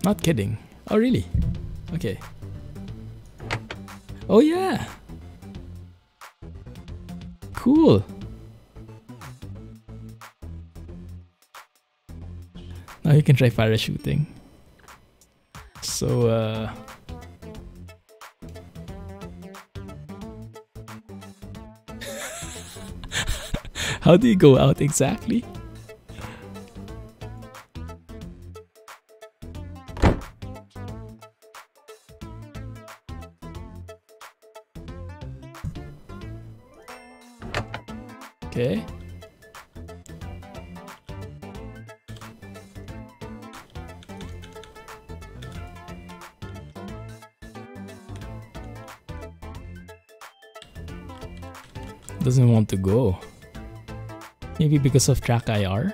Not kidding. Oh, really? Okay. Oh, yeah. Cool. Now you can try parachuting. So, how do you go out exactly? Okay. Doesn't want to go. Maybe because of track IR?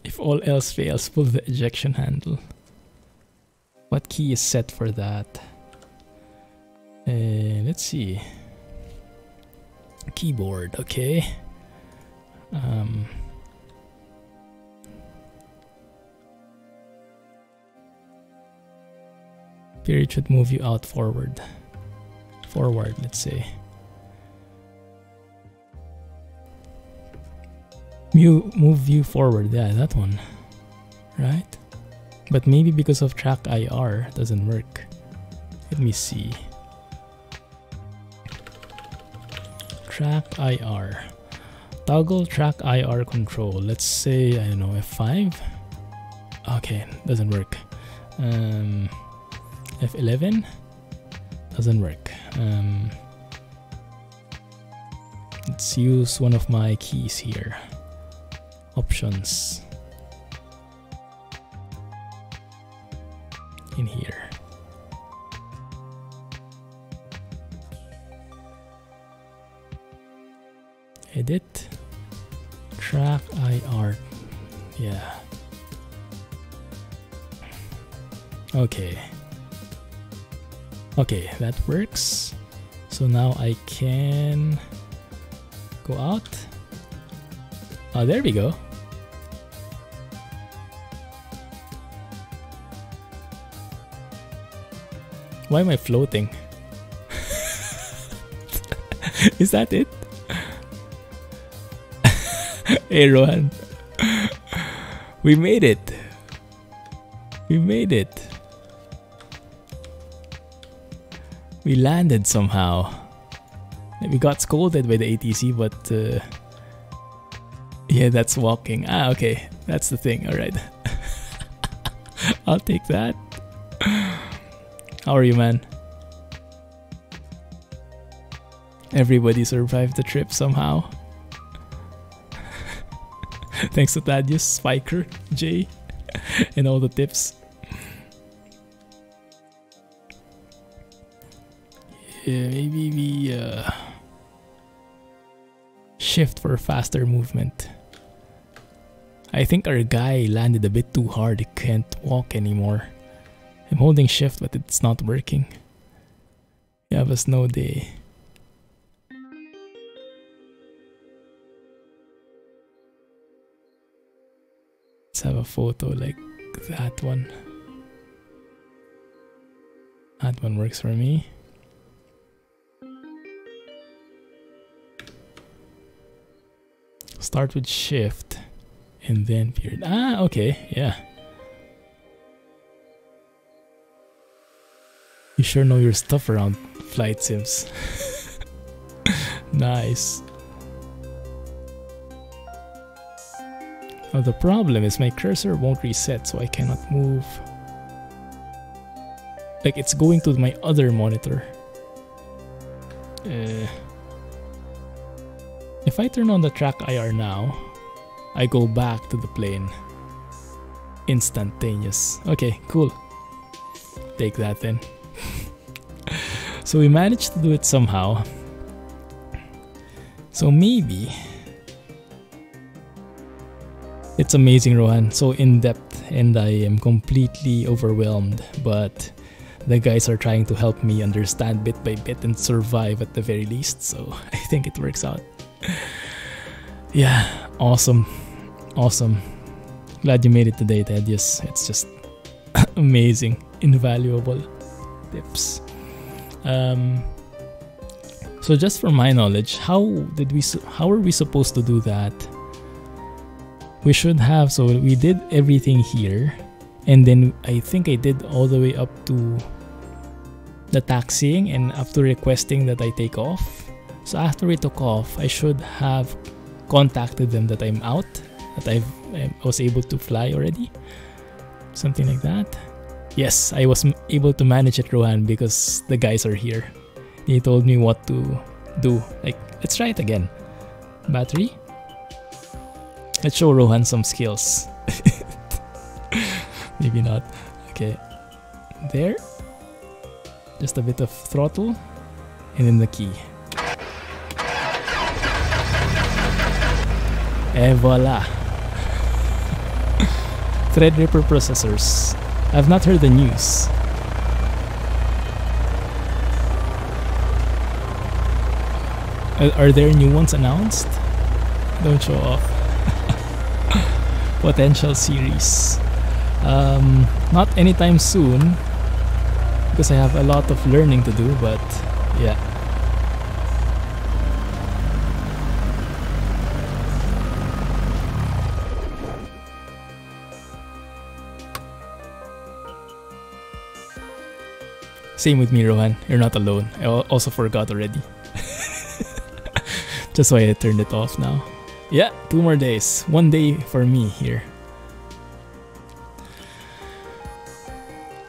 If all else fails, pull the ejection handle. What key is set for that? Let's see. Keyboard, okay. Period should move you out forward. Forward, let's say. Move you forward, yeah, that one. Right? But maybe because of track IR, doesn't work. Let me see. Track IR. Toggle track IR control. Let's say, I don't know, F5. Okay, doesn't work. F11 doesn't work. Let's use one of my keys here. Options. In here. Edit. Track IR. Yeah. Okay. Okay, that works. So now I can go out. Oh, there we go. Why am I floating? Is that it? Hey, Rohan. We made it. We made it. We landed somehow. We got scolded by the ATC, but yeah, that's walking. Ah, okay. That's the thing. All right. I'll take that. How are you, man? Everybody survived the trip somehow. Thanks to Thaddeus, Spiker, Jay, and all the tips. Yeah, maybe we shift for faster movement. I think our guy landed a bit too hard. He can't walk anymore. I'm holding shift, but it's not working. You have a snow day. Let's have a photo like that one. That one works for me. Start with shift and then period. Ah, okay, yeah. You sure know your stuff around flight sims. Nice. Oh, the problem is my cursor won't reset, so I cannot move. Like, it's going to my other monitor. If I turn on the track IR now, I go back to the plane. Instantaneous. Okay, cool. Take that then. So we managed to do it somehow. So maybe... It's amazing, Rohan. So in-depth, and I am completely overwhelmed. But the guys are trying to help me understand bit by bit and survive at the very least. So I think it works out. Yeah, awesome. Awesome. Glad you made it today, Ted. Yes, it's just amazing. Invaluable tips. So just for my knowledge, how are we supposed to do that? We should have, so we did everything here, and then I think I did all the way up to the taxiing and up to requesting that I take off. So after we took off, I should have contacted them that I'm out, that I was able to fly already, something like that. Yes, I was able to manage it, Rohan, because the guys are here. They told me what to do. Like, let's try it again. Battery. Let's show Rohan some skills. Maybe not. Okay. There. Just a bit of throttle. And then the key. And voila. Threadripper processors. I've not heard the news. Are there new ones announced? Don't show off. Potential series. Not anytime soon, because I have a lot of learning to do, but yeah. Same with me, Rohan. You're not alone. I also forgot already. Just why I turned it off now. Yeah, 2 more days. 1 day for me here.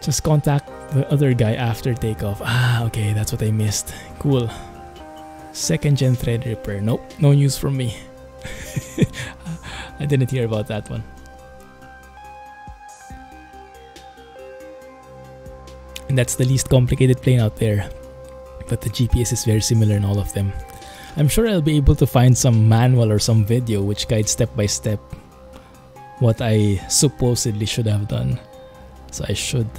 Just contact the other guy after takeoff. Ah, okay, that's what I missed. Cool. 2nd gen Threadripper. Nope, no news from me. I didn't hear about that one. And that's the least complicated plane out there. But the GPS is very similar in all of them. I'm sure I'll be able to find some manual or some video which guides step by step what I supposedly should have done. So I should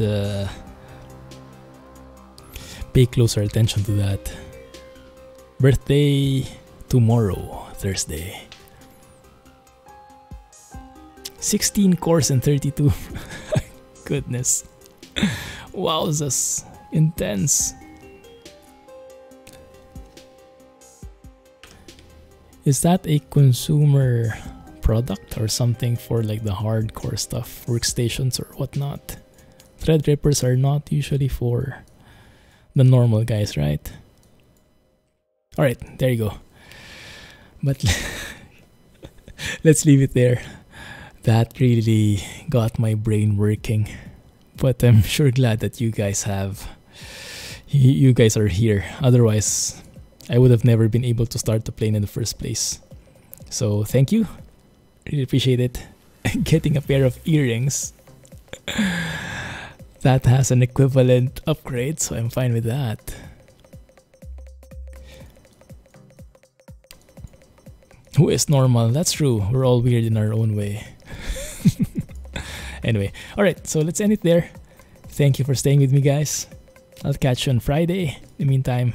pay closer attention to that. Birthday tomorrow, Thursday. 16 cores and 32. Goodness. Wowzas. Intense. Is that a consumer product or something for like the hardcore stuff, workstations or whatnot? Threadrippers are not usually for the normal guys, right? Alright, there you go. But let's leave it there. That really got my brain working. But I'm sure glad that you guys have... You guys are here. Otherwise, I would have never been able to start the plane in the first place. So thank you. Really appreciate it. Getting a pair of earrings. That has an equivalent upgrade, so I'm fine with that. Who is normal? That's true. We're all weird in our own way. Anyway, alright, so let's end it there. Thank you for staying with me, guys. I'll catch you on Friday. In the meantime,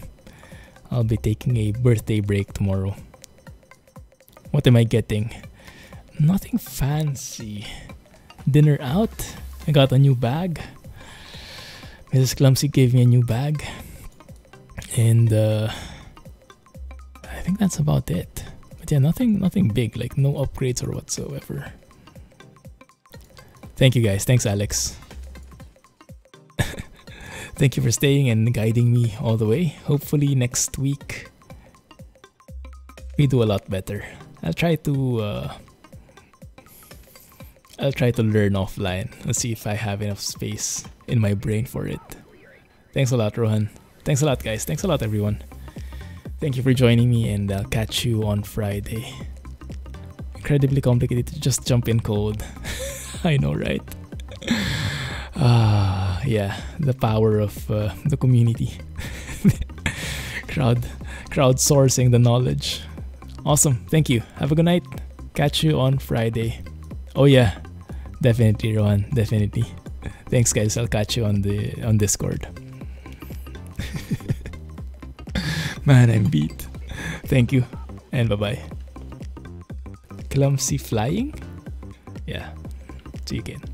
I'll be taking a birthday break tomorrow. What am I getting? Nothing fancy. Dinner out. I got a new bag. Mrs. Clumsy gave me a new bag. And I think that's about it. But yeah, nothing big, like no upgrades or whatsoever. Thank you guys. Thanks, Alex. Thank you for staying and guiding me all the way. Hopefully next week we do a lot better. I'll try to learn offline. Let's see if I have enough space in my brain for it. Thanks a lot, Rohan. Thanks a lot, guys. Thanks a lot, everyone. Thank you for joining me, and I'll catch you on Friday. Incredibly complicated to just jump in cold. I know, right? Yeah, the power of the community. Crowdsourcing the knowledge. Awesome. Thank you. Have a good night. Catch you on Friday. Oh yeah, definitely, Rohan. Definitely. Thanks, guys. I'll catch you on Discord. Man, I'm beat. Thank you, and bye-bye. Clumsy flying? Yeah. See you again.